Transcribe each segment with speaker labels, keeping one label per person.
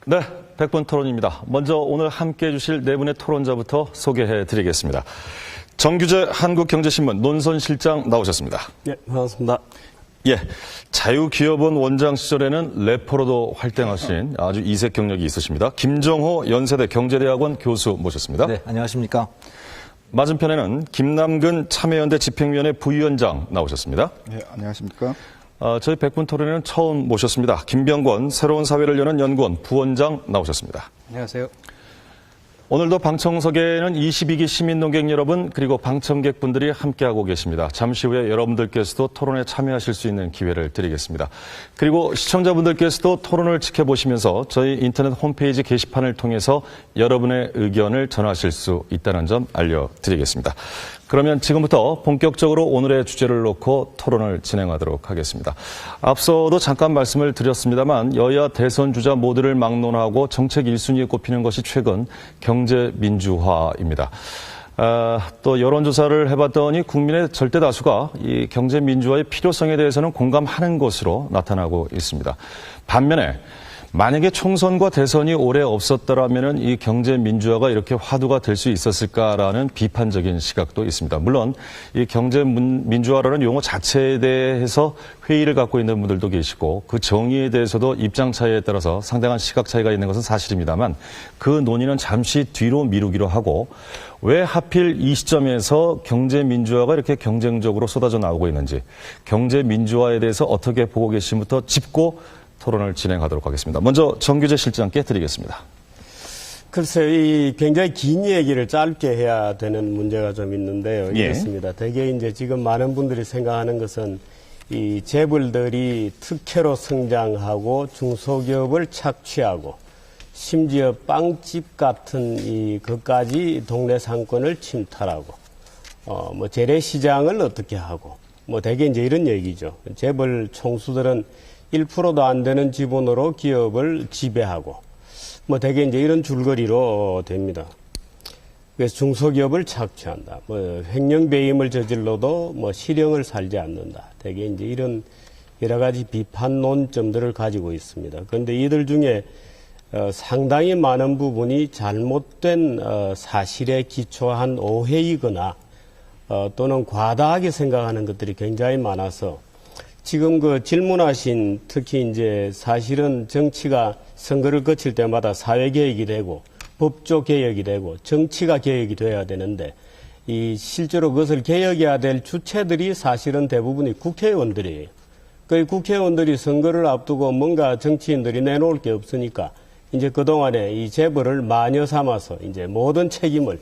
Speaker 1: 네, 백분 토론입니다. 먼저 오늘 함께해 주실 네 분의 토론자부터 소개해 드리겠습니다. 정규재 한국경제신문 논선실장 나오셨습니다.
Speaker 2: 네, 반갑습니다.
Speaker 1: 예, 자유기업원 원장 시절에는 래퍼로도 활동하신 아주 이색 경력이 있으십니다. 김정호 연세대 경제대학원 교수 모셨습니다.
Speaker 3: 네, 안녕하십니까.
Speaker 1: 맞은편에는 김남근 참여연대 집행위원회 부위원장 나오셨습니다.
Speaker 4: 네, 안녕하십니까.
Speaker 1: 저희 백분 토론에는 처음 모셨습니다. 김병권 새로운 사회를 여는 연구원 부원장 나오셨습니다.
Speaker 2: 안녕하세요.
Speaker 1: 오늘도 방청석에는 22기 시민논객 여러분 그리고 방청객분들이 함께하고 계십니다. 잠시 후에 여러분들께서도 토론에 참여하실 수 있는 기회를 드리겠습니다. 그리고 시청자분들께서도 토론을 지켜보시면서 저희 인터넷 홈페이지 게시판을 통해서 여러분의 의견을 전하실 수 있다는 점 알려드리겠습니다. 그러면 지금부터 본격적으로 오늘의 주제를 놓고 토론을 진행하도록 하겠습니다. 앞서도 잠깐 말씀을 드렸습니다만 여야 대선 주자 모두를 막론하고 정책 1순위에 꼽히는 것이 최근 경제민주화입니다. 또 여론조사를 해봤더니 국민의 절대 다수가 이 경제민주화의 필요성에 대해서는 공감하는 것으로 나타나고 있습니다. 반면에 만약에 총선과 대선이 올해 없었더라면 이 경제 민주화가 이렇게 화두가 될 수 있었을까라는 비판적인 시각도 있습니다. 물론 이 경제 민주화라는 용어 자체에 대해서 회의를 갖고 있는 분들도 계시고 그 정의에 대해서도 입장 차이에 따라서 상당한 시각 차이가 있는 것은 사실입니다만 그 논의는 잠시 뒤로 미루기로 하고 왜 하필 이 시점에서 경제 민주화가 이렇게 경쟁적으로 쏟아져 나오고 있는지 경제 민주화에 대해서 어떻게 보고 계신지부터 짚고 토론을 진행하도록 하겠습니다. 먼저 정규재 실장께 드리겠습니다.
Speaker 2: 글쎄요, 이 굉장히 긴 얘기를 짧게 해야 되는 문제가 좀 있는데요.
Speaker 1: 예.
Speaker 2: 이렇습니다. 대개 이제 지금 많은 분들이 생각하는 것은 이 재벌들이 특혜로 성장하고 중소기업을 착취하고 심지어 빵집 같은 이 그까지 동네 상권을 침탈하고 뭐 재래시장을 어떻게 하고 뭐 대개 이제 이런 얘기죠. 재벌 총수들은 1%도 안 되는 지분으로 기업을 지배하고 뭐 대개 이제 이런 줄거리로 됩니다. 그래서 중소기업을 착취한다. 뭐 횡령배임을 저질러도 뭐 실형을 살지 않는다. 대개 이제 이런 여러 가지 비판 논점들을 가지고 있습니다. 그런데 이들 중에 상당히 많은 부분이 잘못된 사실에 기초한 오해이거나 또는 과다하게 생각하는 것들이 굉장히 많아서 지금 그 질문하신 특히 이제 사실은 정치가 선거를 거칠 때마다 사회 개혁이 되고 법조 개혁이 되고 정치가 개혁이 돼야 되는데 이 실제로 그것을 개혁해야 될 주체들이 사실은 대부분이 국회의원들이에요. 그 국회의원들이 선거를 앞두고 뭔가 정치인들이 내놓을 게 없으니까 이제 그동안에 이 재벌을 마녀 삼아서 이제 모든 책임을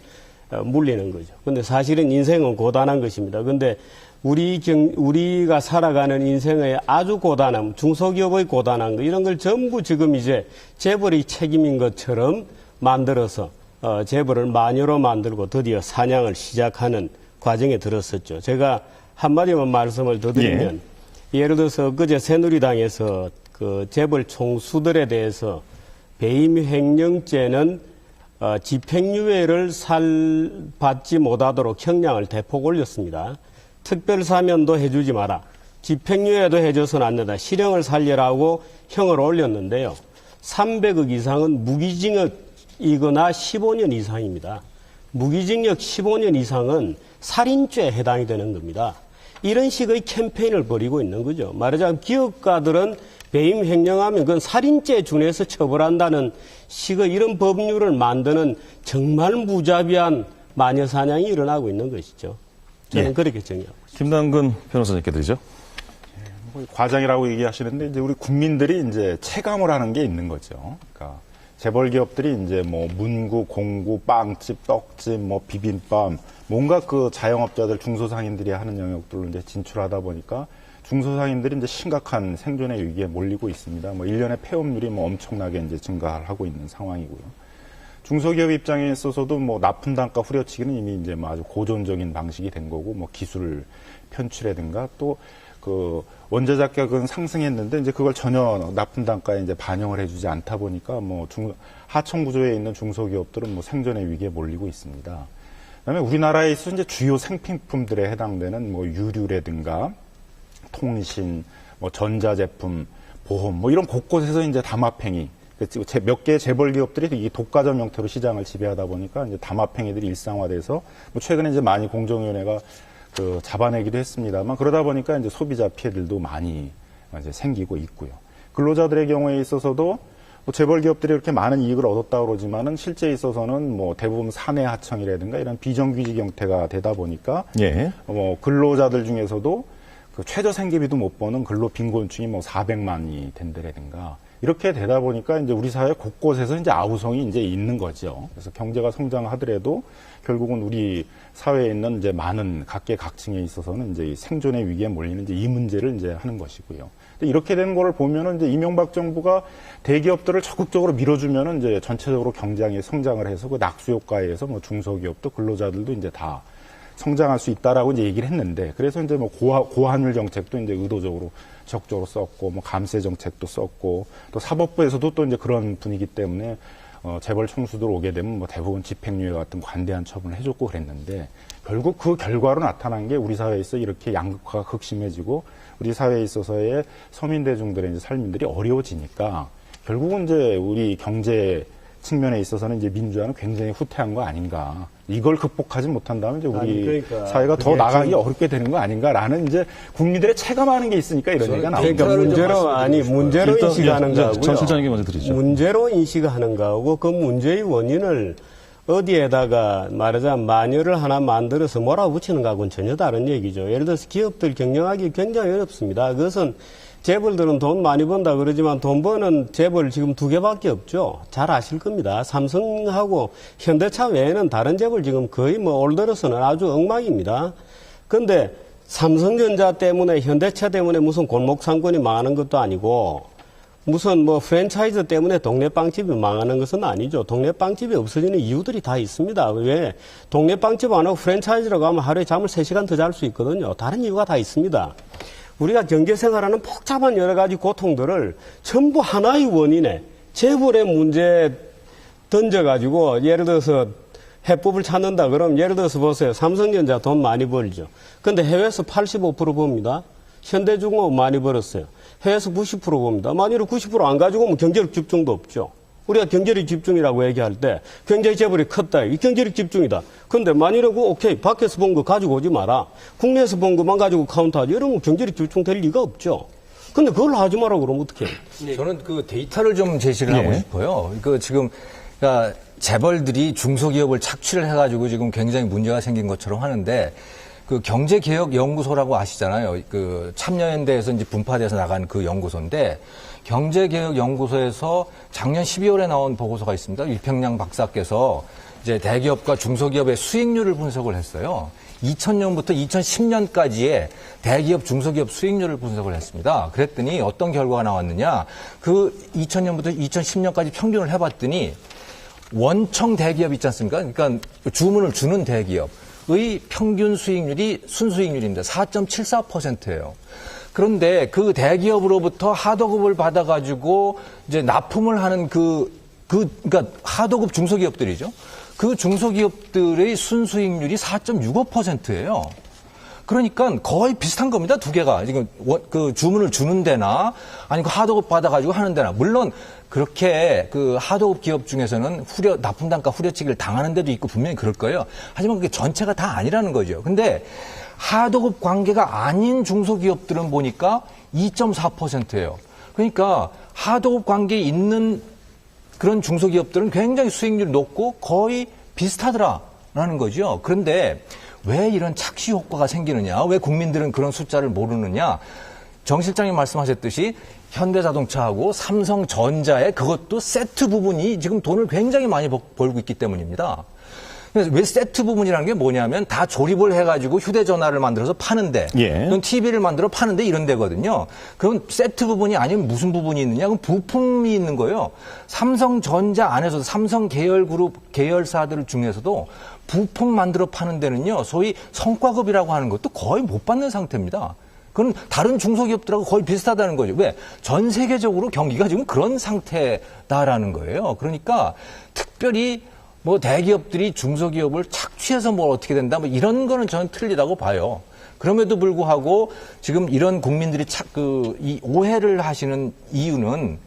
Speaker 2: 물리는 거죠. 근데 사실은 인생은 고단한 것입니다. 근데 우리가 살아가는 인생의 아주 고단함, 중소기업의 고단한 거, 이런 걸 전부 지금 이제 재벌이 책임인 것처럼 만들어서, 재벌을 마녀로 만들고 드디어 사냥을 시작하는 과정에 들었었죠. 제가 한마디만 말씀을 더 드리면, 예를 들어서 그제 새누리당에서 그 재벌 총수들에 대해서 배임 횡령죄는 집행유예를 받지 못하도록 형량을 대폭 올렸습니다. 특별사면도 해주지 마라. 집행유예도 해줘서는 안 된다. 실형을 살려라고 형을 올렸는데요. 300억 이상은 무기징역이거나 15년 이상입니다. 무기징역 15년 이상은 살인죄에 해당이 되는 겁니다. 이런 식의 캠페인을 벌이고 있는 거죠. 말하자면 기업가들은 배임 횡령하면 그건 살인죄에 준해서 처벌한다는 식의 이런 법률을 만드는 정말 무자비한 마녀사냥이 일어나고 있는 것이죠. 저는 그렇게 정의하고 있습니다.
Speaker 1: 김남근 변호사님께 드리죠.
Speaker 4: 과장이라고 얘기하시는데 이제 우리 국민들이 이제 체감을 하는 게 있는 거죠. 그러니까 재벌 기업들이 이제 뭐 문구, 공구, 빵집, 떡집, 뭐 비빔밥, 뭔가 그 자영업자들, 중소상인들이 하는 영역들로 이제 진출하다 보니까 중소상인들이 이제 심각한 생존의 위기에 몰리고 있습니다. 뭐 1년에 폐업률이 뭐 엄청나게 이제 증가하고 있는 상황이고요. 중소기업 입장에 있어서도 뭐 nap은 단가 후려치기는 이미 이제 뭐 아주 고전적인 방식이 된 거고, 뭐 기술 편출이라든가 또 그 원자 자격은 상승했는데 이제 그걸 전혀 nap은 단가에 이제 반영을 해주지 않다 보니까 뭐 하청 구조에 있는 중소기업들은 뭐 생존의 위기에 몰리고 있습니다. 그다음에 우리나라에 있어 이제 주요 생필품들에 해당되는 뭐 유류라든가 통신, 뭐 전자제품, 보험, 뭐 이런 곳곳에서 이제 담합행위, 몇 개의 재벌 기업들이 이 독과점 형태로 시장을 지배하다 보니까 이제 담합행위들이 일상화돼서 뭐 최근에 이제 많이 공정위원회가 잡아내기도 했습니다만 그러다 보니까 이제 소비자 피해들도 많이 이제 생기고 있고요. 근로자들의 경우에 있어서도 뭐 재벌 기업들이 이렇게 많은 이익을 얻었다고 그러지만은 실제 있어서는 뭐 대부분 사내 하청이라든가 이런 비정규직 형태가 되다 보니까
Speaker 1: 예.
Speaker 4: 근로자들 중에서도 그 최저 생계비도 못 버는 근로 빈곤층이 뭐 400만이 된다라든가 이렇게 되다 보니까 이제 우리 사회 곳곳에서 이제 아우성이 이제 있는 거죠. 그래서 경제가 성장하더라도 결국은 우리 사회에 있는 이제 많은 각계각층에 있어서는 이제 생존의 위기에 몰리는 이제 이 문제를 이제 하는 것이고요. 이렇게 되는 거를 보면은 이제 이명박 정부가 대기업들을 적극적으로 밀어주면은 이제 전체적으로 경장이 성장을 해서 그 낙수 효과에 의해서 뭐 중소기업도 근로자들도 이제 다 성장할 수 있다라고 이제 얘기를 했는데 그래서 이제 뭐 고환율 정책도 이제 의도적으로 적극적으로 썼고 뭐 감세 정책도 썼고 또 사법부에서도 또 이제 그런 분위기 때문에 재벌 총수들 오게 되면 뭐 대부분 집행유예 같은 관대한 처분을 해줬고 그랬는데 결국 그 결과로 나타난 게 우리 사회에서 이렇게 양극화가 극심해지고 우리 사회에 있어서의 서민 대중들의 이제 삶들이 어려워지니까 결국은 이제 우리 경제 측면에 있어서는 이제 민주화는 굉장히 후퇴한 거 아닌가. 이걸 극복하지 못한다면 이제 우리 사회가 더 나가기 어렵게 되는 거 아닌가라는 이제 국민들의 체감하는 게 있으니까 이런 얘기가 나옵니다.
Speaker 2: 그러니까 문제로 인식하는 거하고요.
Speaker 1: 전 실장님께 먼저 드리죠.
Speaker 2: 문제로 인식하는 거하고 그 문제의 원인을 어디에다가 말하자면 마녀를 하나 만들어서 몰아붙이는 거하고는 전혀 다른 얘기죠. 예를 들어서 기업들 경영하기 굉장히 어렵습니다. 그것은 재벌들은 돈 많이 번다 그러지만 돈 버는 재벌 지금 2개밖에 없죠. 잘 아실 겁니다. 삼성하고 현대차 외에는 다른 재벌 지금 거의 뭐 올 들어서는 아주 엉망입니다. 그런데 삼성전자 때문에 현대차 때문에 무슨 골목 상권이 망하는 것도 아니고 무슨 뭐 프랜차이즈 때문에 동네 빵집이 망하는 것은 아니죠. 동네 빵집이 없어지는 이유들이 다 있습니다. 왜? 동네 빵집 안 하고 프랜차이즈라고 하면 하루에 잠을 3시간 더 잘 수 있거든요. 다른 이유가 다 있습니다. 우리가 경제생활하는 복잡한 여러 가지 고통들을 전부 하나의 원인에 재벌의 문제에 던져가지고 예를 들어서 해법을 찾는다 그러면 예를 들어서 보세요. 삼성전자 돈 많이 벌죠. 근데 해외에서 85% 봅니다. 현대중공업 많이 벌었어요. 해외에서 90% 봅니다. 만일에 90% 안 가지고 오면 경제력 집중도 없죠. 우리가 경제력 집중이라고 얘기할 때 굉장히 재벌이 컸다. 이 경제력 집중이다. 그런데 만일에 오케이 밖에서 본 거 가지고 오지 마라. 국내에서 본 것만 가지고 카운트하지. 이러면 경제력 집중될 리가 없죠. 근데 그걸 하지 마라고 그러면 어떡해.
Speaker 3: 저는 그 데이터를 좀 제시를 하고 싶어요. 그 지금 그러니까 재벌들이 중소기업을 착취를 해가지고 지금 굉장히 문제가 생긴 것처럼 하는데 그 경제개혁연구소라고 아시잖아요. 그 참여연대에서 이제 분파돼서 나간 그 연구소인데 경제개혁연구소에서 작년 12월에 나온 보고서가 있습니다. 유평양 박사께서 이제 대기업과 중소기업의 수익률을 분석을 했어요. 2000년부터 2010년까지의 대기업, 중소기업 수익률을 분석을 했습니다. 그랬더니 어떤 결과가 나왔느냐. 그 2000년부터 2010년까지 평균을 해봤더니 원청 대기업 있지 않습니까? 그러니까 주문을 주는 대기업의 평균 수익률이 순수익률입니다. 4.74%예요. 그런데 그 대기업으로부터 하도급을 받아가지고 이제 납품을 하는 그러니까 하도급 중소기업들이죠. 그 중소기업들의 순수익률이 4.65%예요. 그러니까 거의 비슷한 겁니다. 두 개가. 지금 그 주문을 주는 데나 아니면 그 하도급 받아가지고 하는 데나. 물론 그렇게 그 하도급 기업 중에서는 납품 단가 후려치기를 당하는 데도 있고 분명히 그럴 거예요. 하지만 그게 전체가 다 아니라는 거죠. 근데 하도급 관계가 아닌 중소기업들은 보니까 2.4%예요. 그러니까 하도급 관계에 있는 그런 중소기업들은 굉장히 수익률이 높고 거의 비슷하더라라는 거죠. 그런데 왜 이런 착시 효과가 생기느냐? 왜 국민들은 그런 숫자를 모르느냐? 정 실장님 말씀하셨듯이 현대자동차하고 삼성전자의 그것도 세트 부분이 지금 돈을 굉장히 많이 벌고 있기 때문입니다. 그래서 왜 세트 부분이라는 게 뭐냐면 다 조립을 해가지고 휴대전화를 만들어서 파는데, 또는 TV를 만들어 파는데 이런 데거든요. 그럼 세트 부분이 아니면 무슨 부분이 있느냐? 그럼 부품이 있는 거예요. 삼성전자 안에서도 삼성 계열 그룹 계열사들 중에서도 부품 만들어 파는 데는요, 소위 성과급이라고 하는 것도 거의 못 받는 상태입니다. 그건 다른 중소기업들하고 거의 비슷하다는 거죠. 왜? 전 세계적으로 경기가 지금 그런 상태다라는 거예요. 그러니까 특별히 뭐 대기업들이 중소기업을 착취해서 뭘 어떻게 된다, 뭐 이런 거는 저는 틀리다고 봐요. 그럼에도 불구하고 지금 이런 국민들이 이 오해를 하시는 이유는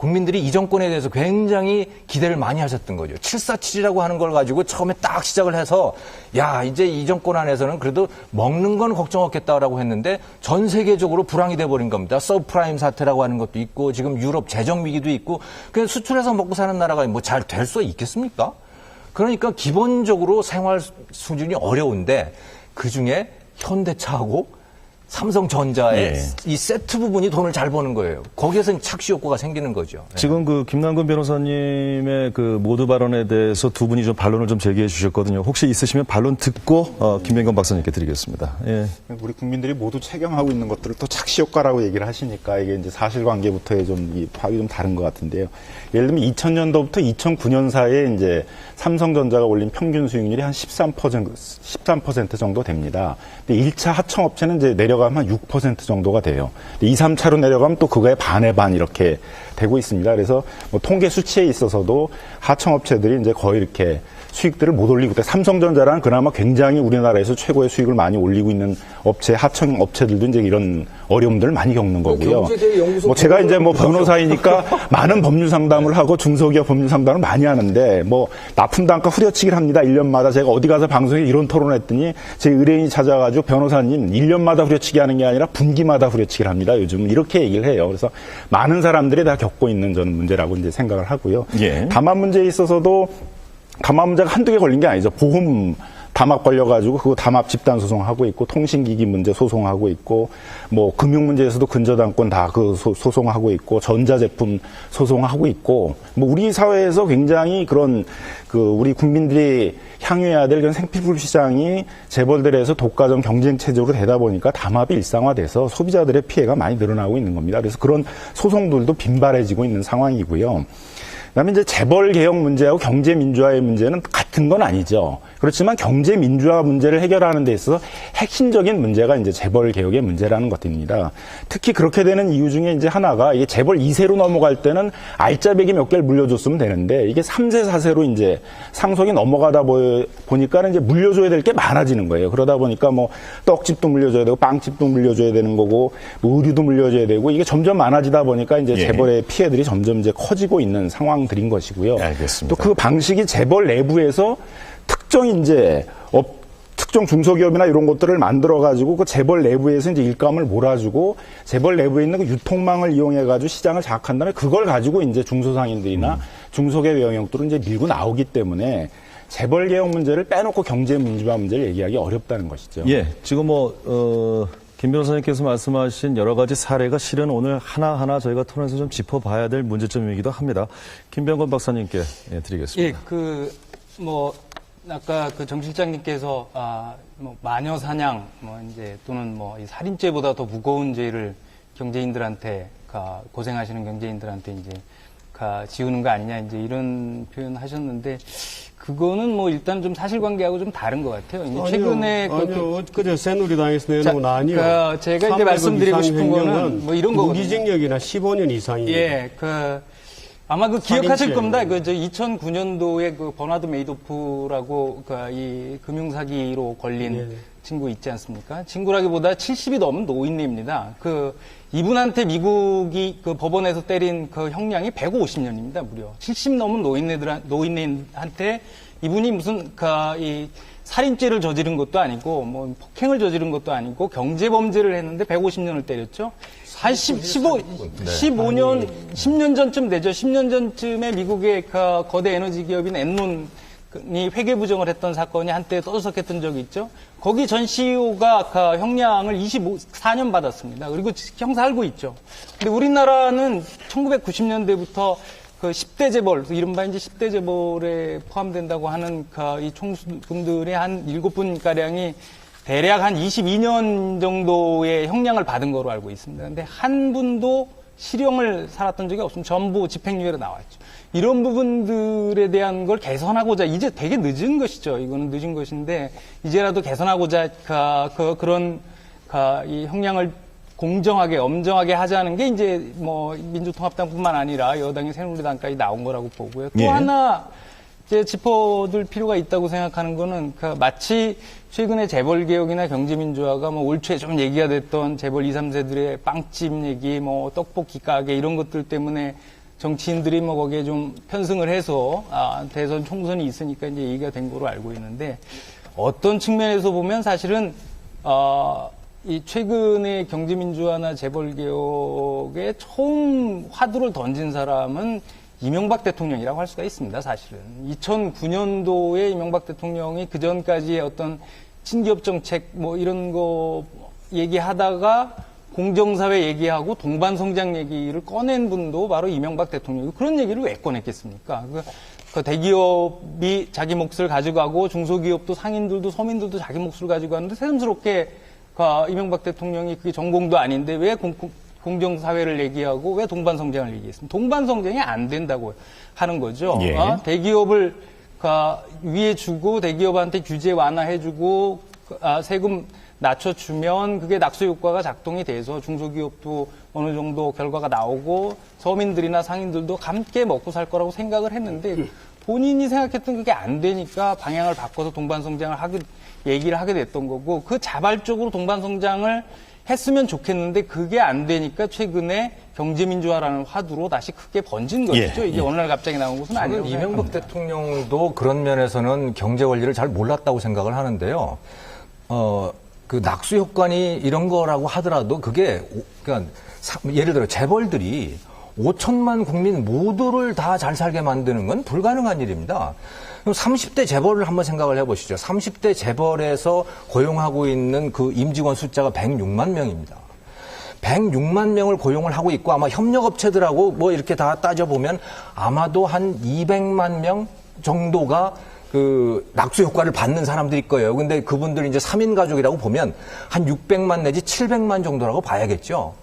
Speaker 3: 국민들이 이 정권에 대해서 굉장히 기대를 많이 하셨던 거죠. 747이라고 하는 걸 가지고 처음에 딱 시작을 해서 야, 이제 이 정권 안에서는 그래도 먹는 건 걱정 없겠다라고 했는데 전 세계적으로 불황이 돼버린 겁니다. 서브프라임 사태라고 하는 것도 있고 지금 유럽 재정 위기도 있고 그냥 수출해서 먹고 사는 나라가 뭐 잘 될 수 있겠습니까? 그러니까 기본적으로 생활 수준이 어려운데 그중에 현대차하고 삼성전자의 이 세트 부분이 돈을 잘 버는 거예요. 거기에서 착시 효과가 생기는 거죠.
Speaker 1: 지금 그 김남근 변호사님의 그 모두 발언에 대해서 두 분이 좀 반론을 좀 제기해 주셨거든요. 혹시 있으시면 반론 듣고 김병건 박사님께 드리겠습니다. 예.
Speaker 4: 우리 국민들이 모두 체감하고 있는 것들을 또 착시 효과라고 얘기를 하시니까 이게 이제 사실관계부터의 좀 파악이 좀 다른 것 같은데요. 예를 들면 2000년도부터 2009년 사이에 이제 삼성전자가 올린 평균 수익률이 한 13% 정도 됩니다. 근데 1차 하청업체는 이제 내려가면 한 6% 정도가 돼요. 2, 3차로 내려가면 또 그거의 반의 반 이렇게 되고 있습니다. 그래서 뭐 통계 수치에 있어서도 하청업체들이 이제 거의 이렇게 수익들을 못 올리고 있다. 삼성전자라는 그나마 굉장히 우리나라에서 최고의 수익을 많이 올리고 있는 업체, 하청 업체들도 이제 이런 어려움들을 많이 겪는 거고요. 뭐 제가 이제 뭐 변호사이니까 많은 법률 상담을 하고 중소기업 법률 상담을 많이 하는데 뭐 납품 단가 후려치기를 합니다. 1년마다 제가 어디 가서 방송에 이런 토론을 했더니 제 의뢰인이 찾아가지고 변호사님 1년마다 후려치기 하는 게 아니라 분기마다 후려치기를 합니다. 요즘 이렇게 얘기를 해요. 그래서 많은 사람들이 다 겪고 있는 저는 문제라고 이제 생각을 하고요.
Speaker 1: 예.
Speaker 4: 담합 문제에 있어서도 담합 문제가 한두 개 걸린 게 아니죠. 보험 담합 걸려가지고 그거 담합 집단 소송하고 있고 통신기기 문제 소송하고 있고 뭐 금융 문제에서도 근저당권 다 그 소송하고 있고 전자제품 소송하고 있고 뭐 우리 사회에서 굉장히 그런 그 우리 국민들이 향유해야 될 그런 생필품 시장이 재벌들에서 독과점 경쟁 체제로 되다 보니까 담합이 일상화돼서 소비자들의 피해가 많이 늘어나고 있는 겁니다. 그래서 그런 소송들도 빈발해지고 있는 상황이고요. 그다음에 이제 재벌 개혁 문제하고 경제 민주화의 문제는 같은 건 아니죠. 그렇지만 경제 민주화 문제를 해결하는 데 있어서 핵심적인 문제가 이제 재벌 개혁의 문제라는 것입니다. 특히 그렇게 되는 이유 중에 이제 하나가 이게 재벌 2세로 넘어갈 때는 알짜배기 몇 개를 물려줬으면 되는데 이게 3세, 4세로 이제 상속이 넘어가다 보니까는 이제 물려줘야 될 게 많아지는 거예요. 그러다 보니까 뭐 떡집도 물려줘야 되고 빵집도 물려줘야 되는 거고 뭐 의류도 물려줘야 되고 이게 점점 많아지다 보니까 이제 재벌의 피해들이 점점 이제 커지고 있는 상황들인 것이고요.
Speaker 1: 알겠습니다.
Speaker 4: 또 그 방식이 재벌 내부에서 특정 이제 특정 중소기업이나 이런 것들을 만들어가지고 그 재벌 내부에서 이제 일감을 몰아주고 재벌 내부에 있는 그 유통망을 이용해가지고 시장을 장악한 다음에 그걸 가지고 이제 중소상인들이나 중소기업 영역들은 이제 밀고 나오기 때문에 재벌 개혁 문제를 빼놓고 경제 민주화 문제를 얘기하기 어렵다는 것이죠.
Speaker 1: 예, 지금 김 변호사님께서 말씀하신 여러 가지 사례가 실은 오늘 하나하나 저희가 토론에서 좀 짚어봐야 될 문제점이기도 합니다. 김병건 박사님께 드리겠습니다.
Speaker 5: 예, 아까 정 실장님께서, 마녀 사냥, 이제, 또는 이 살인죄보다 더 무거운 죄를 경제인들한테, 고생하시는 경제인들한테 이제, 지우는 거 아니냐, 이제 이런 표현 하셨는데, 그거는 일단 좀 사실관계하고 좀 다른 것 같아요. 이제 최근에
Speaker 2: 그저 새누리당에서 내놓은 건 아니요.
Speaker 5: 제가 이제 말씀드리고 싶은 거는 이런 거거든요.
Speaker 2: 무기징역이나 15년 이상입니다.
Speaker 5: 예, 아마 기억하실 겁니다. 2009년도에 버나드 메이도프라고 이 금융사기로 걸린 친구 있지 않습니까? 친구라기보다 70이 넘은 노인네입니다. 이분한테 미국이 법원에서 때린 형량이 150년입니다, 무려. 70 넘은 노인네한테 이분이 무슨 이 살인죄를 저지른 것도 아니고 폭행을 저지른 것도 아니고 경제범죄를 했는데 150년을 때렸죠. 한 15년, 10년 전쯤 되죠. 10년 전쯤에 미국의 거대 에너지 기업인 엔론이 회계 부정을 했던 사건이 한때 떠들썩했던 적이 있죠. 거기 전 CEO가 형량을 24년 받았습니다. 그리고 형사 알고 있죠. 근데 우리나라는 1990년대부터 10대 재벌, 이른바 이제 10대 재벌에 포함된다고 하는 이 총수분들의 한 7분가량이 대략 한 22년 정도의 형량을 받은 거로 알고 있습니다. 근데 한 분도 실형을 살았던 적이 없으면 전부 집행유예로 나왔죠. 이런 부분들에 대한 걸 개선하고자, 이제 되게 늦은 것이죠. 이거는 늦은 것인데, 이제라도 개선하고자, 그런, 이 형량을 공정하게, 엄정하게 하자는 게 이제 민주통합당뿐만 아니라 여당의 새누리당까지 나온 거라고 보고요. 또 하나, 이제 짚어둘 필요가 있다고 생각하는 거는 마치 최근에 재벌 개혁이나 경제 민주화가 올 초에 좀 얘기가 됐던 재벌 2, 3세들의 빵집 얘기, 떡볶이 가게 이런 것들 때문에 정치인들이 뭐 거기에 좀 편승을 해서 대선 총선이 있으니까 이제 얘기가 된 거로 알고 있는데 어떤 측면에서 보면 사실은 이 최근의 경제민주화나 재벌개혁에 처음 화두를 던진 사람은 이명박 대통령이라고 할 수가 있습니다, 사실은. 2009년도에 이명박 대통령이 그 전까지의 어떤 친기업 정책 뭐 이런 거 얘기하다가 공정사회 얘기하고 동반성장 얘기를 꺼낸 분도 바로 이명박 대통령이고 그런 얘기를 왜 꺼냈겠습니까? 그 대기업이 자기 몫을 가져가고 중소기업도 상인들도 서민들도 자기 몫을 가지고 가는데 새삼스럽게 이명박 대통령이 그게 전공도 아닌데 왜 공정사회를 얘기하고 왜 동반성장을 얘기했습니까? 동반성장이 안 된다고 하는 거죠.
Speaker 1: 예.
Speaker 5: 대기업을 위에 주고 대기업한테 규제 완화해주고 세금 낮춰주면 그게 낙수 효과가 작동이 돼서 중소기업도 어느 정도 결과가 나오고 서민들이나 상인들도 함께 먹고 살 거라고 생각을 했는데 본인이 생각했던 그게 안 되니까 방향을 바꿔서 동반성장을 얘기를 하게 됐던 거고 그 자발적으로 동반성장을 했으면 좋겠는데 그게 안 되니까 최근에 경제민주화라는 화두로 다시 크게 번진 것이죠. 이게 어느 날 갑자기 나온 것은 아니에요.
Speaker 3: 이명박 대통령도 그런 면에서는 경제 원리를 잘 몰랐다고 생각을 하는데요. 그 낙수 효과니 이런 거라고 하더라도 그게 그러니까 예를 들어 재벌들이 5천만 국민 모두를 다 잘 살게 만드는 건 불가능한 일입니다. 30대 재벌을 한번 생각을 해보시죠. 30대 재벌에서 고용하고 있는 그 임직원 숫자가 106만 명입니다. 106만 명을 고용을 하고 있고 아마 협력업체들하고 뭐 이렇게 다 따져보면 아마도 한 200만 명 정도가 그 낙수 효과를 받는 사람들일 거예요. 근데 그분들 이제 3인 가족이라고 보면 한 600만 내지 700만 정도라고 봐야겠죠.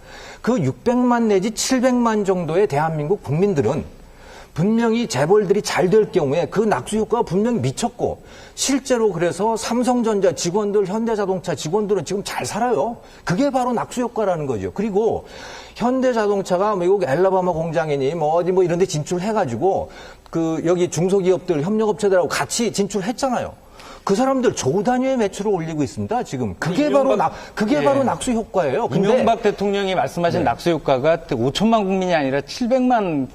Speaker 3: 그 600만 내지 700만 정도의 대한민국 국민들은 분명히 재벌들이 잘 될 경우에 그 낙수 효과가 분명히 미쳤고 실제로 그래서 삼성전자 직원들, 현대자동차 직원들은 지금 잘 살아요. 그게 바로 낙수 효과라는 거죠. 그리고 현대자동차가 미국 엘라바마 공장이니 뭐 어디 뭐 이런 데 진출해가지고 그 여기 중소기업들, 협력업체들하고 같이 진출했잖아요. 그 사람들 조 단위의 매출을 올리고 있습니다. 지금 그게 바로 낙수 효과예요. 근데
Speaker 5: 이명박 대통령이 말씀하신 낙수 효과가 5천만 국민이 아니라 700만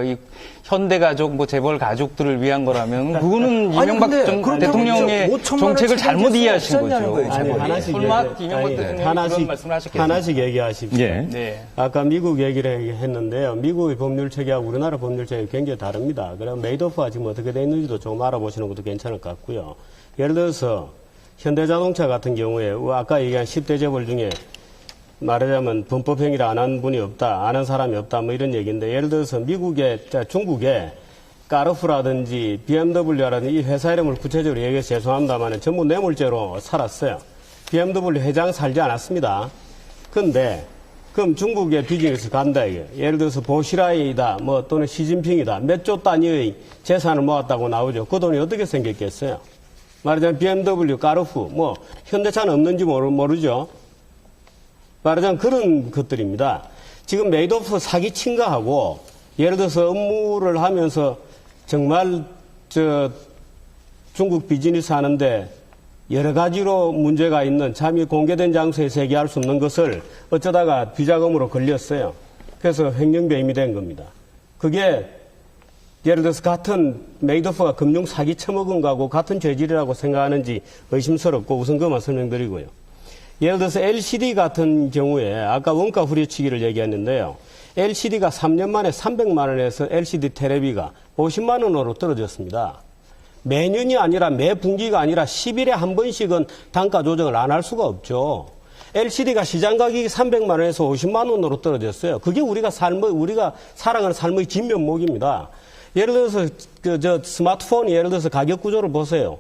Speaker 5: 이 현대가족, 뭐 재벌 가족들을 위한 거라면 그거는 이명박 대통령의 정책을 잘못 이해하신 거죠.
Speaker 2: 아니, 하나씩
Speaker 5: 설마 이명박 대통령이 그런 말씀을 하셨겠어요?
Speaker 2: 하나씩 얘기하십시오.
Speaker 1: 예.
Speaker 5: 네.
Speaker 2: 아까 미국 얘기를 했는데요. 미국의 법률 체계하고 우리나라 법률 체계가 굉장히 다릅니다. 그럼 메이도프가 지금 어떻게 돼 있는지도 좀 알아보시는 것도 괜찮을 것 같고요. 예를 들어서 현대자동차 같은 경우에 아까 얘기한 10대 재벌 중에 말하자면 범법행위를 안 한 분이 없다, 아는 사람이 없다, 뭐 이런 얘기인데 예를 들어서 중국에 까르푸라든지 BMW라든지 이 회사 이름을 구체적으로 얘기해서 죄송합니다만 전부 뇌물죄로 살았어요. BMW 회장 살지 않았습니다. 근데 그럼 중국의 비즈니스 간다 이게. 예를 들어서 보시라이다, 뭐 또는 시진핑이다, 몇 조 단위의 재산을 모았다고 나오죠. 그 돈이 어떻게 생겼겠어요? 말하자면 BMW, 까르푸, 뭐 현대차는 없는지 모르죠. 말하자면 그런 것들입니다. 지금 메이도프 사기친 거하고 예를 들어서 업무를 하면서 정말 중국 비즈니스 하는데 여러 가지로 문제가 있는 참이 공개된 장소에서 얘기할 수 없는 것을 어쩌다가 비자금으로 걸렸어요. 그래서 횡령배임이 된 겁니다. 그게 예를 들어서 같은 메이도프가 금융 사기 처먹은 거하고 같은 죄질이라고 생각하는지 의심스럽고 우선 그만 설명드리고요. 예를 들어서 LCD 같은 경우에 아까 원가 후려치기를 얘기했는데요. LCD가 3년 만에 300만 원에서 LCD 테레비가 50만 원으로 떨어졌습니다. 매년이 아니라 매 분기가 아니라 10일에 한 번씩은 단가 조정을 안 할 수가 없죠. LCD가 시장 가격이 300만 원에서 50만 원으로 떨어졌어요. 그게 우리가 살아가는 삶의 진면목입니다. 예를 들어서 스마트폰 예를 들어서 가격 구조를 보세요.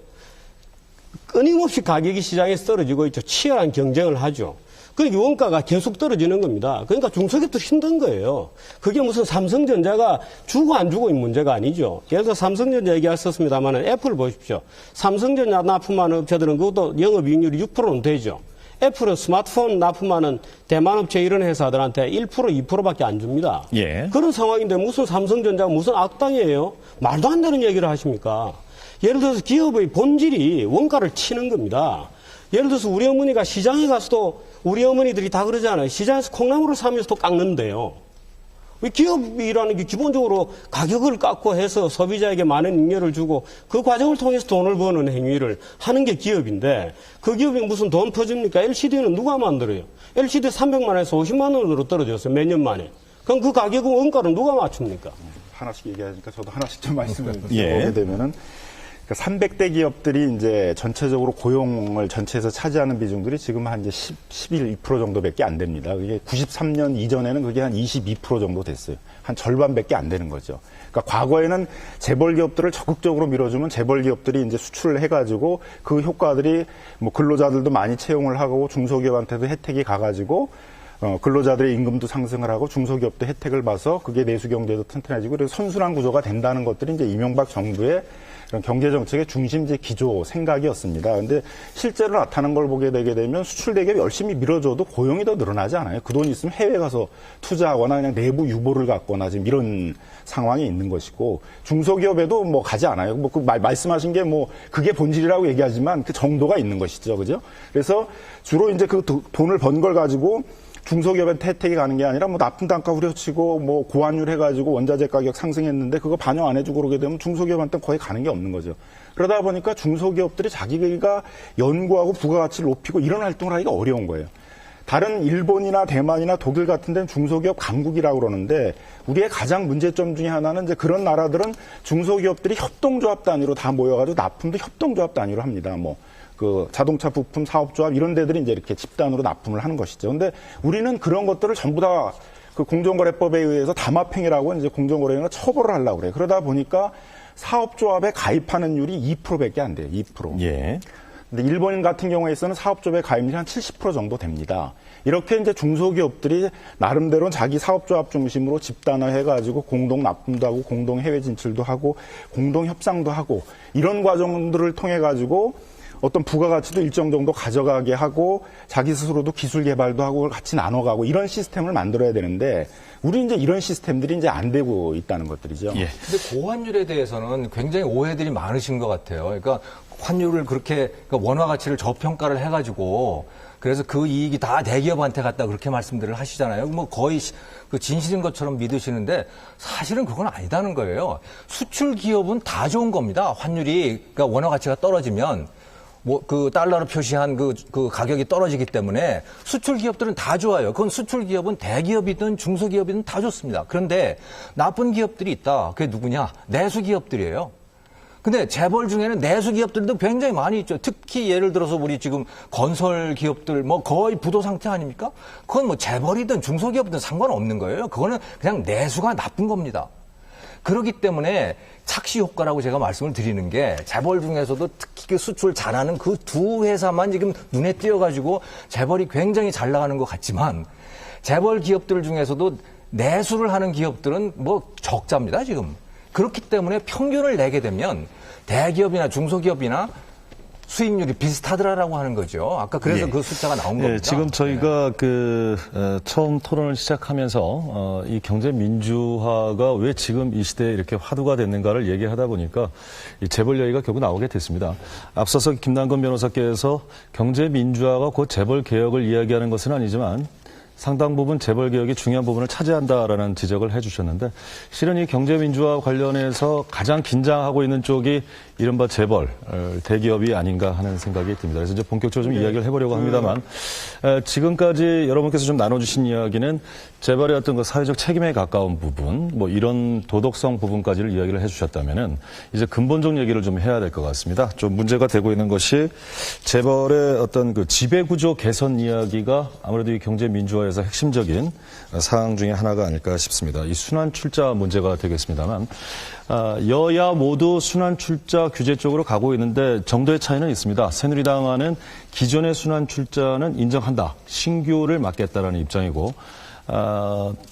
Speaker 2: 끊임없이 가격이 시장에서 떨어지고 있죠. 치열한 경쟁을 하죠. 그러니까 원가가 계속 떨어지는 겁니다. 그러니까 중소기업도 힘든 거예요. 그게 무슨 삼성전자가 주고 안 주고의 문제가 아니죠. 예를 들어 삼성전자 얘기하셨습니다만 애플 보십시오. 삼성전자 납품하는 업체들은 그것도 영업이익률이 6%는 되죠. 애플은 스마트폰 납품하는 대만 업체 이런 회사들한테 1%, 2%밖에 안 줍니다.
Speaker 1: 예.
Speaker 2: 그런 상황인데 무슨 삼성전자가 무슨 악당이에요? 말도 안 되는 얘기를 하십니까? 예를 들어서 기업의 본질이 원가를 치는 겁니다. 예를 들어서 우리 어머니가 시장에 가서도 우리 어머니들이 다 그러잖아요. 시장에서 콩나물을 사면서 또 깎는데요. 기업이라는 게 기본적으로 가격을 깎고 해서 소비자에게 많은 잉여를 주고 그 과정을 통해서 돈을 버는 행위를 하는 게 기업인데 그 기업이 무슨 돈 퍼줍니까? LCD는 누가 만들어요? LCD 300만 원에서 50만 원으로 떨어졌어요. 몇 년 만에. 그럼 그 가격은 원가를 누가 맞춥니까?
Speaker 4: 하나씩 얘기하니까 저도 하나씩 좀 말씀을
Speaker 1: 예.
Speaker 4: 드리게 되면은 300대 기업들이 이제 전체적으로 고용을 전체에서 차지하는 비중들이 지금 한 이제 11% 정도밖에 안 됩니다. 그게 93년 이전에는 그게 한 22% 정도 됐어요. 한 절반밖에 안 되는 거죠. 그러니까 과거에는 재벌 기업들을 적극적으로 밀어주면 재벌 기업들이 이제 수출을 해가지고 그 효과들이 뭐 근로자들도 많이 채용을 하고 중소기업한테도 혜택이 가가지고 근로자들의 임금도 상승을 하고 중소기업도 혜택을 봐서 그게 내수 경제도 튼튼해지고 그래서 선순환 구조가 된다는 것들이 이제 이명박 정부의 그런 경제 정책의 중심지 기조 생각이었습니다. 그런데 실제로 나타난 걸 보게 되게 되면 수출 대기업이 열심히 밀어줘도 고용이 더 늘어나지 않아요. 그 돈이 있으면 해외 가서 투자하거나 그냥 내부 유보를 갖거나 지금 이런 상황이 있는 것이고 중소기업에도 뭐 가지 않아요. 뭐 그 말씀하신 게 뭐 그게 본질이라고 얘기하지만 그 정도가 있는 것이죠, 그죠? 그래서 주로 이제 그 돈을 번 걸 가지고 중소기업한테 혜택이 가는 게 아니라 뭐 납품 단가 후려치고 뭐 고환율 해가지고 원자재 가격 상승했는데 그거 반영 안 해주고 그러게 되면 중소기업한테 거의 가는 게 없는 거죠. 그러다 보니까 중소기업들이 자기가 연구하고 부가가치를 높이고 이런 활동을 하기가 어려운 거예요. 다른 일본이나 대만이나 독일 같은 데는 중소기업 강국이라고 그러는데 우리의 가장 문제점 중에 하나는 이제 그런 나라들은 중소기업들이 협동조합 단위로 다 모여가지고 납품도 협동조합 단위로 합니다. 뭐 그 자동차 부품 사업조합 이런 데들이 이제 이렇게 집단으로 납품을 하는 것이죠. 근데 우리는 그런 것들을 전부 다 그 공정거래법에 의해서 담합행위라고 이제 공정거래위원회가 처벌을 하려고 그래요. 그러다 보니까 사업조합에 가입하는 율이 2%밖에 안 돼요. 2%.
Speaker 1: 예.
Speaker 4: 근데 일본 같은 경우에서는 사업조합의 가입률이 한 70% 정도 됩니다. 이렇게 이제 중소기업들이 나름대로 자기 사업조합 중심으로 집단화해가지고 공동 납품도 하고 공동 해외 진출도 하고 공동 협상도 하고 이런 과정들을 통해가지고 어떤 부가가치도 일정 정도 가져가게 하고 자기 스스로도 기술 개발도 하고 같이 나눠가고 이런 시스템을 만들어야 되는데 우리 이제 이런 시스템들이 이제 안 되고 있다는 것들이죠.
Speaker 1: 예.
Speaker 3: 근데 고환율에 대해서는 굉장히 오해들이 많으신 것 같아요. 그러니까 환율을 그렇게 그러니까 원화 가치를 저평가를 해가지고 그래서 그 이익이 다 대기업한테 갔다 그렇게 말씀들을 하시잖아요. 뭐 거의 그 진실인 것처럼 믿으시는데 사실은 그건 아니다는 거예요. 수출 기업은 다 좋은 겁니다. 환율이 그러니까 원화 가치가 떨어지면 뭐 그 달러로 표시한 그 가격이 떨어지기 때문에 수출 기업들은 다 좋아요. 그건 수출 기업은 대기업이든 중소기업이든 다 좋습니다. 그런데 나쁜 기업들이 있다. 그게 누구냐? 내수 기업들이에요. 근데 재벌 중에는 내수 기업들도 굉장히 많이 있죠. 특히 예를 들어서 우리 지금 건설 기업들 뭐 거의 부도 상태 아닙니까? 그건 뭐 재벌이든 중소기업이든 상관없는 거예요. 그거는 그냥 내수가 나쁜 겁니다. 그렇기 때문에 착시 효과라고 제가 말씀을 드리는 게 재벌 중에서도 특히 그 수출 잘하는 그 두 회사만 지금 눈에 띄어가지고 재벌이 굉장히 잘 나가는 것 같지만 재벌 기업들 중에서도 내수를 하는 기업들은 뭐 적자입니다, 지금. 그렇기 때문에 평균을 내게 되면 대기업이나 중소기업이나 수익률이 비슷하더라라고 하는 거죠. 아까 그래서
Speaker 1: 예.
Speaker 3: 그 숫자가 나온 겁니다.
Speaker 1: 지금 저희가 처음 토론을 시작하면서 이 경제 민주화가 왜 지금 이 시대에 이렇게 화두가 됐는가를 얘기하다 보니까 이 재벌 얘기가 결국 나오게 됐습니다. 앞서서 김남건 변호사께서 경제 민주화가 곧 재벌 개혁을 이야기하는 것은 아니지만 상당 부분 재벌 개혁이 중요한 부분을 차지한다라는 지적을 해주셨는데 실은 이 경제 민주화 관련해서 가장 긴장하고 있는 쪽이 이른바 재벌 대기업이 아닌가 하는 생각이 듭니다. 그래서 이제 본격적으로 좀 이야기를 해보려고 합니다만 지금까지 여러분께서 좀 나눠주신 이야기는 재벌의 어떤 그 사회적 책임에 가까운 부분, 뭐 이런 도덕성 부분까지를 이야기를 해주셨다면은 이제 근본적 얘기를 좀 해야 될 것 같습니다. 좀 문제가 되고 있는 것이 재벌의 어떤 그 지배구조 개선 이야기가 아무래도 이 경제 민주화에서 핵심적인 사항 중에 하나가 아닐까 싶습니다. 이 순환 출자 문제가 되겠습니다만 여야 모두 순환 출자 규제 쪽으로 가고 있는데 정도의 차이는 있습니다. 새누리당은 기존의 순환 출자는 인정한다. 신규를 막겠다라는 입장이고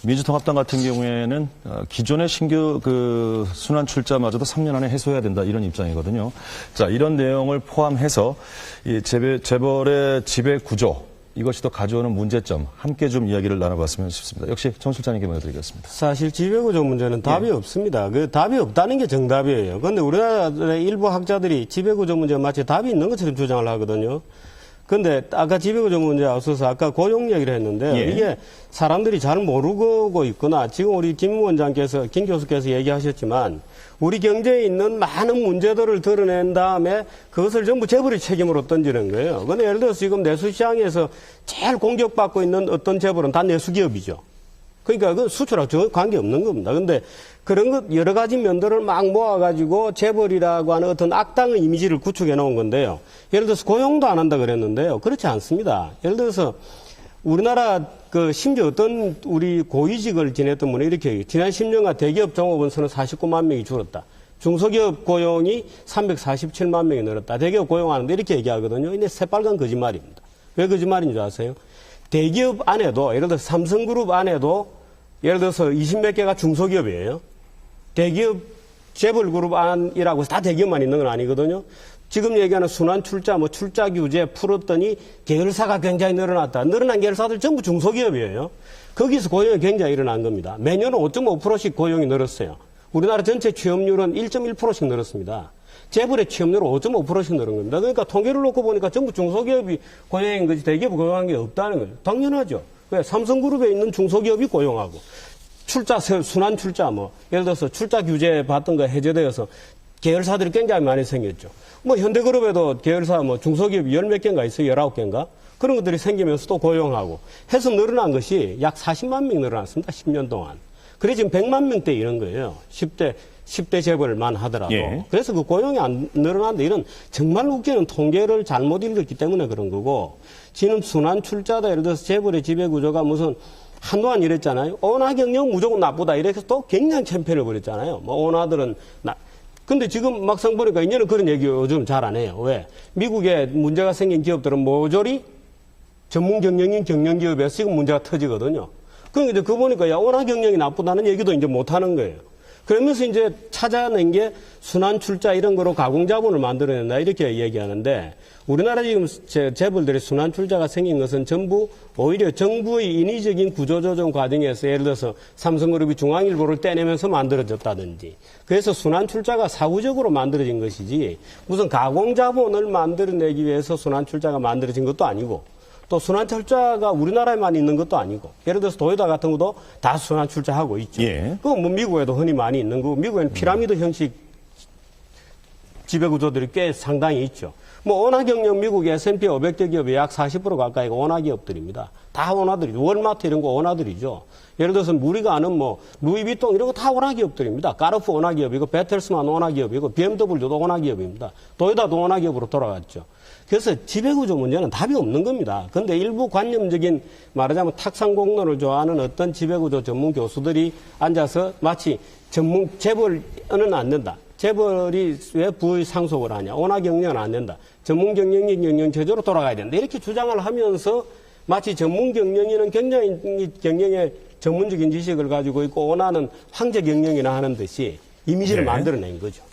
Speaker 1: 민주통합당 같은 경우에는 기존의 신규 그 순환 출자마저도 3년 안에 해소해야 된다 이런 입장이거든요. 자, 이런 내용을 포함해서 이 재벌의 지배 구조 이것이 더 가져오는 문제점 함께 좀 이야기를 나눠봤으면 싶습니다. 역시 정 실장님께 먼저드리겠습니다.
Speaker 2: 사실 지배구조 문제는 답이 없습니다. 그 답이 없다는 게 정답이에요. 그런데 우리나라의 일부 학자들이 지배구조 문제가 마치 답이 있는 것처럼 주장을 하거든요. 근데 아까 지배구조 문제에 앞서서 아까 고용 얘기를 했는데
Speaker 1: 예.
Speaker 2: 이게 사람들이 잘 모르고 있거나 지금 우리 김 원장께서, 김 교수께서 얘기하셨지만 우리 경제에 있는 많은 문제들을 드러낸 다음에 그것을 전부 재벌의 책임으로 던지는 거예요. 근데 예를 들어서 지금 내수시장에서 제일 공격받고 있는 어떤 재벌은 다 내수기업이죠. 그러니까 그 수출하고 전혀 관계없는 겁니다. 근데 그런 것 여러 가지 면들을 막 모아가지고 재벌이라고 하는 어떤 악당의 이미지를 구축해 놓은 건데요. 예를 들어서 고용도 안 한다 그랬는데요. 그렇지 않습니다. 예를 들어서 우리나라 심지어 어떤 우리 고위직을 지냈던 분이 이렇게 얘기해요. 지난 10년간 대기업 종업원수는 49만 명이 줄었다. 중소기업 고용이 347만 명이 늘었다. 대기업 고용하는데 이렇게 얘기하거든요. 이게 새빨간 거짓말입니다. 왜 거짓말인 줄 아세요? 대기업 안에도 예를 들어서 삼성그룹 안에도 예를 들어서 20몇 개가 중소기업이에요. 대기업 재벌그룹 안이라고 해서 다 대기업만 있는 건 아니거든요. 지금 얘기하는 순환출자, 출자 규제 풀었더니 계열사가 굉장히 늘어났다. 늘어난 계열사들 전부 중소기업이에요. 거기서 고용이 굉장히 일어난 겁니다. 매년 5.5%씩 고용이 늘었어요. 우리나라 전체 취업률은 1.1%씩 늘었습니다. 재벌의 취업률은 5.5%씩 늘은 겁니다. 그러니까 통계를 놓고 보니까 전부 중소기업이 고용한 거지 대기업이 고용한 게 없다는 거예요. 당연하죠. 왜? 삼성그룹에 있는 중소기업이 고용하고 출자, 순환 출자 예를 들어서 출자 규제 받던 거 해제되어서 계열사들이 굉장히 많이 생겼죠. 현대그룹에도 계열사 중소기업이 10몇 개인가 있어요. 19개인가? 그런 것들이 생기면서 또 고용하고 해서 늘어난 것이 약 40만 명 늘어났습니다. 10년 동안. 그래 지금 100만 명대 이런 거예요. 10대 재벌만 하더라도.
Speaker 1: 예.
Speaker 2: 그래서 그 고용이 안 늘어나는데 이런 정말 웃기는 통계를 잘못 읽었기 때문에 그런 거고 지금 순환 출자다 예를 들어서 재벌의 지배구조가 무슨 한동안 이랬잖아요. 온화 경영 무조건 나쁘다. 이렇게 해서 또 굉장히 챔피언을 벌였잖아요. 온화들은 근데 지금 막상 보니까 이제는 그런 얘기 요즘 잘 안 해요. 왜? 미국에 문제가 생긴 기업들은 모조리 전문 경영인 경영기업에서 지금 문제가 터지거든요. 그러니까 이제 그거 보니까 온화 경영이 나쁘다는 얘기도 이제 못 하는 거예요. 그러면서 이제 찾아낸 게 순환 출자 이런 거로 가공자본을 만들어낸다 이렇게 얘기하는데 우리나라 지금 재벌들의 순환 출자가 생긴 것은 전부 오히려 정부의 인위적인 구조조정 과정에서 예를 들어서 삼성그룹이 중앙일보를 떼내면서 만들어졌다든지 그래서 순환 출자가 사후적으로 만들어진 것이지 무슨 가공자본을 만들어내기 위해서 순환 출자가 만들어진 것도 아니고 또 순환 출자가 우리나라에만 있는 것도 아니고 예를 들어서 도요타 같은 것도 다 순환 출자하고 있죠.
Speaker 1: 예.
Speaker 2: 그건 미국에도 흔히 많이 있는 거고 미국에는 피라미드 형식 지배구조들이 꽤 상당히 있죠. 온화경영 미국의 S&P 500대 기업의 약 40% 가까이가 온화기업들입니다. 다 온화들이죠. 월마트 이런 거 온화들이죠. 예를 들어서 우리가 아는 루이비통 이런 거 다 온화기업들입니다. 까르프 온화기업이고 베텔스만 온화기업이고 BMW도 온화기업입니다. 도요타도 온화기업으로 돌아갔죠. 그래서 지배구조 문제는 답이 없는 겁니다. 그런데 일부 관념적인 말하자면 탁상공론을 좋아하는 어떤 지배구조 전문 교수들이 앉아서 마치 재벌은 안 된다. 재벌이 왜 부의 상속을 하냐. 온화 경영은 안 된다. 전문 경영인 경영 체제로 돌아가야 된다. 이렇게 주장을 하면서 마치 전문 경영인은 굉장히 경영의 전문적인 지식을 가지고 있고 온화는 황제 경영이나 하는 듯이 이미지를
Speaker 1: 네.
Speaker 2: 만들어낸 거죠.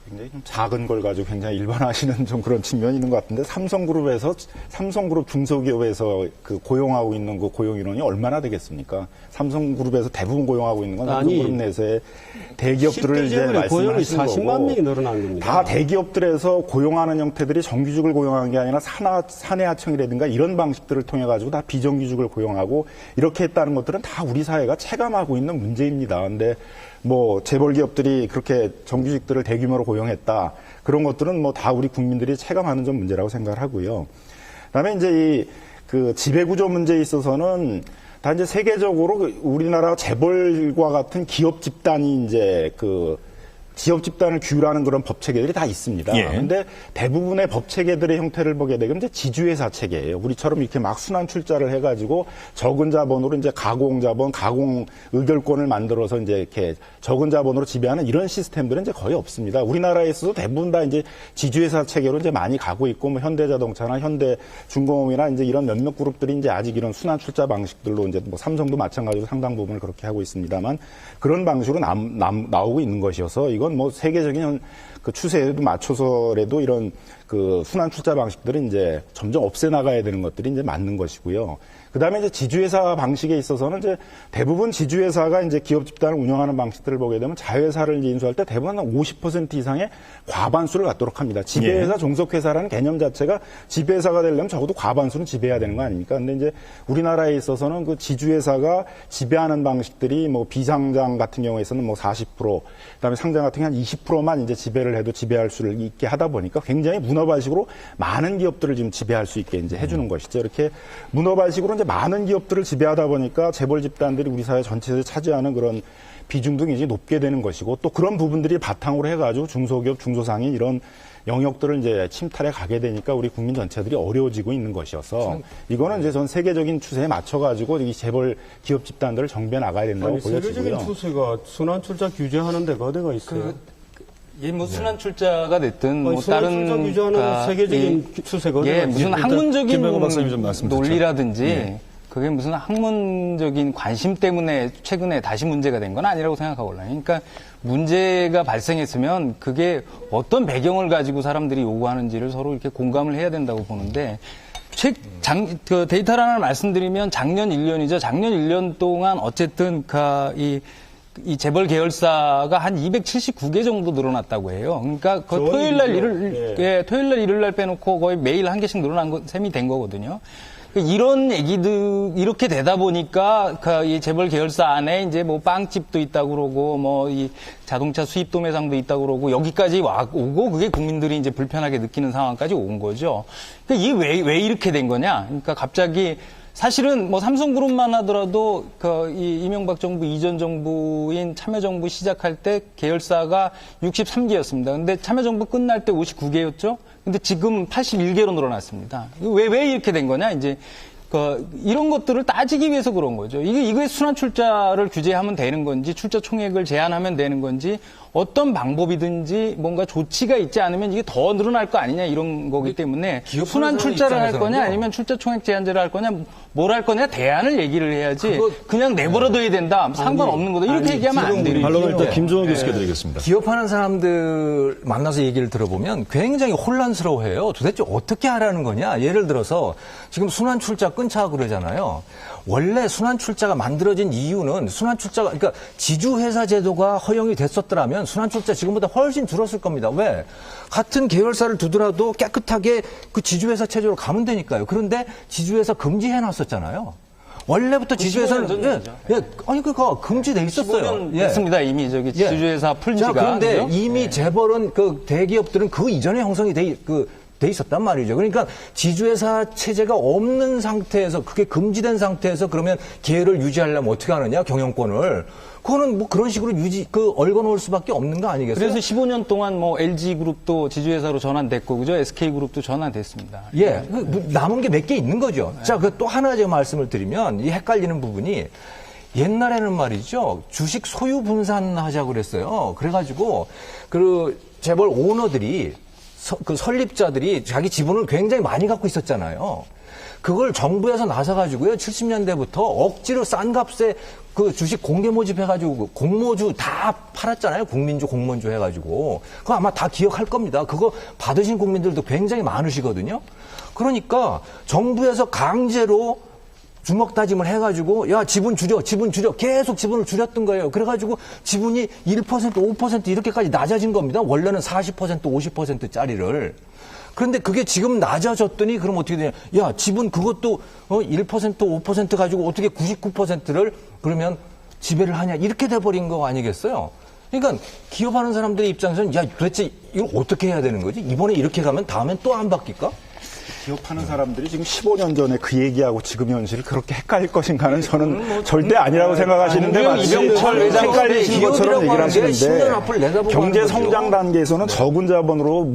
Speaker 4: 굉장히 좀 작은 걸 가지고 굉장히 일반화하시는 좀 그런 측면이 있는 것 같은데 삼성그룹 중소기업에서 고용하고 있는 그 고용 인원이 얼마나 되겠습니까? 삼성그룹에서 대부분 고용하고 있는 건 삼성그룹 내에서의 대기업들을 이제
Speaker 2: 고용이
Speaker 4: 말씀하시는
Speaker 2: 40만
Speaker 4: 거고
Speaker 2: 명이 늘어난 겁니다.
Speaker 4: 다 대기업들에서 고용하는 형태들이 정규직을 고용한 게 아니라 사내하청이라든가 이런 방식들을 통해 가지고 다 비정규직을 고용하고 이렇게 했다는 것들은 다 우리 사회가 체감하고 있는 문제입니다. 근데 재벌 기업들이 그렇게 정규직들을 대규모로 고용했다. 그런 것들은 다 우리 국민들이 체감하는 좀 문제라고 생각을 하고요. 그다음에 이제 지배구조 문제에 있어서는 다 이제 세계적으로 우리나라 재벌과 같은 기업 집단이 이제 기업 집단을 규율하는 그런 법 체계들이 다 있습니다. 그런데 대부분의 법 체계들의 형태를 보게 되면 이제 지주회사 체계예요. 우리처럼 이렇게 막 순환 출자를 해가지고 적은 자본으로 이제 가공 의결권을 만들어서 이제 이렇게 적은 자본으로 지배하는 이런 시스템들은 이제 거의 없습니다. 우리나라에서도 대부분 다 이제 지주회사 체계로 이제 많이 가고 있고 현대자동차나 현대중공업이나 이제 이런 몇몇 그룹들이 이제 아직 이런 순환 출자 방식들로 이제 삼성도 마찬가지로 상당 부분을 그렇게 하고 있습니다만 그런 방식으로 나오고 있는 것이어서 이건 세계적인 추세에도 맞춰서라도 이런 그 순환 출자 방식들은 이제 점점 없애 나가야 되는 것들이 이제 맞는 것이고요. 그다음에 이제 지주회사 방식에 있어서는 이제 대부분 지주회사가 이제 기업 집단을 운영하는 방식들을 보게 되면 자회사를 이제 인수할 때 대부분 한 50% 이상의 과반수를 갖도록 합니다. 지배회사, 종속회사라는 개념 자체가 지배회사가 되려면 적어도 과반수는 지배해야 되는 거 아닙니까? 근데 이제 우리나라에 있어서는 그 지주회사가 지배하는 방식들이 뭐 비상장 같은 경우에서는 뭐 40%, 그다음에 상장 같은 경우 한 20%만 이제 지배를 해도 지배할 수를 있게 하다 보니까 굉장히 문어발식으로 많은 기업들을 지금 지배할 수 있게 이제 해주는 것이죠. 이렇게 문어발식으로 이제 많은 기업들을 지배하다 보니까 재벌 집단들이 우리 사회 전체에서 차지하는 그런 비중도 굉장히 높게 되는 것이고 또 그런 부분들이 바탕으로 해가지고 중소기업, 중소상인 이런 영역들을 이제 침탈해 가게 되니까 우리 국민 전체들이 어려워지고 있는 것이어서 이거는 이제 전 세계적인 추세에 맞춰가지고 이 재벌 기업 집단들을 정비해 나가야 된다고 보여지고요.
Speaker 2: 세계적인 추세가 순환 출자 규제하는 데가 어디가 있어요?
Speaker 5: 예, 뭐 순환 출자가 됐든 뭐
Speaker 2: 순환
Speaker 5: 다른
Speaker 2: 출자 규제하는 세계적인 추세가 어디가
Speaker 5: 예,
Speaker 2: 있어요?
Speaker 5: 무슨
Speaker 1: 일단
Speaker 5: 학문적인
Speaker 1: 김병호 박사님 좀 말씀 듣죠.
Speaker 5: 논리라든지 그게 무슨 학문적인 관심 때문에 최근에 다시 문제가 된 건 아니라고 생각하고 올라요. 그러니까 문제가 발생했으면 그게 어떤 배경을 가지고 사람들이 요구하는지를 서로 이렇게 공감을 해야 된다고 보는데 그 데이터를 하나 말씀드리면 작년 1년이죠. 작년 1년 동안 어쨌든 이 재벌 계열사가 한 279개 정도 늘어났다고 해요. 그러니까 그 토요일 날 일요일 날 빼놓고 거의 매일 한 개씩 늘어난 셈이 된 거거든요. 이런 얘기들 이렇게 되다 보니까 이 재벌 계열사 안에 이제 뭐 빵집도 있다고 그러고 뭐 이 자동차 수입 도매상도 있다고 그러고 여기까지 오고 그게 국민들이 이제 불편하게 느끼는 상황까지 온 거죠. 그러니까 이게 왜 이렇게 된 거냐? 그러니까 갑자기 사실은 뭐 삼성그룹만 하더라도 이 이명박 정부 이전 정부인 참여정부 시작할 때 계열사가 63개였습니다. 근데 참여정부 끝날 때 59개였죠. 근데 지금 81개로 늘어났습니다. 왜 이렇게 된 거냐? 이제 이런 것들을 따지기 위해서 그런 거죠. 이게 순환 출자를 규제하면 되는 건지, 출자 총액을 제한하면 되는 건지, 어떤 방법이든지 뭔가 조치가 있지 않으면 이게 더 늘어날 거 아니냐 이런 거기 때문에 순환 출자를 할 거냐 아니면 출자 총액 제한제를 할 거냐 뭘 할 거냐 대안을 얘기를 해야지 그냥 내버려둬야 된다 상관없는 거다 이렇게 얘기하면 안 돼요.
Speaker 1: 반론을 일단 김종원 교수께 드리겠습니다.
Speaker 3: 기업하는 사람들 만나서 얘기를 들어보면 굉장히 혼란스러워해요. 도대체 어떻게 하라는 거냐. 예를 들어서 지금 순환 출자 끊자 그러잖아요. 원래 순환 출자가 만들어진 이유는 순환 출자가 그러니까 지주회사 제도가 허용이 됐었더라면 순환 출자 지금보다 훨씬 줄었을 겁니다. 왜? 같은 계열사를 두더라도 깨끗하게 그 지주회사 체제로 가면 되니까요. 그런데 지주회사 금지해 놨었잖아요. 원래부터 지주회사는 아니 그거 금지돼 있었어요.
Speaker 5: 15년 됐습니다. 이미 지주회사 풀지가.
Speaker 3: 자, 그런데
Speaker 5: 그죠?
Speaker 3: 이미 재벌은 그 대기업들은 그 이전에 형성이 돼 있었단 말이죠. 그러니까 지주회사 체제가 없는 상태에서 그게 금지된 상태에서 그러면 기회를 유지하려면 어떻게 하느냐 경영권을 그거는 뭐 그런 식으로 얽어놓을 수밖에 없는 거 아니겠어요?
Speaker 5: 그래서 15년 동안 뭐 LG그룹도 지주회사로 전환됐고 그죠? SK그룹도 전환됐습니다.
Speaker 3: 예, 남은 게 몇 개 있는 거죠. 자, 그 또 하나 제가 말씀을 드리면 이 헷갈리는 부분이 옛날에는 말이죠 주식 소유 분산하자고 그랬어요. 그래가지고 그 재벌 오너들이 그 설립자들이 자기 지분을 굉장히 많이 갖고 있었잖아요. 그걸 정부에서 나서가지고요, 70년대부터 억지로 싼 값에 그 주식 공개 모집해가지고 공모주 다 팔았잖아요. 국민주, 공모주 해가지고. 그거 아마 다 기억할 겁니다. 그거 받으신 국민들도 굉장히 많으시거든요. 그러니까 정부에서 강제로 주먹 다짐을 해가지고 야 지분 줄여 계속 지분을 줄였던 거예요. 그래가지고 지분이 1% 5% 이렇게까지 낮아진 겁니다. 원래는 40% 50%짜리를. 그런데 그게 지금 낮아졌더니 그럼 어떻게 되냐. 야 지분 그것도 1% 5% 가지고 어떻게 99%를 그러면 지배를 하냐. 이렇게 돼버린 거 아니겠어요. 그러니까 기업하는 사람들의 입장에서는 야 도대체 이걸 어떻게 해야 되는 거지. 이번에 이렇게 가면 다음엔 또 안 바뀔까.
Speaker 4: 기업하는 사람들이 지금 15년 전에 그 얘기하고 지금 현실을 그렇게 헷갈릴 것인가는 저는 절대 아니라고 생각하시는데 마치 헷갈리신 것처럼 얘기를 하시는데 경제 성장 단계에서는 적은 자본으로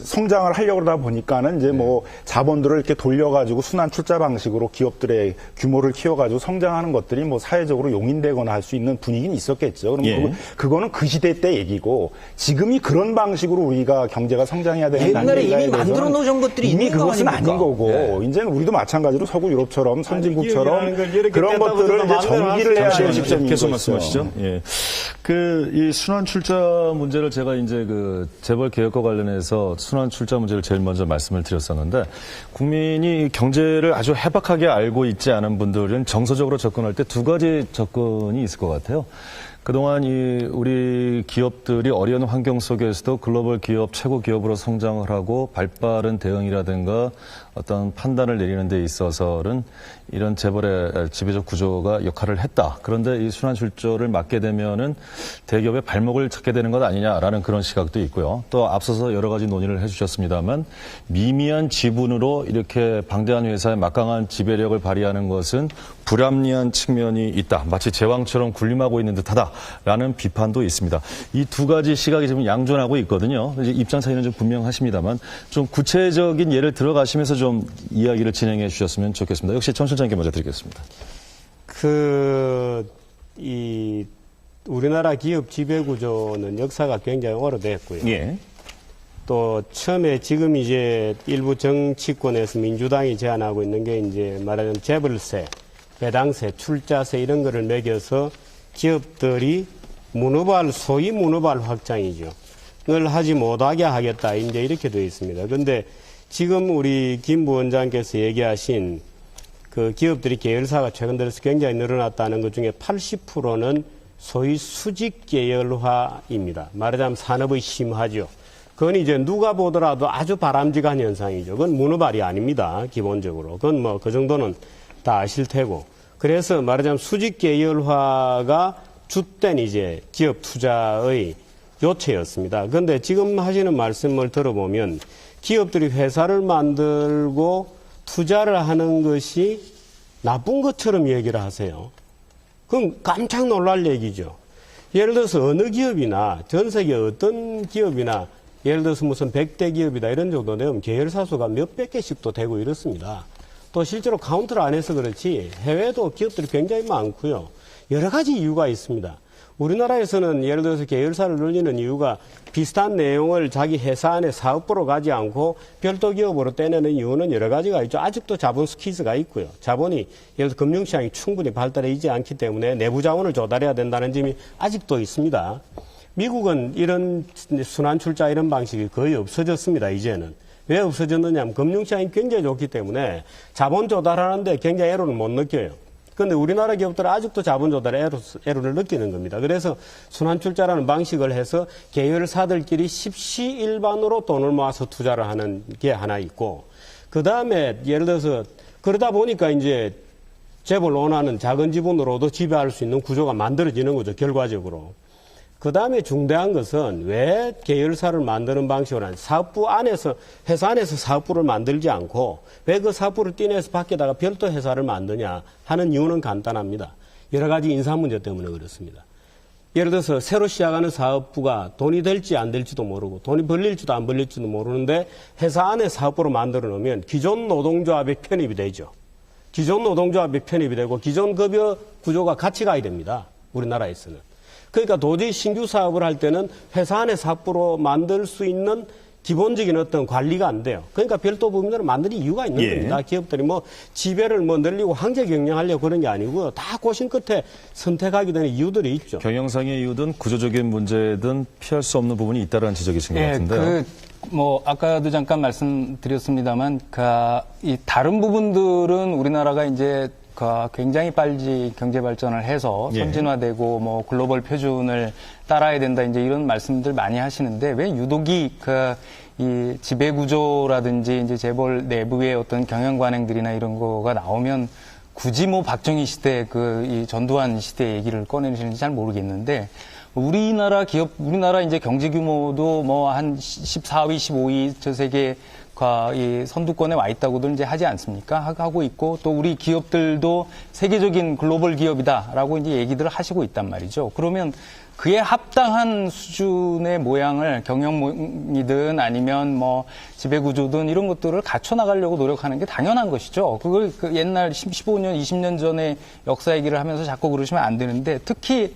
Speaker 4: 성장을 하려고 그러다 보니까는 이제 뭐 자본들을 이렇게 돌려가지고 순환 출자 방식으로 기업들의 규모를 키워가지고 성장하는 것들이 뭐 사회적으로 용인되거나 할 수 있는 분위기는 있었겠죠. 그럼 그거는 그 시대 때 얘기고 지금이 그런 방식으로 우리가 경제가 성장해야 되는
Speaker 3: 옛날에 이미 만들어 놓은 것들이
Speaker 4: 이미 그것은
Speaker 3: 아닙니까?
Speaker 4: 아닌 거고
Speaker 3: 예.
Speaker 4: 이제는 우리도 마찬가지로 서구 유럽처럼 선진국처럼
Speaker 2: 기업이라는 걸 이렇게
Speaker 4: 그런
Speaker 2: 뗐다고
Speaker 4: 것들을 이제
Speaker 2: 마음대로
Speaker 4: 정기를 해야 될
Speaker 1: 잠시만요.
Speaker 4: 시점인
Speaker 1: 계속
Speaker 4: 거죠.
Speaker 1: 말씀하시죠. 예. 이 순환 출자 문제를 제가 이제 재벌 개혁과 관련해서 순환 출자 문제를 제일 먼저 말씀을 드렸었는데 국민이 경제를 아주 해박하게 알고 있지 않은 분들은 정서적으로 접근할 때 두 가지 접근이 있을 것 같아요. 그동안 우리 기업들이 어려운 환경 속에서도 글로벌 기업, 최고 기업으로 성장을 하고 발빠른 대응이라든가 어떤 판단을 내리는 데 있어서는 이런 재벌의 지배적 구조가 역할을 했다. 그런데 이 순환 출조를 맡게 되면은 대기업의 발목을 잡게 되는 것 아니냐라는 그런 시각도 있고요. 또 앞서서 여러 가지 논의를 해주셨습니다만 미미한 지분으로 이렇게 방대한 회사의 막강한 지배력을 발휘하는 것은 불합리한 측면이 있다. 마치 제왕처럼 군림하고 있는 듯하다라는 비판도 있습니다. 이 두 가지 시각이 지금 양존하고 있거든요. 이제 입장 차이는 좀 분명하십니다만 좀 구체적인 예를 들어가시면서 좀 이야기를 진행해 주셨으면 좋겠습니다. 역시 전 실장님께 먼저 드리겠습니다.
Speaker 2: 우리나라 기업 지배 구조는 역사가 굉장히 오래됐고요.
Speaker 1: 예.
Speaker 2: 또 처음에 지금 이제 일부 정치권에서 민주당이 제안하고 있는 게 이제 말하자면 재벌세, 배당세, 출자세 이런 거를 매겨서 기업들이 소위 문어발 확장이죠. 을 하지 못하게 하겠다. 이제 이렇게 되어 있습니다. 그런데 지금 우리 김 부원장께서 얘기하신 그 기업들이 계열사가 최근 들어서 굉장히 늘어났다는 것 중에 80%는 소위 수직 계열화입니다. 말하자면 산업의 심화죠. 그건 이제 누가 보더라도 아주 바람직한 현상이죠. 그건 문어발이 아닙니다. 기본적으로. 그건 뭐 그 정도는 다 아실 테고. 그래서 말하자면 수직 계열화가 주된 이제 기업 투자의 요체였습니다. 그런데 지금 하시는 말씀을 들어보면 기업들이 회사를 만들고 투자를 하는 것이 나쁜 것처럼 얘기를 하세요. 그럼 깜짝 놀랄 얘기죠. 예를 들어서 어느 기업이나 전 세계 어떤 기업이나 예를 들어서 무슨 100대 기업이다 이런 정도 되면 계열사 수가 몇백 개씩도 되고 이렇습니다. 또 실제로 카운트를 안 해서 그렇지 해외에도 기업들이 굉장히 많고요. 여러 가지 이유가 있습니다. 우리나라에서는 예를 들어서 계열사를 늘리는 이유가 비슷한 내용을 자기 회사 안에 사업부로 가지 않고 별도 기업으로 떼내는 이유는 여러 가지가 있죠. 아직도 자본 스퀴즈가 있고요. 자본이 예를 들어 금융시장이 충분히 발달해 있지 않기 때문에 내부 자원을 조달해야 된다는 점이 아직도 있습니다. 미국은 이런 순환 출자 이런 방식이 거의 없어졌습니다. 이제는. 왜 없어졌느냐 하면 금융시장이 굉장히 좋기 때문에 자본 조달하는데 굉장히 애로를 못 느껴요. 그런데 우리나라 기업들은 아직도 자본 조달에 애로를 느끼는 겁니다. 그래서 순환출자라는 방식을 해서 계열사들끼리 십시일반으로 돈을 모아서 투자를 하는 게 하나 있고, 그 다음에 예를 들어서 그러다 보니까 이제 재벌 원하는 작은 지분으로도 지배할 수 있는 구조가 만들어지는 거죠, 결과적으로. 그 다음에 중대한 것은 왜 계열사를 만드는 방식으로 하는 사업부 안에서, 회사 안에서 사업부를 만들지 않고 왜 그 사업부를 떼내서 밖에다가 별도 회사를 만드냐 하는 이유는 간단합니다. 여러 가지 인사 문제 때문에 그렇습니다. 예를 들어서 새로 시작하는 사업부가 돈이 될지 안 될지도 모르고 돈이 벌릴지도 안 벌릴지도 모르는데 회사 안에 사업부를 만들어 놓으면 기존 노동조합에 편입이 되죠. 기존 노동조합에 편입이 되고 기존 급여 구조가 같이 가야 됩니다. 우리나라에서는. 그러니까 도저히 신규 사업을 할 때는 회사 안에 사업부로 만들 수 있는 기본적인 어떤 관리가 안 돼요. 그러니까 별도 법인으로 만드는 이유가 있는 겁니다. 기업들이 뭐 지배를 늘리고 황제 경영하려고 그런 게 아니고요. 다 고심 끝에 선택하게 되는 이유들이 있죠.
Speaker 1: 경영상의 이유든 구조적인 문제든 피할 수 없는 부분이 있다는 지적이신 것 같은데요.
Speaker 5: 아까도 잠깐 말씀드렸습니다만, 이 다른 부분들은 우리나라가 이제 굉장히 빨리 경제 발전을 해서 선진화되고 글로벌 표준을 따라야 된다 이제 이런 말씀들 많이 하시는데 왜 유독이 이 지배 구조라든지 이제 재벌 내부의 어떤 경영 관행들이나 이런 거가 나오면 굳이 박정희 시대 이 전두환 시대 얘기를 꺼내시는지 잘 모르겠는데 우리나라 이제 경제 규모도 한 14위, 15위 저 세계 이 선두권에 와 있다고들 이제 하지 않습니까? 하고 있고 또 우리 기업들도 세계적인 글로벌 기업이다라고 이제 얘기들을 하시고 있단 말이죠. 그러면 그에 합당한 수준의 모양을 경영이든 아니면 지배구조든 이런 것들을 갖춰 나가려고 노력하는 게 당연한 것이죠. 그걸 옛날 15년, 20년 전에 역사 얘기를 하면서 자꾸 그러시면 안 되는데 특히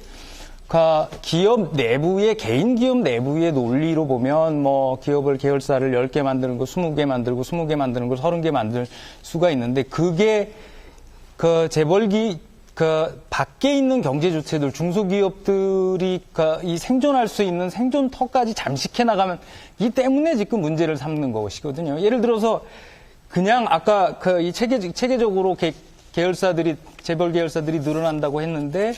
Speaker 5: 기업 내부의, 개인 기업 내부의 논리로 보면 뭐 기업을 계열사를 10개 만드는 거, 20개 만들고 20개 만드는 걸 30개 만들 수가 있는데 그게 재벌기 밖에 있는 경제 주체들, 중소기업들이 이 생존할 수 있는 생존터까지 잠식해 나가면 이 때문에 지금 문제를 삼는 것이거든요. 예를 들어서 그냥 아까 이 체계적으로 계열사들이, 재벌 계열사들이 늘어난다고 했는데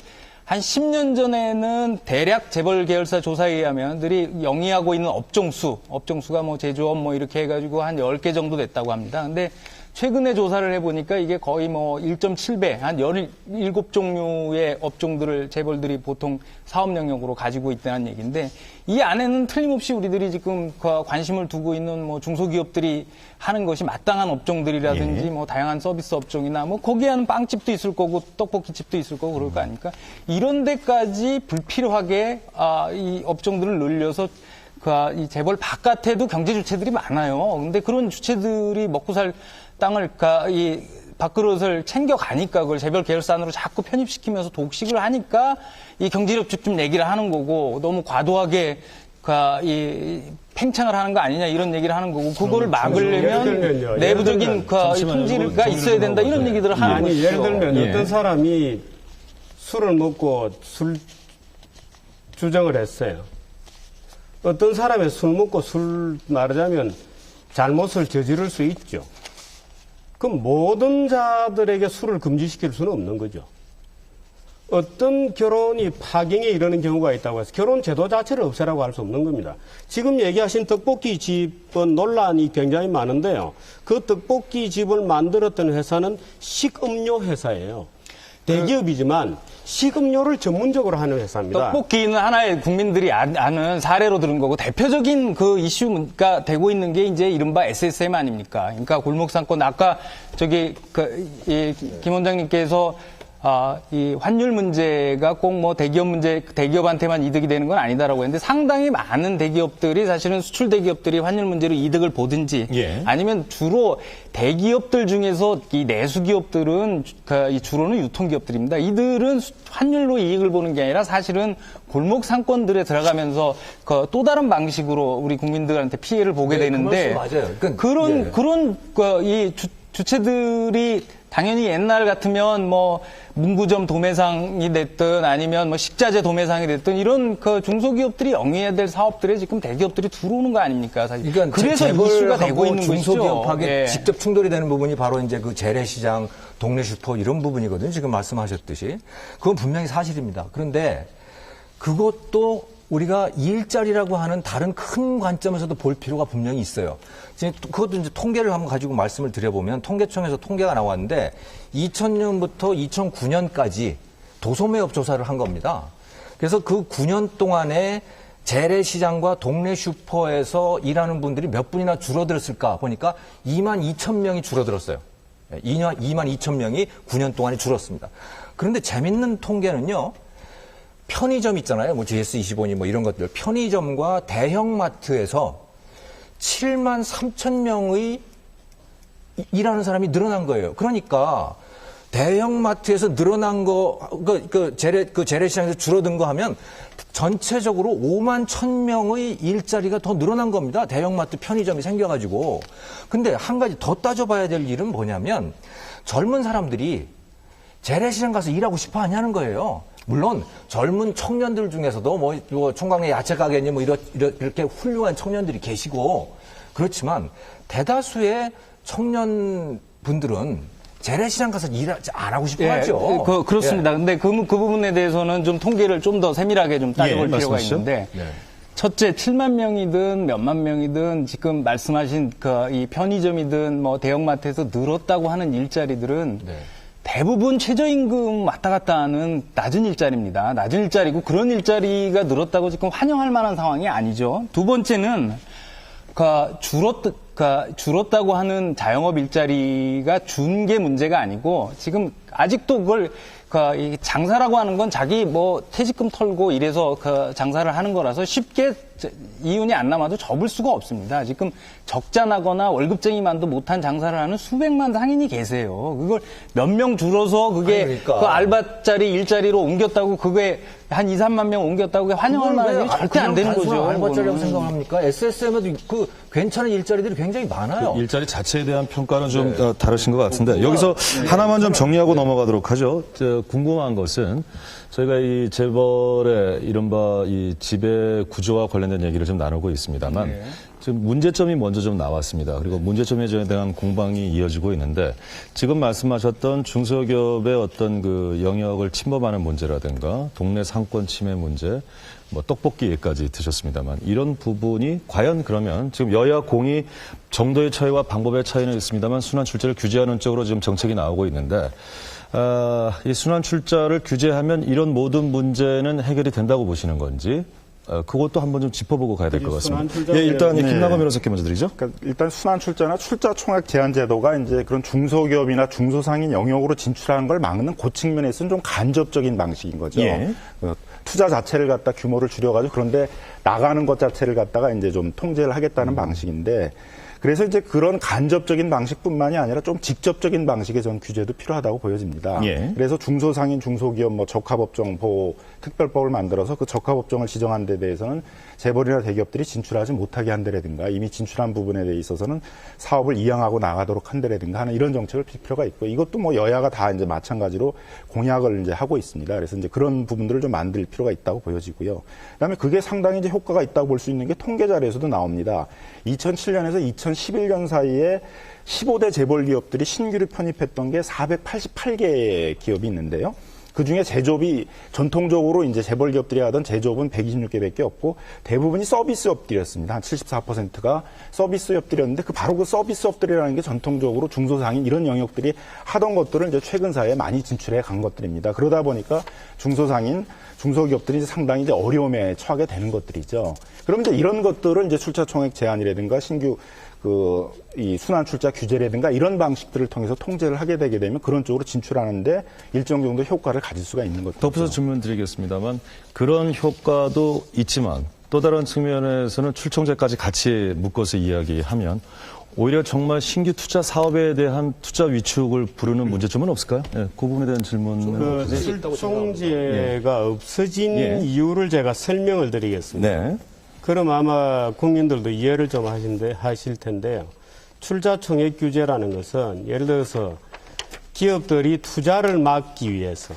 Speaker 5: 한 10년 전에는 대략 재벌 계열사 조사에 의하면 들이 영위하고 있는 업종수가 뭐 제조업 뭐 이렇게 해가지고 한 10개 정도 됐다고 합니다. 근데 최근에 조사를 해보니까 이게 거의 뭐 1.7배, 한 17종류의 업종들을 재벌들이 보통 사업 영역으로 가지고 있다는 얘기인데 이 안에는 틀림없이 우리들이 지금 관심을 두고 있는 뭐 중소기업들이 하는 것이 마땅한 업종들이라든지 뭐 다양한 서비스 업종이나 뭐 거기에 하는 빵집도 있을 거고 떡볶이집도 있을 거고 그럴 거 아닙니까? 이런 데까지 불필요하게 이 업종들을 늘려서 이 재벌 바깥에도 경제 주체들이 많아요. 근데 그런 주체들이 먹고 살 땅을, 이 밥그릇을 챙겨가니까 그걸 재벌 계열사 안으로 자꾸 편입시키면서 독식을 하니까 이 경제력 집중 얘기를 하는 거고 너무 과도하게 이 팽창을 하는 거 아니냐 이런 얘기를 하는 거고 그거를 막으려면 내부적인 통제가 있어야 된다 이런 얘기들을 하는 거죠.
Speaker 2: 예를 들면 어떤 사람이 술을 먹고 술 주정을 했어요. 어떤 사람이 술 먹고 말하자면 잘못을 저지를 수 있죠. 그럼 모든 자들에게 술을 금지시킬 수는 없는 거죠. 어떤 결혼이 파경에 이르는 경우가 있다고 해서 결혼 제도 자체를 없애라고 할 수 없는 겁니다. 지금 얘기하신 떡볶이 집은 논란이 굉장히 많은데요. 그 떡볶이 집을 만들었던 회사는 식음료 회사예요. 대기업이지만 식음료를 전문적으로 하는 회사입니다.
Speaker 5: 떡볶이는 하나의 국민들이 아는 사례로 들은 거고 대표적인 그 이슈가 되고 있는 게 이제 이른바 SSM 아닙니까? 그러니까 골목상권 아까 김 원장님께서 이 환율 문제가 꼭 뭐 대기업한테만 이득이 되는 건 아니다라고 했는데 상당히 많은 대기업들이 사실은 수출 대기업들이 환율 문제로 이득을 보든지 아니면 주로 대기업들 중에서 이 내수 기업들은 주로는 유통기업들입니다. 이들은 환율로 이익을 보는 게 아니라 사실은 골목 상권들에 들어가면서 또 다른 방식으로 우리 국민들한테 피해를 보게 되는데
Speaker 3: 맞아요.
Speaker 5: 그런 이 주체들이 당연히 옛날 같으면 뭐 문구점 도매상이 됐든 아니면 뭐 식자재 도매상이 됐든 이런 중소기업들이 영위해야 될 사업들에 지금 대기업들이 들어오는 거 아닙니까? 사실.
Speaker 3: 그러니까
Speaker 5: 그래서 이슈가 되고 있는
Speaker 3: 중소기업하게 직접 충돌이 되는 부분이 바로 이제 그 재래시장, 동네 슈퍼 이런 부분이거든요. 지금 말씀하셨듯이. 그건 분명히 사실입니다. 그런데 그것도 우리가 일자리라고 하는 다른 큰 관점에서도 볼 필요가 분명히 있어요. 그것도 이제 통계를 한번 가지고 말씀을 드려보면 통계청에서 통계가 나왔는데 2000년부터 2009년까지 도소매업 조사를 한 겁니다. 그래서 그 9년 동안에 재래시장과 동네 슈퍼에서 일하는 분들이 몇 분이나 줄어들었을까 보니까 22,000명이 줄어들었어요. 22,000명이 9년 동안에 줄었습니다. 그런데 재밌는 통계는요. 편의점 있잖아요. 뭐 GS25니 뭐 이런 것들. 편의점과 대형마트에서 73,000명의 일하는 사람이 늘어난 거예요. 그러니까 대형마트에서 늘어난 거, 재래시장에서 줄어든 거 하면 전체적으로 51,000명의 일자리가 더 늘어난 겁니다. 대형마트 편의점이 생겨가지고. 근데 한 가지 더 따져봐야 될 일은 뭐냐면 젊은 사람들이 재래시장 가서 일하고 싶어 하냐는 거예요. 물론 젊은 청년들 중에서도 뭐 총각내 야채 가게니 뭐 이렇게 훌륭한 청년들이 계시고 그렇지만 대다수의 청년 분들은 재래시장 가서 일 안 하고 싶어 하죠.
Speaker 5: 그렇습니다. 근데 그 부분에 대해서는 좀 통계를 좀 더 세밀하게 좀 따져볼 필요가 있는데 첫째 7만 명이든 몇만 명이든 지금 말씀하신 이 편의점이든 뭐 대형마트에서 늘었다고 하는 일자리들은 대부분 최저임금 왔다 갔다 하는 낮은 일자리입니다. 낮은 일자리고 그런 일자리가 늘었다고 지금 환영할 만한 상황이 아니죠. 두 번째는 줄었다고 하는 자영업 일자리가 준 게 문제가 아니고 지금 아직도 그걸 이 장사라고 하는 건 자기 뭐 퇴직금 털고 이래서 장사를 하는 거라서 쉽게 이윤이 안 남아도 접을 수가 없습니다. 지금 적자 나거나 월급쟁이만도 못한 장사를 하는 수백만 상인이 계세요. 그걸 몇 명 줄어서 그게
Speaker 3: 아니, 그러니까.
Speaker 5: 그 알바짜리 일자리로 옮겼다고 그게 한 2, 3만 명 옮겼다고 그게 환영할 만한 일이 절대 안 되는 거죠.
Speaker 3: 알바자리라고
Speaker 5: 그거는.
Speaker 3: 생각합니까? SSM에도 그 괜찮은 일자리들이 굉장히 많아요.
Speaker 1: 그 일자리 자체에 대한 평가는 좀 다르신 것 같은데 여기서 하나만 좀 정리하고 넘어가도록 하죠. 궁금한 것은 저희가 이 재벌의 이른바 이 지배 구조와 관련된 얘기를 좀 나누고 있습니다만 지금 문제점이 먼저 좀 나왔습니다. 그리고 문제점에 대한 공방이 이어지고 있는데 지금 말씀하셨던 중소기업의 어떤 그 영역을 침범하는 문제라든가 동네 상권 침해 문제, 뭐 떡볶이 얘기까지 드셨습니다만 이런 부분이 과연 그러면 지금 여야 공이 정도의 차이와 방법의 차이는 있습니다만 순환 출자를 규제하는 쪽으로 지금 정책이 나오고 있는데 이 순환 출자를 규제하면 이런 모든 문제는 해결이 된다고 보시는 건지 그것도 한번 좀 짚어보고 가야 될 것 같습니다. 예, 일단 김남건 변호사께 먼저 드리죠.
Speaker 4: 그러니까 일단 순환 출자나 출자 총액 제한 제도가 이제 그런 중소기업이나 중소상인 영역으로 진출하는 걸 막는 그 측면에서는 좀 간접적인 방식인 거죠.
Speaker 1: 예.
Speaker 4: 투자 자체를 갖다 규모를 줄여가지고 그런데 나가는 것 자체를 갖다가 이제 좀 통제를 하겠다는 방식인데 그래서 이제 그런 간접적인 방식뿐만이 아니라 좀 직접적인 방식의 전 규제도 필요하다고 보여집니다.
Speaker 1: 예.
Speaker 4: 그래서 중소상인 중소기업 뭐 적합업종 보호 특별법을 만들어서 그 적합업종을 지정한 데 대해서는 재벌이나 대기업들이 진출하지 못하게 한다라든가 이미 진출한 부분에 대해 있어서는 사업을 이양하고 나가도록 한다라든가 하는 이런 정책을 필 필요가 있고 이것도 뭐 여야가 다 이제 마찬가지로 공약을 이제 하고 있습니다. 그래서 이제 그런 부분들을 좀 만들 필요가 있다고 보여지고요. 그다음에 그게 상당히 이제 효과가 있다고 볼 수 있는 게 통계 자료에서도 나옵니다. 2007년에서 2011년 사이에 15대 재벌 기업들이 신규로 편입했던 게 488개 기업이 있는데요. 그 중에 제조업이 전통적으로 이제 재벌 기업들이 하던 제조업은 126개밖에 없고 대부분이 서비스업들이었습니다. 한 74%가 서비스업들이었는데 바로 그 서비스업들이라는 게 전통적으로 중소상인 이런 영역들이 하던 것들을 이제 최근 사이에 많이 진출해 간 것들입니다. 그러다 보니까 중소상인 중소기업들이 이제 상당히 이제 어려움에 처하게 되는 것들이죠. 그러면 이제 이런 것들을 이제 출자 총액 제한이라든가 신규 이 순환 출자 규제라든가 이런 방식들을 통해서 통제를 하게 되게 되면 그런 쪽으로 진출하는데 일정 정도 효과를 가질 수가 있는 거죠.
Speaker 1: 덧붙여서 질문 드리겠습니다만 그런 효과도 있지만 또 다른 측면에서는 출총제까지 같이 묶어서 이야기하면 오히려 정말 신규 투자 사업에 대한 투자 위축을 부르는 문제점은 없을까요? 네, 그 부분에 대한 질문은
Speaker 2: 출총제가 없어진 이유를 제가 설명을 드리겠습니다.
Speaker 1: 네.
Speaker 2: 그럼 아마 국민들도 이해를 좀 하실 텐데요. 출자 총액 규제라는 것은 예를 들어서 기업들이 투자를 막기 위해서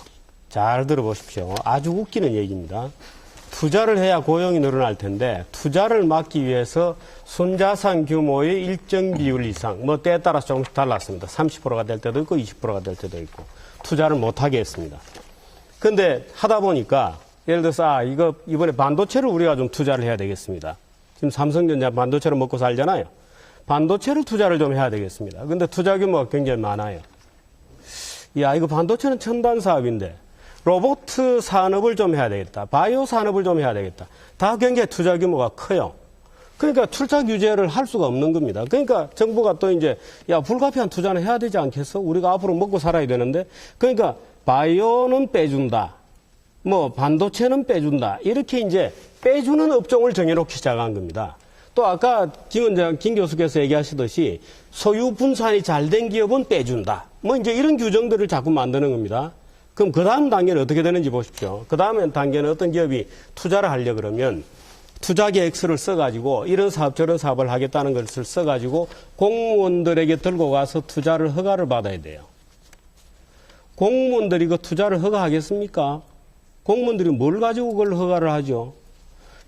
Speaker 2: 잘 들어보십시오. 아주 웃기는 얘기입니다. 투자를 해야 고용이 늘어날 텐데 투자를 막기 위해서 순자산 규모의 일정 비율 이상 뭐 때에 따라 조금씩 달랐습니다. 30%가 될 때도 있고 20%가 될 때도 있고 투자를 못하게 했습니다. 그런데 하다 보니까 예를 들어서 이거 이번에 반도체를 우리가 좀 투자를 해야 되겠습니다. 지금 삼성전자 반도체를 먹고 살잖아요. 반도체를 투자를 좀 해야 되겠습니다. 근데 투자 규모가 굉장히 많아요. 이거 반도체는 첨단 사업인데 로봇 산업을 좀 해야 되겠다. 바이오 산업을 좀 해야 되겠다. 다 굉장히 투자 규모가 커요. 그러니까 출자 규제를 할 수가 없는 겁니다. 그러니까 정부가 또 이제 불가피한 투자는 해야 되지 않겠어? 우리가 앞으로 먹고 살아야 되는데 그러니까 바이오는 빼준다. 뭐 반도체는 빼준다. 이렇게 이제 빼주는 업종을 정해놓기 시작한 겁니다. 또 아까 김 교수께서 얘기하시듯이 소유 분산이 잘 된 기업은 빼준다. 뭐 이제 이런 규정들을 자꾸 만드는 겁니다. 그럼 그 다음 단계는 어떻게 되는지 보십시오. 그 다음 단계는 어떤 기업이 투자를 하려 그러면 투자 계획서를 써가지고 이런 사업 저런 사업을 하겠다는 것을 써가지고 공무원들에게 들고 가서 투자를 허가를 받아야 돼요. 공무원들이 그 투자를 허가하겠습니까? 공무원들이 뭘 가지고 그걸 허가를 하죠?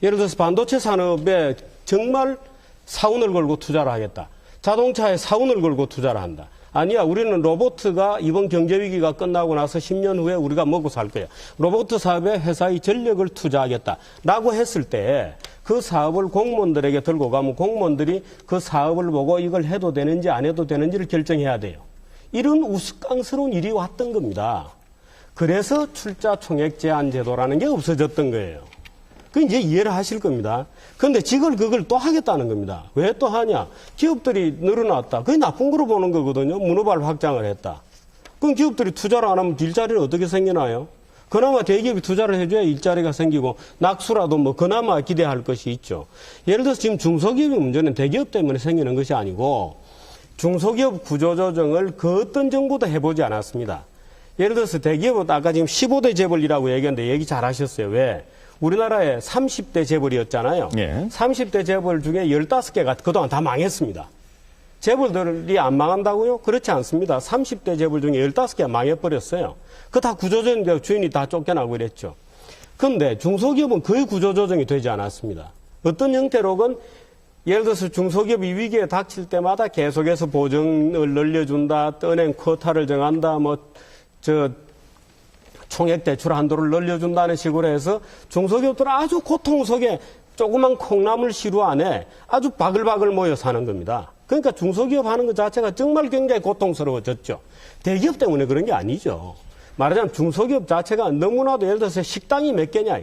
Speaker 2: 예를 들어서 반도체 산업에 정말 사운을 걸고 투자를 하겠다. 자동차에 사운을 걸고 투자를 한다. 아니야, 우리는 로봇가 이번 경제위기가 끝나고 나서 10년 후에 우리가 먹고 살 거야. 로봇 사업에 회사의 전력을 투자하겠다. 라고 했을 때 그 사업을 공무원들에게 들고 가면 공무원들이 그 사업을 보고 이걸 해도 되는지 안 해도 되는지를 결정해야 돼요. 이런 우스꽝스러운 일이 왔던 겁니다. 그래서 출자 총액 제한 제도라는 게 없어졌던 거예요. 그 이제 이해를 하실 겁니다. 그런데 그걸 또 하겠다는 겁니다. 왜 또 하냐? 기업들이 늘어났다. 그게 나쁜 거로 보는 거거든요. 문어발 확장을 했다. 그럼 기업들이 투자를 안 하면 일자리는 어떻게 생기나요? 그나마 대기업이 투자를 해줘야 일자리가 생기고 낙수라도 뭐 그나마 기대할 것이 있죠. 예를 들어서 지금 중소기업의 문제는 대기업 때문에 생기는 것이 아니고 중소기업 구조조정을 그 어떤 정부도 해보지 않았습니다. 예를 들어서 대기업은 아까 지금 15대 재벌이라고 얘기했는데 얘기 잘 하셨어요. 왜? 우리나라에 30대 재벌이었잖아요.
Speaker 1: 예.
Speaker 2: 30대 재벌 중에 15개가 그동안 다 망했습니다. 재벌들이 안 망한다고요? 그렇지 않습니다. 30대 재벌 중에 15개가 망해버렸어요. 그 다 구조조정 주인이 다 쫓겨나고 이랬죠. 그런데 중소기업은 거의 구조조정이 되지 않았습니다. 어떤 형태로건 예를 들어서 중소기업이 위기에 닥칠 때마다 계속해서 보증을 늘려준다, 은행 쿼타를 정한다, 총액 대출 한도를 늘려준다는 식으로 해서 중소기업들은 아주 고통 속에 조그만 콩나물 시루 안에 아주 바글바글 모여 사는 겁니다. 그러니까 중소기업 하는 것 자체가 정말 굉장히 고통스러워졌죠. 대기업 때문에 그런 게 아니죠. 말하자면 중소기업 자체가 너무나도 예를 들어서 식당이 몇 개냐,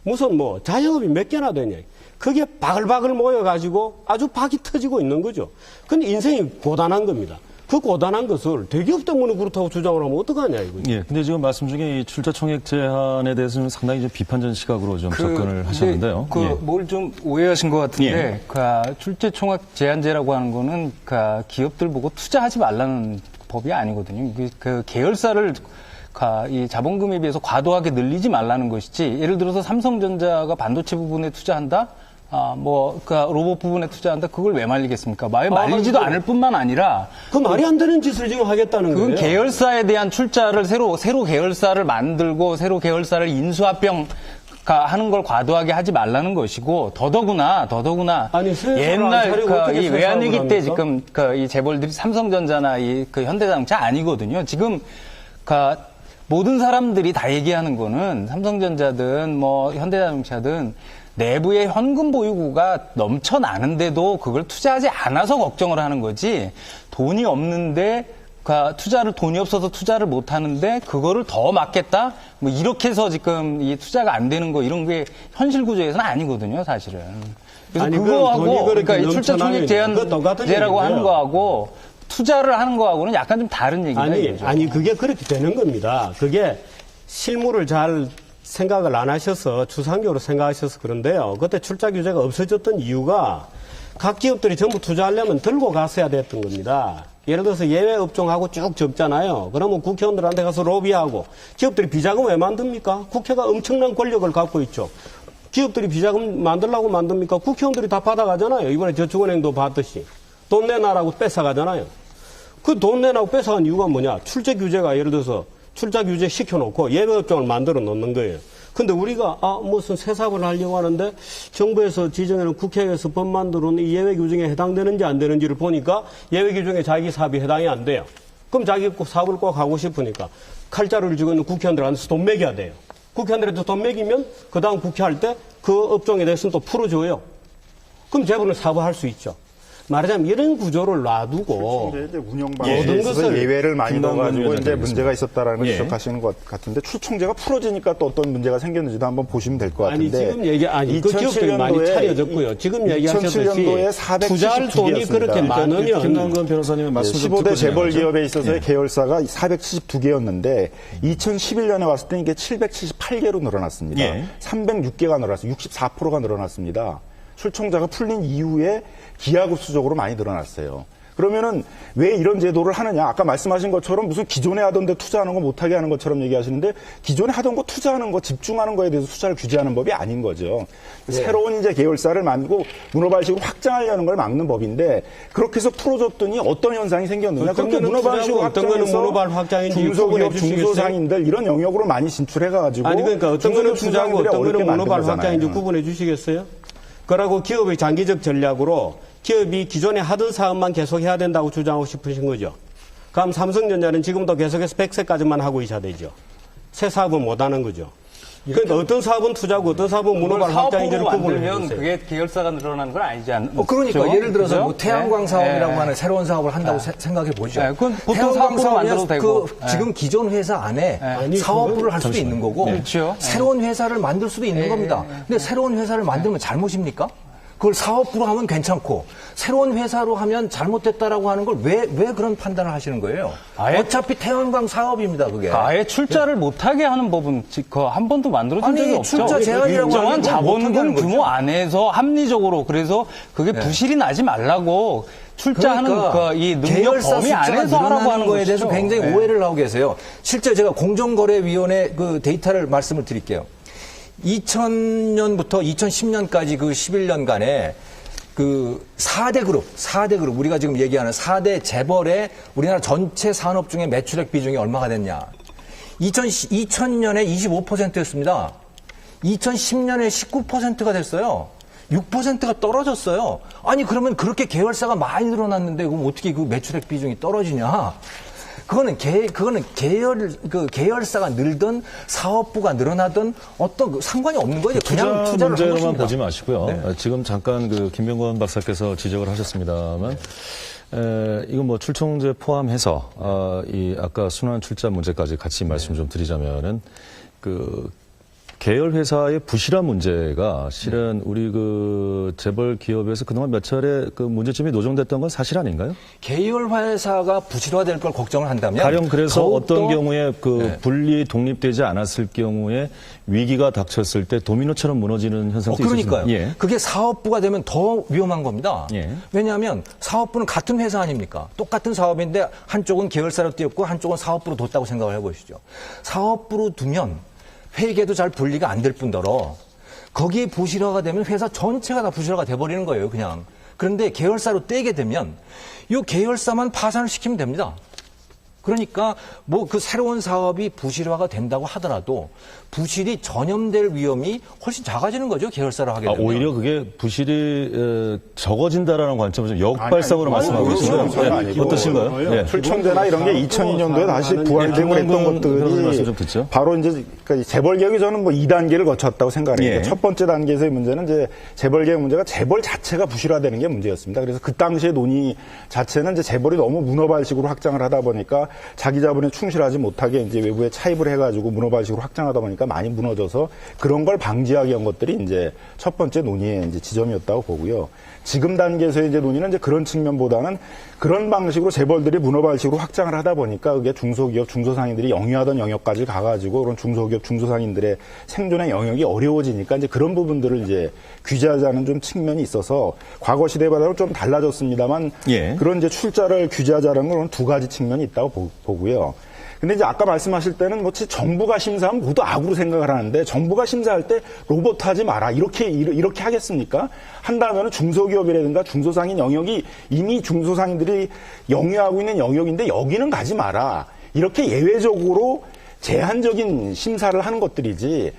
Speaker 2: 무슨 자영업이 몇 개나 되냐. 그게 바글바글 모여가지고 아주 박이 터지고 있는 거죠. 근데 인생이 고단한 겁니다. 그 고단한 것을 대기업 때문에 그렇다고 주장을 하면 어떡하냐, 이거.
Speaker 1: 예. 근데 지금 말씀 중에 이 출자 총액 제한에 대해서는 상당히 좀 비판적 시각으로 좀 접근을 하셨는데요.
Speaker 5: 뭘 좀 오해하신 것 같은데,
Speaker 1: 예.
Speaker 5: 출제 총액 제한제라고 하는 거는 기업들 보고 투자하지 말라는 법이 아니거든요. 그 계열사를 이 자본금에 비해서 과도하게 늘리지 말라는 것이지, 예를 들어서 삼성전자가 반도체 부분에 투자한다? 로봇 부분에 투자한다? 그걸 왜 말리겠습니까? 말리지도 않을 뿐만 아니라.
Speaker 2: 그 말이 안 되는 짓을 지금 하겠다는 거예요.
Speaker 5: 그건 계열사에 대한 출자를 새로 계열사를 만들고, 새로 계열사를 인수합병, 하는 걸 과도하게 하지 말라는 것이고, 더더구나,
Speaker 2: 아니,
Speaker 5: 옛날, 이 외환위기 때
Speaker 2: 합니까?
Speaker 5: 지금, 이 재벌들이 삼성전자나 현대자동차 아니거든요. 지금, 모든 사람들이 다 얘기하는 거는 삼성전자든 현대자동차든 내부에 현금 보유고가 넘쳐나는데도 그걸 투자하지 않아서 걱정을 하는 거지, 돈이 없는데 돈이 없어서 투자를 못 하는데 그거를 더 막겠다? 이렇게 해서 지금 이 투자가 안 되는 거, 이런 게 현실 구조에서는 아니거든요, 사실은. 그래서 그거하고, 그러니까 이 출자 총액 제한제라고 하는 거하고 투자를 하는 거하고는 약간 좀 다른 얘기입니다.
Speaker 2: 아니, 그게 그렇게 되는 겁니다. 그게 실무를 잘 생각을 안 하셔서 추상적으로 생각하셔서 그런데요. 그때 출자 규제가 없어졌던 이유가 각 기업들이 전부 투자하려면 들고 갔어야 됐던 겁니다. 예를 들어서 예외 업종하고 쭉 적잖아요. 그러면 국회의원들한테 가서 로비하고, 기업들이 비자금 왜 만듭니까? 국회가 엄청난 권력을 갖고 있죠. 기업들이 비자금 만들라고 만듭니까? 국회의원들이 다 받아가잖아요. 이번에 저축은행도 받듯이. 돈 내놔라고 뺏어가잖아요. 그 돈 내놔고 뺏어간 이유가 뭐냐? 출제 규제가 예를 들어서 출자 규제 시켜놓고 예외 업종을 만들어 놓는 거예요. 근데 우리가 무슨 새 사업을 하려고 하는데 정부에서 지정해놓은 국회에서 법 만들어놓은 이 예외 규정에 해당되는지 안 되는지를 보니까 예외 규정에 자기 사업이 해당이 안 돼요. 그럼 자기 사업을 꼭 하고 싶으니까 칼자루를 쥐고 있는 국회의원들한테서 돈 매겨야 돼요. 국회의원들한테 돈 매기면 그 다음 국회 할 때 그 업종에 대해서는 또 풀어줘요. 그럼 재벌은 사업을 할 수 있죠. 말하자면 이런 구조를 놔두고
Speaker 4: 이제 운영 방식에 있어서 예외를 많이 넣어가지고 이제 문제가 있었다라는 걸 지적하시는 것 같은데, 출총제가 풀어지니까 또 어떤 문제가 생겼는지도 한번 보시면 될 것 같은데.
Speaker 2: 지금 그 기업들이 많이 차려졌고요. 지금 얘기하셨듯이
Speaker 4: 2007년도에
Speaker 2: 투자할 돈이 그렇게 많으면
Speaker 1: 김남근 변호사님의 말씀 좀
Speaker 4: 15대 재벌
Speaker 1: 듣고
Speaker 4: 기업에 있어서의 계열사가 472개였는데 2011년에 왔을 때는 이게 778개로 늘어났습니다. 306개가 늘어났어요. 64%가 늘어났습니다. 출총자가 풀린 이후에 기하급수적으로 많이 늘어났어요. 그러면은 왜 이런 제도를 하느냐? 아까 말씀하신 것처럼 무슨 기존에 하던 데 투자하는 거 못하게 하는 것처럼 얘기하시는데, 기존에 하던 거 투자하는 거, 집중하는 거에 대해서 투자를 규제하는 법이 아닌 거죠. 새로운 이제 계열사를 만들고 문어발식으로 확장하려는 걸 막는 법인데, 그렇게 해서 풀어줬더니 어떤 현상이 생겼느냐? 그렇게 문어발식으로 확장해서 중소기업, 중소상인들 이런 영역으로 많이 진출해가지고,
Speaker 2: 그러니까 어떤 거는 투자하고 어떤 거는 문어발 확장인지 구분해 주시겠어요? 그러고 기업의 장기적 전략으로 기업이 기존에 하던 사업만 계속 해야 된다고 주장하고 싶으신 거죠. 그럼 삼성전자는 지금도 계속해서 100세까지만 하고 있어야 되죠. 새 사업은 못 하는 거죠. 그러니까 어떤 사업은 투자고 어떤 사업은 문어발 확장인지를 구분해 주세요.
Speaker 5: 그게 계열사가 늘어나는 건 아니지 않나요?
Speaker 3: 그러니까 예를 들어서 태양광 사업이라고 하는 새로운 사업을 한다고 생각해 보죠.
Speaker 5: 그건 보통 사업으로 만들어도 되고.
Speaker 3: 지금 기존 회사 안에 사업부를 할 수도 있는 거고, 새로운 회사를 만들 수도 있는 겁니다. 근데 새로운 회사를 만들면 잘못입니까? 그걸 사업부로 하면 괜찮고 새로운 회사로 하면 잘못됐다라고 하는 걸 왜 그런 판단을 하시는 거예요? 어차피 태양광 사업입니다, 그게.
Speaker 5: 아예 출자를 못하게 하는 법은 한 번도 만들어진 적이 없죠.
Speaker 3: 출자 제한이라고
Speaker 5: 일정한
Speaker 3: 하는 건 못하게 하는
Speaker 5: 자본금
Speaker 3: 거죠.
Speaker 5: 규모 안에서 합리적으로 그래서 그게 부실이 나지 말라고 출자하는 이 능력
Speaker 3: 계열사
Speaker 5: 범위
Speaker 3: 숫자가
Speaker 5: 안에서 하라고
Speaker 3: 늘어나는
Speaker 5: 하는
Speaker 3: 거에 대해서
Speaker 5: 것이죠.
Speaker 3: 굉장히
Speaker 5: 네.
Speaker 3: 오해를 하고 계세요. 실제 제가 공정거래위원회 그 데이터를 말씀을 드릴게요. 2000년부터 2010년까지 그 11년간에 그 4대 그룹, 우리가 지금 얘기하는 4대 재벌의 우리나라 전체 산업 중에 매출액 비중이 얼마가 됐냐. 2000년에 25%였습니다. 2010년에 19%가 됐어요. 6%가 떨어졌어요. 아니, 그러면 그렇게 계열사가 많이 늘어났는데, 그럼 어떻게 그 매출액 비중이 떨어지냐? 그거는 계열사가 늘든 사업부가 늘어나든 어떤 상관이 없는 거예요. 그냥
Speaker 1: 투자
Speaker 3: 투자를 한
Speaker 1: 문제로만
Speaker 3: 것입니다.
Speaker 1: 보지 마시고요.
Speaker 3: 네.
Speaker 1: 지금 잠깐 김병건 박사께서 지적을 하셨습니다만, 이건 뭐 출총제 포함해서 이 아까 순환 출자 문제까지 같이 말씀 좀 드리자면은 계열 회사의 부실한 문제가 실은 우리 그 재벌 기업에서 그동안 몇 차례 그 문제점이 노정됐던 건 사실 아닌가요?
Speaker 3: 계열 회사가 부실화될 걸 걱정을 한다면
Speaker 1: 가령 그래서 어떤 경우에
Speaker 3: 네.
Speaker 1: 분리 독립되지 않았을 경우에 위기가 닥쳤을 때 도미노처럼 무너지는 현상도
Speaker 3: 그러니까요.
Speaker 1: 있었습니다. 예.
Speaker 3: 그게 사업부가 되면 더 위험한 겁니다.
Speaker 1: 예.
Speaker 3: 왜냐하면 사업부는 같은 회사 아닙니까? 똑같은 사업인데 한쪽은 계열사로 띄었고 한쪽은 사업부로 뒀다고 생각을 해보시죠. 사업부로 두면 회계도 잘 분리가 안 될 뿐더러 거기에 부실화가 되면 회사 전체가 다 부실화가 돼버리는 거예요, 그냥. 그런데 계열사로 떼게 되면 이 계열사만 파산을 시키면 됩니다. 그러니까 뭐 그 새로운 사업이 부실화가 된다고 하더라도 부실이 전염될 위험이 훨씬 작아지는 거죠, 계열사로 하게 되면.
Speaker 1: 오히려 그게 부실이 적어진다라는 관점에서 역발상으로 말씀하고 계시죠.
Speaker 4: 전혀 아니고.
Speaker 1: 어떠신가요? 예.
Speaker 4: 출청제나 이런 게 2002년도에 다시 부활되고
Speaker 1: 예,
Speaker 4: 했던
Speaker 1: 김광근 변호사 말씀 좀
Speaker 4: 것들이
Speaker 1: 듣죠.
Speaker 4: 바로 이제 그러니까 재벌 개혁이 저는 뭐 2단계를 거쳤다고 생각해요.
Speaker 1: 예.
Speaker 4: 첫 번째 단계에서의 문제는 이제 재벌 개혁 문제가 재벌 자체가 부실화되는 게 문제였습니다. 그래서 그 당시의 논의 자체는 이제 재벌이 너무 문어발식으로 확장을 하다 보니까 자기 자본에 충실하지 못하게 이제 외부에 차입을 해가지고 문어발식으로 확장하다 보니까 많이 무너져서 그런 걸 방지하기 위한 것들이 이제 첫 번째 논의의 이제 지점이었다고 보고요. 지금 단계에서의 이제 논의는 이제 그런 측면보다는 그런 방식으로 재벌들이 문어발식으로 확장을 하다 보니까 그게 중소기업, 중소상인들이 영위하던 영역까지 가가지고 그런 중소기업, 중소상인들의 생존의 영역이 어려워지니까 이제 그런 부분들을 이제 규제하자는 좀 측면이 있어서 과거 시대보다는 좀 달라졌습니다만
Speaker 1: 예.
Speaker 4: 그런 이제 출자를 규제하자는 건 두 가지 측면이 있다고 보고요. 근데 이제 아까 말씀하실 때는 뭐 정부가 심사하면 모두 악으로 생각을 하는데 정부가 심사할 때 로봇 하지 마라. 이렇게 하겠습니까? 한다면 중소기업이라든가 중소상인 영역이 이미 중소상인들이 영위하고 있는 영역인데 여기는 가지 마라. 이렇게 예외적으로 제한적인 심사를 하는 것들이지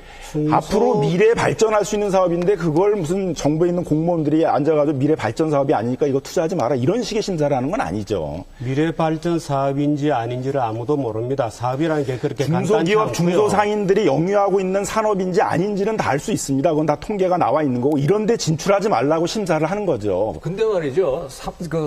Speaker 4: 앞으로 미래 발전할 수 있는 사업인데 그걸 무슨 정부에 있는 공무원들이 앉아가지고 미래 발전 사업이 아니니까 이거 투자하지 마라 이런 식의 심사를 하는 건 아니죠.
Speaker 2: 미래 발전 사업인지 아닌지를 아무도 모릅니다. 사업이라는 게 그렇게 간단치
Speaker 4: 중소기업,
Speaker 2: 않고요.
Speaker 4: 중소상인들이 영위하고 있는 산업인지 아닌지는 다 알 수 있습니다. 그건 다 통계가 나와 있는 거고 이런데 진출하지 말라고 심사를 하는 거죠.
Speaker 3: 근데 말이죠.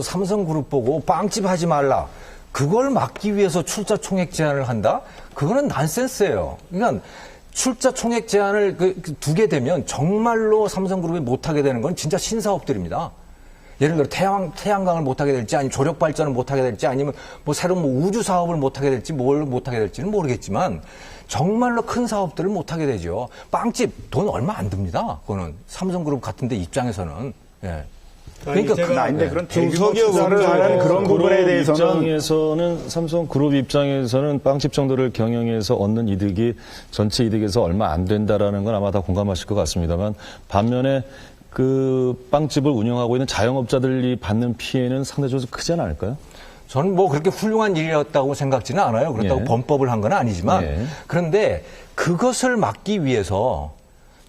Speaker 3: 삼성그룹 보고 빵집 하지 말라. 그걸 막기 위해서 출자 총액 제한을 한다? 그거는 난센스예요. 그러니까 출자 총액 제한을 두게 되면 정말로 삼성그룹이 못하게 되는 건 진짜 신사업들입니다. 예를 들어 태양광을 못하게 될지 아니면 조력 발전을 못하게 될지 아니면 뭐 새로운 우주 사업을 못하게 될지 뭘 못하게 될지는 모르겠지만 정말로 큰 사업들을 못하게 되죠. 빵집 돈 얼마 안 듭니다. 그거는 삼성그룹 같은 데 입장에서는. 예. 그러니까
Speaker 4: 아닌데 그런 대규모 투자를 하는 그런 부분에 대해서는
Speaker 1: 삼성 그룹 입장에서는 빵집 정도를 경영해서 얻는 이득이 전체 이득에서 얼마 안 된다라는 건 아마 다 공감하실 것 같습니다만 반면에 그 빵집을 운영하고 있는 자영업자들이 받는 피해는 상대적으로 크지 않을까요?
Speaker 3: 저는 뭐 그렇게 훌륭한 일이었다고 생각지는 않아요. 그렇다고
Speaker 1: 예.
Speaker 3: 범법을 한 건 아니지만
Speaker 1: 예.
Speaker 3: 그런데 그것을 막기 위해서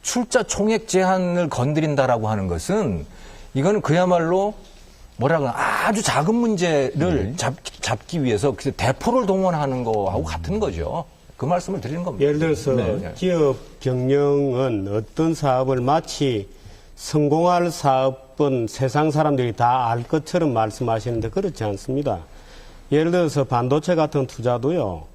Speaker 3: 출자 총액 제한을 건드린다라고 하는 것은 이거는 그야말로 뭐라 그러나 아주 작은 문제를 잡기 위해서 대포를 동원하는 거하고 같은 거죠. 그 말씀을 드리는 겁니다.
Speaker 2: 예를 들어서 기업 경영은 어떤 사업을 마치 성공할 사업은 세상 사람들이 다 알 것처럼 말씀하시는데 그렇지 않습니다. 예를 들어서 반도체 같은 투자도요.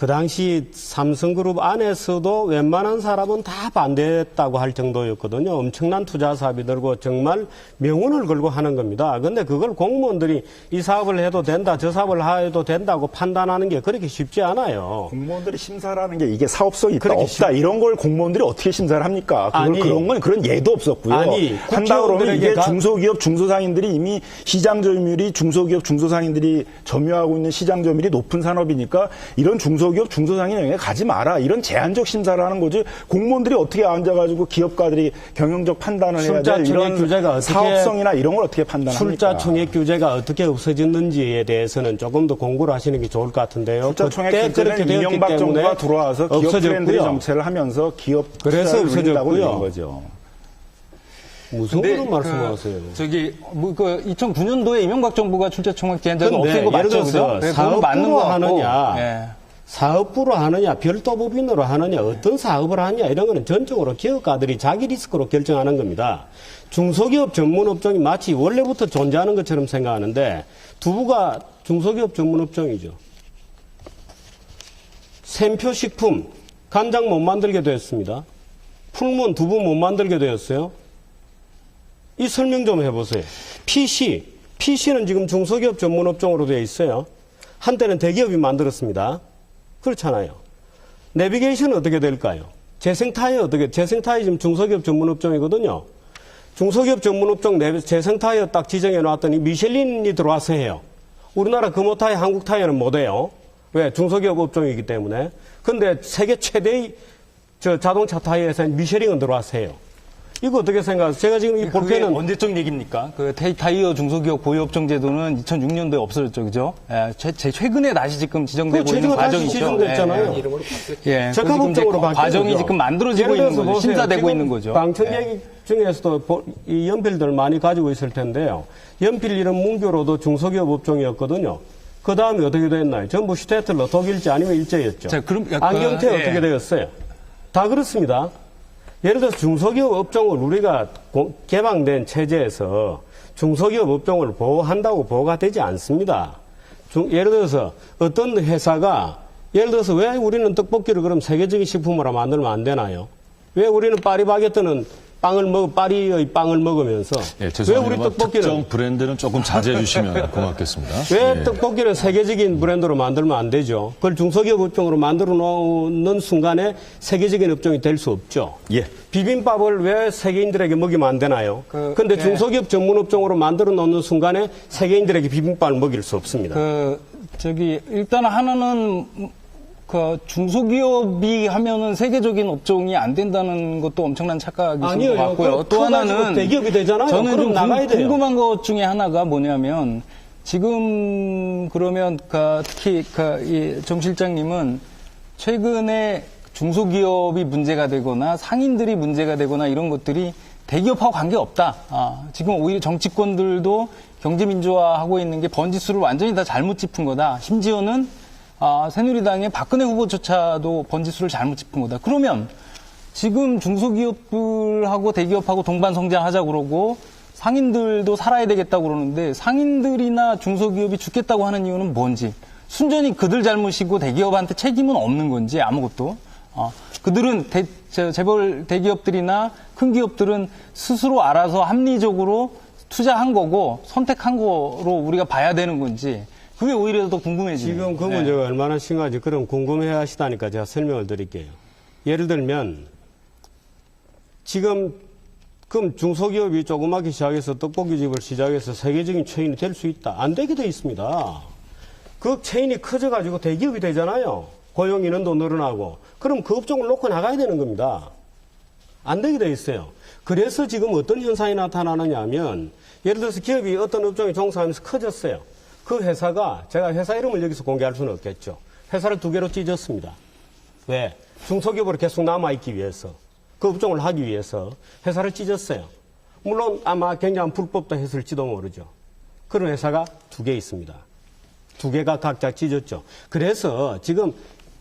Speaker 2: 그 당시 삼성그룹 안에서도 웬만한 사람은 다 반대했다고 할 정도였거든요. 엄청난 투자 사업이 들고 정말 명운을 걸고 하는 겁니다. 그런데 그걸 공무원들이 이 사업을 해도 된다, 저 사업을 해도 된다고 판단하는 게 그렇게 쉽지 않아요.
Speaker 4: 공무원들이 심사를 하는 게 이게 사업성이 있다,
Speaker 2: 그렇게
Speaker 4: 없다, 이런 걸 공무원들이 어떻게 심사를 합니까?
Speaker 2: 아니,
Speaker 4: 그런 건 그런 예도 없었고요.
Speaker 2: 아니,
Speaker 4: 한다 그러면 이게
Speaker 2: 국회의원들에게
Speaker 4: 중소기업, 중소상인들이 이미 시장 점유율이 중소기업, 중소상인들이 점유하고 있는 시장 점유율이 높은 산업이니까 이런 중소기업, 중소상인 영역에 가지 마라. 이런 제한적 심사를 하는 거지. 공무원들이 어떻게 앉아가지고 기업가들이 경영적 판단을 해야 돼. 이런
Speaker 2: 규제가 어떻게,
Speaker 4: 사업성이나 이런 걸 어떻게 판단합니까?
Speaker 2: 출자 총액 규제가 어떻게 없어졌는지에 대해서는 조금 더 공부를 하시는 게 좋을 것 같은데요.
Speaker 4: 출자 총액
Speaker 2: 그때
Speaker 4: 규제는
Speaker 2: 그렇게 되었기
Speaker 4: 이명박 정부가
Speaker 2: 때문에
Speaker 4: 들어와서 기업 프렌들리 정책을 하면서 기업
Speaker 2: 그래서
Speaker 4: 투자를 늘린다고
Speaker 2: 없어졌고요.
Speaker 4: 된 거죠.
Speaker 2: 무슨
Speaker 5: 근데
Speaker 2: 그런 말씀하세요?
Speaker 5: 저기 뭐 그 2009년도에 이명박 정부가 출자 총액 제한제를 없앤 거
Speaker 2: 예를
Speaker 5: 맞죠?
Speaker 2: 들어서
Speaker 5: 그죠? 네, 그건 맞는
Speaker 2: 사업부로
Speaker 5: 거 같고.
Speaker 2: 하느냐,
Speaker 5: 예.
Speaker 2: 사업부로 하느냐, 별도 법인으로 하느냐, 어떤 사업을 하느냐 이런 거는 전적으로 기업가들이 자기 리스크로 결정하는 겁니다. 중소기업 전문업종이 마치 원래부터 존재하는 것처럼 생각하는데 두부가 중소기업 전문업종이죠. 샘표식품, 간장 못 만들게 되었습니다. 풀문, 두부 못 만들게 되었어요. 이 설명 좀 해보세요. PC는 지금 중소기업 전문업종으로 되어 있어요. 한때는 대기업이 만들었습니다. 그렇잖아요. 내비게이션은 어떻게 될까요? 재생타이어 재생타이어 지금 중소기업 전문업종이거든요. 중소기업 전문업종 재생타이어 딱 지정해 놨더니 미슐린이 들어와서 해요. 우리나라 금호타이어, 한국타이어는 못 해요. 왜? 중소기업 업종이기 때문에. 근데 세계 최대의 자동차 타이어에서는 미쉐링은 들어와서 해요. 이거 어떻게 생각하세요? 제가 지금 이
Speaker 5: 그게
Speaker 2: 볼펜은
Speaker 5: 언제적 얘기입니까? 그 타이어 중소기업 보유업종 제도는 2006년도에 없어졌죠, 그죠? 예, 최근에 다시 지금 지정되고 있는
Speaker 2: 제도가 다시
Speaker 5: 과정이죠.
Speaker 2: 지정됐잖아요.
Speaker 5: 예,
Speaker 2: 적합업종으로 바뀐
Speaker 5: 과정이
Speaker 2: 거죠.
Speaker 5: 지금 만들어지고 있는 거죠.
Speaker 2: 보세요.
Speaker 5: 심사되고
Speaker 2: 지금
Speaker 5: 있는 거죠.
Speaker 2: 방청객 중에서도 이 연필들 많이 가지고 있을 텐데요. 연필 이런 문교로도 중소기업 업종이었거든요. 그 다음에 어떻게 됐나요? 전부 슈테틀러, 독일제 아니면 일제였죠.
Speaker 5: 자, 그럼 약간,
Speaker 2: 안경테
Speaker 5: 예.
Speaker 2: 어떻게 되었어요? 다 그렇습니다. 예를 들어서 중소기업 업종을 우리가 개방된 체제에서 중소기업 업종을 보호한다고 보호가 되지 않습니다. 예를 들어서 어떤 회사가 예를 들어서 왜 우리는 떡볶이를 그럼 세계적인 식품으로 만들면 안 되나요? 왜 우리는 파리바게뜨는 파리의 빵을 먹으면서
Speaker 1: 예,
Speaker 2: 왜 우리
Speaker 1: 죄송합니다.
Speaker 2: 떡볶이는
Speaker 1: 특정 브랜드는 조금 자제해 주시면 고맙겠습니다.
Speaker 2: 왜
Speaker 1: 예.
Speaker 2: 떡볶이를 세계적인 브랜드로 만들면 안 되죠? 그걸 중소기업 업종으로 만들어 놓는 순간에 세계적인 업종이 될 수 없죠.
Speaker 4: 예.
Speaker 2: 비빔밥을 왜 세계인들에게 먹이면 안 되나요? 근데
Speaker 5: 예.
Speaker 2: 중소기업 전문 업종으로 만들어 놓는 순간에 세계인들에게 비빔밥을 먹일 수 없습니다.
Speaker 5: 일단 하나는 중소기업이 하면은 세계적인 업종이 안 된다는 것도 엄청난 착각이신
Speaker 2: 아니에요.
Speaker 5: 것 같고요. 또 하나는
Speaker 2: 대기업이 되잖아요.
Speaker 5: 저는
Speaker 2: 그럼
Speaker 5: 좀
Speaker 2: 나가야 돼요.
Speaker 5: 궁금한 것 중에 하나가 뭐냐면 지금 그러면 특히 이 정 실장님은 최근에 중소기업이 문제가 되거나 상인들이 문제가 되거나 이런 것들이 대기업하고 관계없다. 지금 오히려 정치권들도 경제민주화하고 있는 게 번지수를 완전히 다 잘못 짚은 거다. 심지어는 새누리당의 박근혜 후보조차도 번지수를 잘못 짚은 거다. 그러면 지금 중소기업들하고 대기업하고 동반 성장하자 그러고 상인들도 살아야 되겠다고 그러는데 상인들이나 중소기업이 죽겠다고 하는 이유는 뭔지 순전히 그들 잘못이고 대기업한테 책임은 없는 건지 아무것도 그들은 재벌 대기업들이나 큰 기업들은 스스로 알아서 합리적으로 투자한 거고 선택한 거로 우리가 봐야 되는 건지 그게 오히려 더 궁금해지네요.
Speaker 2: 지금 그 문제가 얼마나 심각한지 그럼 궁금해 하시다니까 제가 설명을 드릴게요. 예를 들면 지금 그럼 중소기업이 조그맣게 시작해서 떡볶이집을 시작해서 세계적인 체인이 될 수 있다. 안 되게 돼 있습니다. 그 체인이 커져가지고 대기업이 되잖아요. 고용 인원도 늘어나고. 그럼 그 업종을 놓고 나가야 되는 겁니다. 안 되게 돼 있어요. 그래서 지금 어떤 현상이 나타나느냐 하면 예를 들어서 기업이 어떤 업종에 종사하면서 커졌어요. 그 회사가 제가 회사 이름을 여기서 공개할 수는 없겠죠. 회사를 2개로 찢었습니다. 왜? 중소기업으로 계속 남아있기 위해서. 그 업종을 하기 위해서 회사를 찢었어요. 물론 아마 굉장한 불법도 했을지도 모르죠. 그런 회사가 2개 있습니다. 2개가 각자 찢었죠. 그래서 지금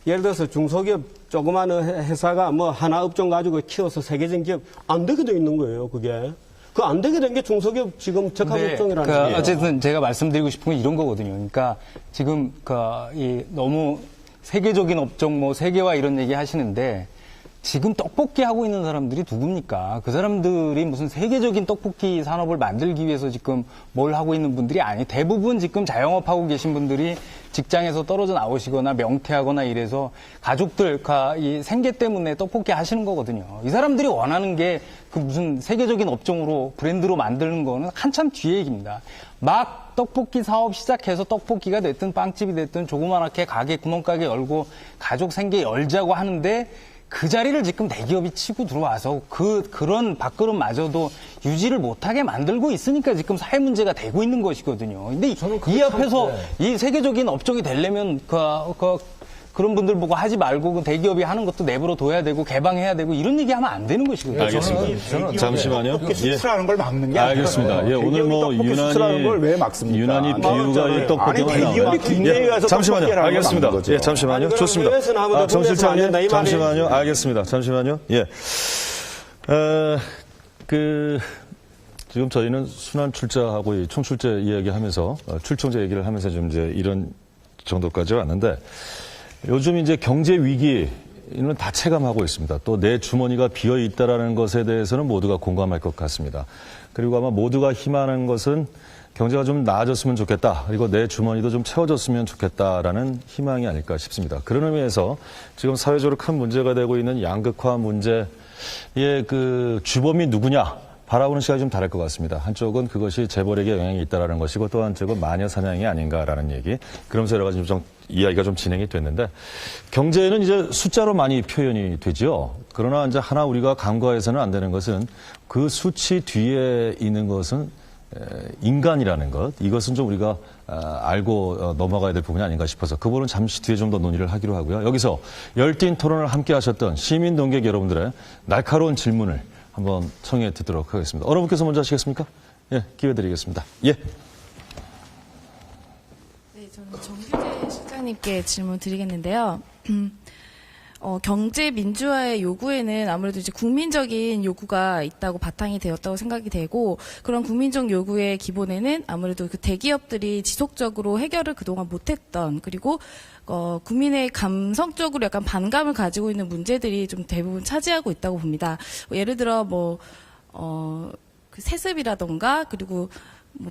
Speaker 2: 예를 들어서 중소기업 조그마한 회사가 뭐 하나 업종 가지고 키워서 세계적인 기업 안 되게 돼 있는 거예요. 그게. 그 안 되게 된 게 중소기업 지금 적합업종이라는 거예요.
Speaker 5: 어쨌든 제가 말씀드리고 싶은 건 이런 거거든요. 그러니까 지금 너무 세계적인 업종, 뭐 세계화 이런 얘기 하시는데 지금 떡볶이 하고 있는 사람들이 누굽니까? 그 사람들이 무슨 세계적인 떡볶이 산업을 만들기 위해서 지금 뭘 하고 있는 분들이 아니, 대부분 지금 자영업하고 계신 분들이 직장에서 떨어져 나오시거나 명퇴하거나 이래서 가족들, 이 생계 때문에 떡볶이 하시는 거거든요. 이 사람들이 원하는 게 그 무슨 세계적인 업종으로 브랜드로 만드는 거는 한참 뒤의 얘기입니다. 막 떡볶이 사업 시작해서 떡볶이가 됐든 빵집이 됐든 조그맣게 가게, 구멍가게 열고 가족 생계 열자고 하는데 그 자리를 지금 대기업이 치고 들어와서 그런 밥그릇마저도 유지를 못하게 만들고 있으니까 지금 사회 문제가 되고 있는 것이거든요. 근데 이 앞에서 이 세계적인 업종이 되려면 그런 분들 보고 하지 말고 그 대기업이 하는 것도 내버려 둬야 되고 개방해야 되고 이런 얘기하면 안 되는 것이거든요.
Speaker 1: 알겠습니다. 잠시만요.
Speaker 4: 떡볶이 수출하는 걸 막는 게
Speaker 1: 알겠습니다. 예, 오늘 뭐
Speaker 4: 수출하는 걸 왜 막습니까?
Speaker 1: 유난히 비유가 이 떡볶이가
Speaker 4: 대기업이 국내에 가서
Speaker 1: 잠시만요. 알겠습니다. 예, 잠시만요.
Speaker 2: 아니,
Speaker 1: 좋습니다.
Speaker 2: 해외에서는 아무도
Speaker 1: 정
Speaker 2: 국내에서 안
Speaker 1: 실장님,
Speaker 2: 된다, 이 말이-
Speaker 1: 잠시만요. 알겠습니다. 잠시만요. 예. 지금 저희는 순환 출자하고 이 총출자 이야기하면서 출총자 얘기를 하면서 좀 이제 이런 정도까지 왔는데 요즘 이제 경제 위기는 다 체감하고 있습니다. 또 내 주머니가 비어 있다라는 것에 대해서는 모두가 공감할 것 같습니다. 그리고 아마 모두가 희망하는 것은 경제가 좀 나아졌으면 좋겠다. 그리고 내 주머니도 좀 채워졌으면 좋겠다라는 희망이 아닐까 싶습니다. 그런 의미에서 지금 사회적으로 큰 문제가 되고 있는 양극화 문제의 그 주범이 누구냐? 바라보는 시각이 좀 다를 것 같습니다. 한쪽은 그것이 재벌에게 영향이 있다라는 것이고 또 한쪽은 마녀 사냥이 아닌가라는 얘기. 그러면서 여러 가지 좀 이야기가 좀 진행이 됐는데 경제는 이제 숫자로 많이 표현이 되죠. 그러나 이제 하나 우리가 간과해서는 안 되는 것은 그 수치 뒤에 있는 것은 인간이라는 것. 이것은 좀 우리가 알고 넘어가야 될 부분이 아닌가 싶어서 그 부분은 잠시 뒤에 좀 더 논의를 하기로 하고요. 여기서 열띤 토론을 함께 하셨던 시민 동객 여러분들의 날카로운 질문을 한번 청해 듣도록 하겠습니다. 어느 분께서 먼저 하시겠습니까? 예, 기회 드리겠습니다. 예.
Speaker 6: 네, 저는 정규재 실장님께 질문 드리겠는데요. 경제 민주화의 요구에는 아무래도 이제 국민적인 요구가 있다고 바탕이 되었다고 생각이 되고 그런 국민적 요구의 기본에는 아무래도 그 대기업들이 지속적으로 해결을 그동안 못했던 그리고 국민의 감성적으로 약간 반감을 가지고 있는 문제들이 좀 대부분 차지하고 있다고 봅니다. 예를 들어 그 세습이라던가 그리고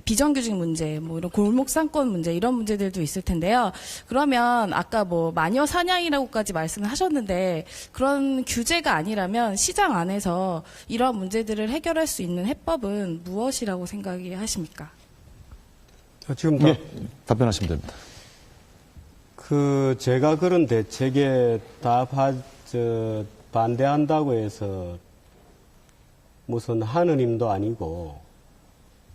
Speaker 6: 비정규직 문제, 이런 골목 상권 문제, 이런 문제들도 있을 텐데요. 그러면 아까 마녀 사냥이라고까지 말씀을 하셨는데 그런 규제가 아니라면 시장 안에서 이러한 문제들을 해결할 수 있는 해법은 무엇이라고 생각이 하십니까?
Speaker 2: 지금
Speaker 1: 예, 답변하시면 됩니다.
Speaker 2: 제가 그런 대책에 다 반대한다고 해서 무슨 하느님도 아니고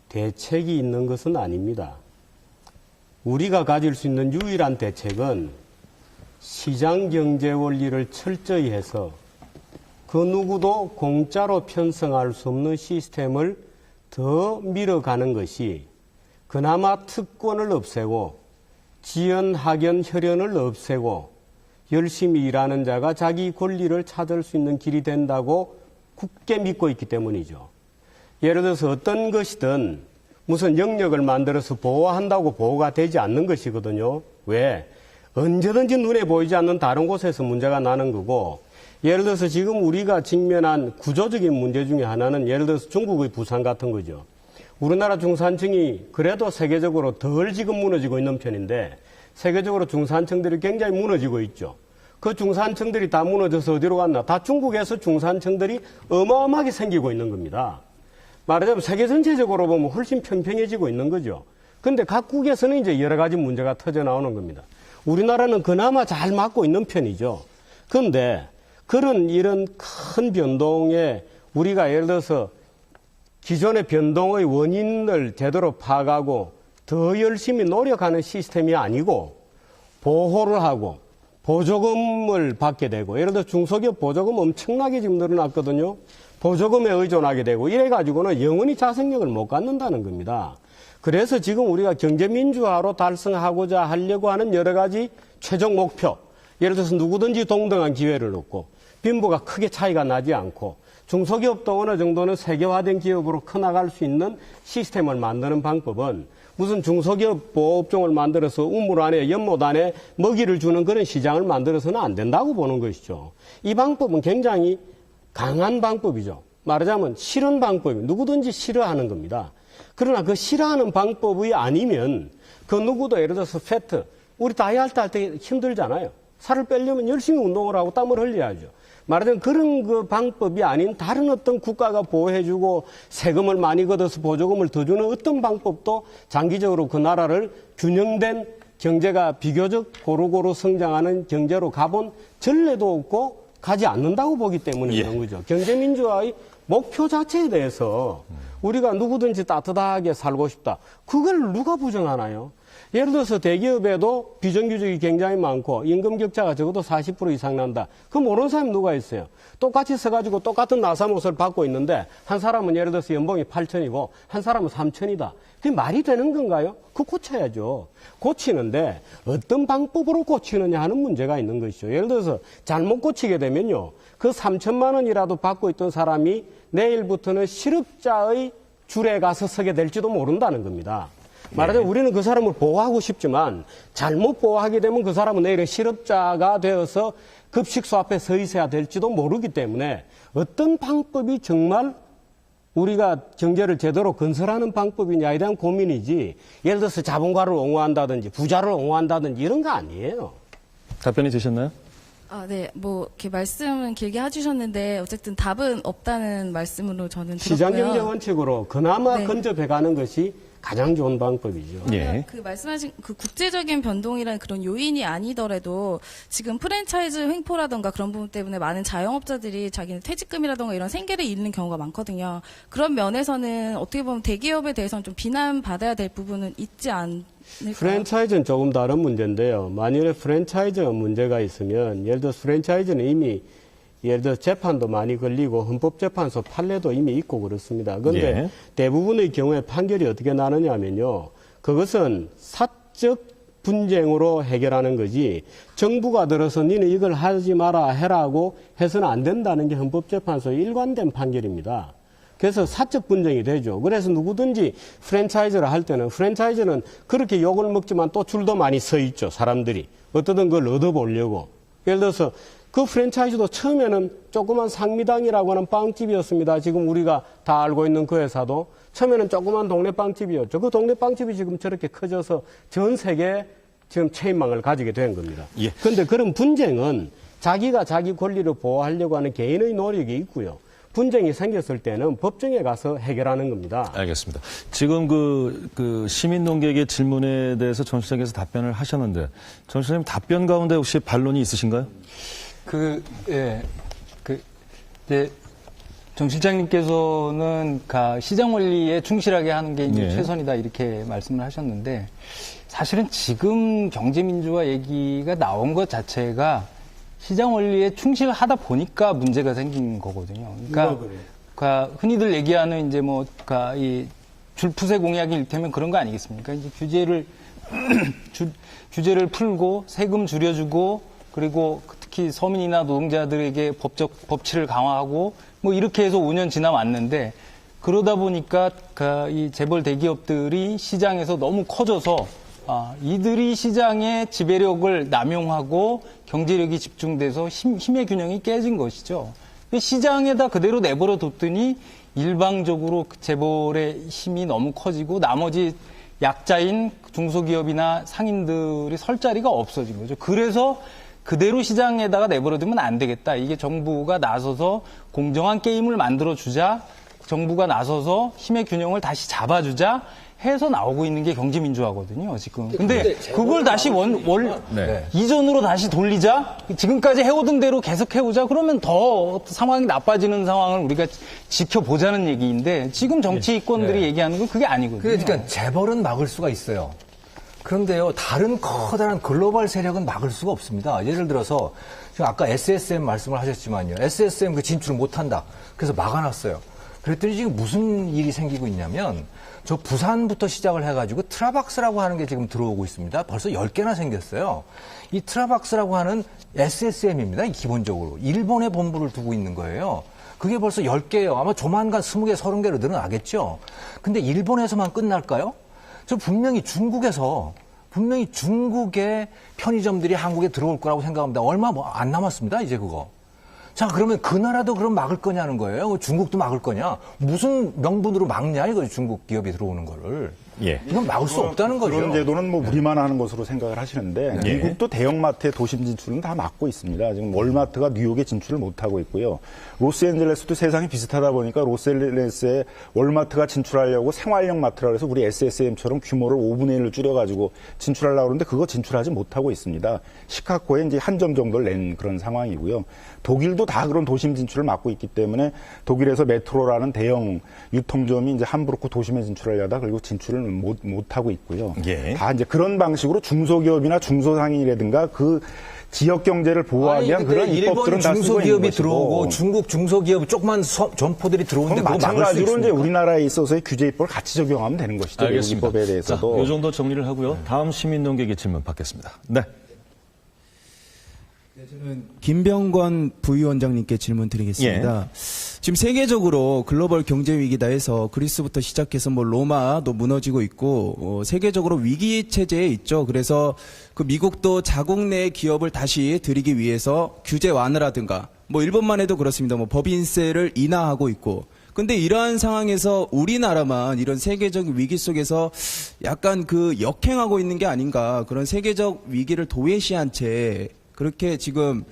Speaker 2: 대책이 있는 것은 아닙니다. 우리가 가질 수 있는 유일한 대책은 시장 경제 원리를 철저히 해서 그 누구도 공짜로 편성할 수 없는 시스템을 더 밀어가는 것이 그나마 특권을 없애고 지연, 학연, 혈연을 없애고 열심히 일하는 자가 자기 권리를 찾을 수 있는 길이 된다고 굳게 믿고 있기 때문이죠. 예를 들어서 어떤 것이든 무슨 영역을 만들어서 보호한다고 보호가 되지 않는 것이거든요. 왜? 언제든지 눈에 보이지 않는 다른 곳에서 문제가 나는 거고 예를 들어서 지금 우리가 직면한 구조적인 문제 중에 하나는 예를 들어서 중국의 부산 같은 거죠. 우리나라 중산층이 그래도 세계적으로 덜 지금 무너지고 있는 편인데 세계적으로 중산층들이 굉장히 무너지고 있죠. 그 중산층들이 다 무너져서 어디로 갔나? 다 중국에서 중산층들이 어마어마하게 생기고 있는 겁니다. 말하자면 세계 전체적으로 보면 훨씬 평평해지고 있는 거죠. 그런데 각국에서는 이제 여러 가지 문제가 터져 나오는 겁니다. 우리나라는 그나마 잘 막고 있는 편이죠. 그런데 이런 큰 변동에 우리가 예를 들어서 기존의 변동의 원인을 제대로 파악하고 더 열심히 노력하는 시스템이 아니고 보호를 하고 보조금을 받게 되고 예를 들어 중소기업 보조금 엄청나게 지금 늘어났거든요. 보조금에 의존하게 되고 이래가지고는 영원히 자생력을 못 갖는다는 겁니다. 그래서 지금 우리가 경제민주화로 달성하고자 하려고 하는 여러 가지 최종 목표 예를 들어서 누구든지 동등한 기회를 얻고 빈부가 크게 차이가 나지 않고 중소기업도 어느 정도는 세계화된 기업으로 커나갈 수 있는 시스템을 만드는 방법은 무슨 중소기업 보호업종을 만들어서 우물 안에 연못 안에 먹이를 주는 그런 시장을 만들어서는 안 된다고 보는 것이죠. 이 방법은 굉장히 강한 방법이죠. 말하자면 싫은 방법이 누구든지 싫어하는 겁니다. 그러나 그 싫어하는 방법이 아니면 그 누구도 예를 들어서 페트 우리 다이어트 할 때 힘들잖아요. 살을 빼려면 열심히 운동을 하고 땀을 흘려야죠. 말하자면 그런 그 방법이 아닌 다른 어떤 국가가 보호해주고 세금을 많이 걷어서 보조금을 더 주는 어떤 방법도 장기적으로 그 나라를 균형된 경제가 비교적 고루고루 성장하는 경제로 가본 전례도 없고 가지 않는다고 보기 때문에 그런 거죠. 경제민주화의 목표 자체에 대해서 우리가 누구든지 따뜻하게 살고 싶다. 그걸 누가 부정하나요? 예를 들어서 대기업에도 비정규직이 굉장히 많고 임금 격차가 적어도 40% 이상 난다. 그 모르는 사람이 누가 있어요? 똑같이 써가지고 똑같은 나사못을 받고 있는데 한 사람은 예를 들어서 연봉이 8천이고 한 사람은 3천이다. 그게 말이 되는 건가요? 그거 고쳐야죠. 고치는데 어떤 방법으로 고치느냐 하는 문제가 있는 것이죠. 예를 들어서 잘못 고치게 되면요. 그 3천만 원이라도 받고 있던 사람이 내일부터는 실업자의 줄에 가서 서게 될지도 모른다는 겁니다. 말하자면 우리는 그 사람을 보호하고 싶지만 잘못 보호하게 되면 그 사람은 내일은 실업자가 되어서 급식소 앞에 서 있어야 될지도 모르기 때문에 어떤 방법이 정말 우리가 경제를 제대로 건설하는 방법이냐에 대한 고민이지 예를 들어서 자본가를 옹호한다든지 부자를 옹호한다든지 이런 거 아니에요.
Speaker 1: 답변이 되셨나요?
Speaker 6: 네, 뭐 이렇게 말씀은 길게 해주셨는데 어쨌든 답은 없다는 말씀으로 저는 들었고요.
Speaker 2: 시장경제 원칙으로 그나마
Speaker 6: 네.
Speaker 2: 건져배가는 것이 가장 좋은 방법이죠.
Speaker 1: 예.
Speaker 6: 그 말씀하신 그 국제적인 변동이라는 그런 요인이 아니더라도 지금 프랜차이즈 횡포라던가 그런 부분 때문에 많은 자영업자들이 자기는 퇴직금이라던가 이런 생계를 잃는 경우가 많거든요. 그런 면에서는 어떻게 보면 대기업에 대해서는 좀 비난받아야 될 부분은 있지 않을까요?
Speaker 2: 프랜차이즈는 조금 다른 문제인데요. 만일에 프랜차이즈가 문제가 있으면 예를 들어서 프랜차이즈는 이미 예를 들어 재판도 많이 걸리고 헌법재판소 판례도 이미 있고 그렇습니다. 그런데
Speaker 1: 예.
Speaker 2: 대부분의 경우에 판결이 어떻게 나느냐 하면요. 그것은 사적 분쟁으로 해결하는 거지 정부가 들어서 니는 이걸 하지 마라 해라고 해서는 안 된다는 게 헌법재판소의 일관된 판결입니다. 그래서 사적 분쟁이 되죠. 그래서 누구든지 프랜차이즈를 할 때는 프랜차이즈는 그렇게 욕을 먹지만 또 줄도 많이 서 있죠. 사람들이. 어떻든 그걸 얻어보려고. 예를 들어서 그 프랜차이즈도 처음에는 조그만 상미당이라고 하는 빵집이었습니다. 지금 우리가 다 알고 있는 그 회사도 처음에는 조그만 동네 빵집이었죠. 그 동네 빵집이 지금 저렇게 커져서 전 세계 지금 체인망을 가지게 된 겁니다.
Speaker 1: 예.
Speaker 2: 그런데 그런 분쟁은 자기가 자기 권리를 보호하려고 하는 개인의 노력이 있고요. 분쟁이 생겼을 때는 법정에 가서 해결하는 겁니다.
Speaker 1: 알겠습니다. 지금 그 시민 농객의 질문에 대해서 전 시장께서 답변을 하셨는데 전 시장님 답변 가운데 혹시 반론이 있으신가요?
Speaker 5: 이제 정 실장님께서는 시장 원리에 충실하게 하는 게 이제
Speaker 1: 예.
Speaker 5: 최선이다 이렇게 말씀을 하셨는데 사실은 지금 경제민주화 얘기가 나온 것 자체가 시장 원리에 충실하다 보니까 문제가 생긴 거거든요. 그러니까 흔히들 얘기하는 이제 이 줄푸세 공약이 일테면 그런 거 아니겠습니까? 이제 규제를 풀고 세금 줄여주고 그리고 특히 서민이나 노동자들에게 법치를 강화하고 이렇게 해서 5년 지나왔는데 그러다 보니까 이 재벌 대기업들이 시장에서 너무 커져서 이들이 시장의 지배력을 남용하고 경제력이 집중돼서 힘의 균형이 깨진 것이죠. 시장에다 그대로 내버려 뒀더니 일방적으로 재벌의 힘이 너무 커지고 나머지 약자인 중소기업이나 상인들이 설 자리가 없어진 거죠. 그래서 그대로 시장에다가 내버려두면 안 되겠다. 이게 정부가 나서서 공정한 게임을 만들어주자, 정부가 나서서 힘의 균형을 다시 잡아주자 해서 나오고 있는 게 경제민주화거든요, 지금. 근데 그걸 다시 이전으로 다시 돌리자, 지금까지 해오던 대로 계속 해오자, 그러면 더 상황이 나빠지는 상황을 우리가 지켜보자는 얘기인데, 지금 정치권들이 얘기하는 건 그게 아니거든요.
Speaker 3: 그러니까 재벌은 막을 수가 있어요. 그런데요, 다른 커다란 글로벌 세력은 막을 수가 없습니다. 예를 들어서, 지금 아까 SSM 말씀을 하셨지만요. SSM 그 진출을 못한다. 그래서 막아놨어요. 그랬더니 지금 무슨 일이 생기고 있냐면, 저 부산부터 시작을 해가지고 트라박스라고 하는 게 지금 들어오고 있습니다. 벌써 10개나 생겼어요. 이 트라박스라고 하는 SSM입니다. 기본적으로. 일본에 본부를 두고 있는 거예요. 그게 벌써 10개예요. 아마 조만간 20개, 30개로 늘어나겠죠. 근데 일본에서만 끝날까요? 저 분명히 중국의 편의점들이 한국에 들어올 거라고 생각합니다. 얼마 안 남았습니다, 이제 그거. 자, 그러면 그 나라도 그럼 막을 거냐는 거예요. 중국도 막을 거냐? 무슨 명분으로 막냐, 이거 중국 기업이 들어오는 거를.
Speaker 1: 예.
Speaker 3: 이건 막을 수 없다는 거죠.
Speaker 4: 그런 제도는 뭐 우리만 하는 것으로 생각을 하시는데 미국도 대형마트의 도심 진출은 다 막고 있습니다. 지금 월마트가 뉴욕에 진출을 못하고 있고요. 로스앤젤레스도 세상이 비슷하다 보니까 로스앤젤레스에 월마트가 진출하려고 생활형 마트라 해서 우리 SSM처럼 규모를 5분의 1로 줄여가지고 진출하려고 하는데 그거 진출하지 못하고 있습니다. 시카고에 이제 한 점 정도를 낸 그런 상황이고요. 독일도 다 그런 도심 진출을 막고 있기 때문에 독일에서 메트로라는 대형 유통점이 이제 함부르크 도심에 진출하려다 결국 진출을 못하고 있고요.
Speaker 1: 예.
Speaker 4: 다 이제 그런 방식으로 중소기업이나 중소상인이라든가 그 지역 경제를 보호하기 위한 그런 입법들은 다 쓰고 있는
Speaker 3: 중소기업이
Speaker 4: 것이고.
Speaker 3: 들어오고 중국 중소기업 조그만 점포들이 들어오는데 그거 막을 수
Speaker 4: 마찬가지로 이제
Speaker 3: 있습니까?
Speaker 4: 우리나라에 있어서의 규제 입법을 같이 적용하면 되는 것이죠.
Speaker 1: 알겠습니다.
Speaker 4: 입법에 대해서도.
Speaker 1: 자, 이 정도 정리를 하고요. 다음 시민논객의 질문 받겠습니다. 네.
Speaker 7: 저는 김병권 부위원장님께 질문 드리겠습니다. 지금 세계적으로 글로벌 경제 위기다 해서 그리스부터 시작해서 뭐 로마도 무너지고 있고 세계적으로 위기 체제에 있죠. 그래서 그 미국도 자국 내 기업을 다시 들이기 위해서 규제 완화라든가 뭐 일본만 해도 그렇습니다. 뭐 법인세를 인하하고 있고. 근데 이러한 상황에서 우리나라만 이런 세계적 위기 속에서 약간 그 역행하고 있는 게 아닌가. 그런 세계적 위기를 도외시한 채 그렇게 지금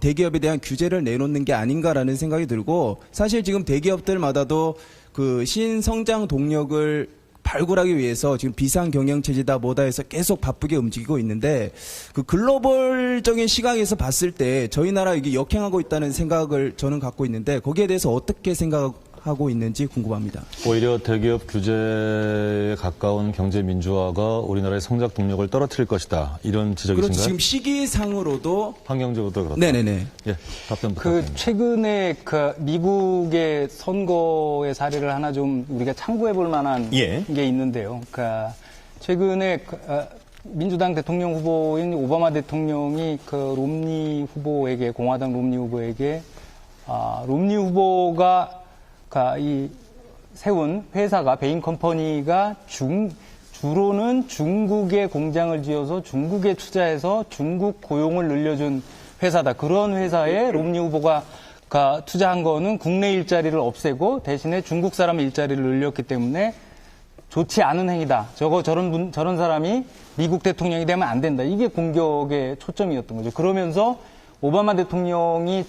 Speaker 7: 대기업에 대한 규제를 내놓는 게 아닌가라는 생각이 들고 사실 지금 대기업들마다도 그 신성장 동력을 발굴하기 위해서 지금 비상경영체제다 뭐다 해서 계속 바쁘게 움직이고 있는데 그 글로벌적인 시각에서 봤을 때 저희 나라 이게 역행하고 있다는 생각을 저는 갖고 있는데 거기에 대해서 어떻게 생각하고 있는지 궁금합니다.
Speaker 1: 오히려 대기업 규제에 가까운 경제 민주화가 우리나라의 성장 동력을 떨어뜨릴 것이다. 이런 지적이신가요?
Speaker 7: 그렇죠. 지금 시기상으로도
Speaker 1: 환경적으로도 그렇다.
Speaker 7: 네네네.
Speaker 1: 예, 답변 부탁드립니다.
Speaker 5: 최근에 미국의 선거의 사례를 하나 좀 우리가 참고해 볼 만한
Speaker 1: 예.
Speaker 5: 게 있는데요. 최근에 민주당 대통령 후보인 오바마 대통령이 롬니 후보에게, 공화당 롬니 후보에게, 롬니 후보가 세운 회사가, 베인 컴퍼니가 주로는 중국에 공장을 지어서 중국에 투자해서 중국 고용을 늘려준 회사다. 그런 회사에 롬니 후보가 투자한 거는 국내 일자리를 없애고 대신에 중국 사람 일자리를 늘렸기 때문에 좋지 않은 행위다. 저런 사람이 미국 대통령이 되면 안 된다. 이게 공격의 초점이었던 거죠. 그러면서 오바마 대통령이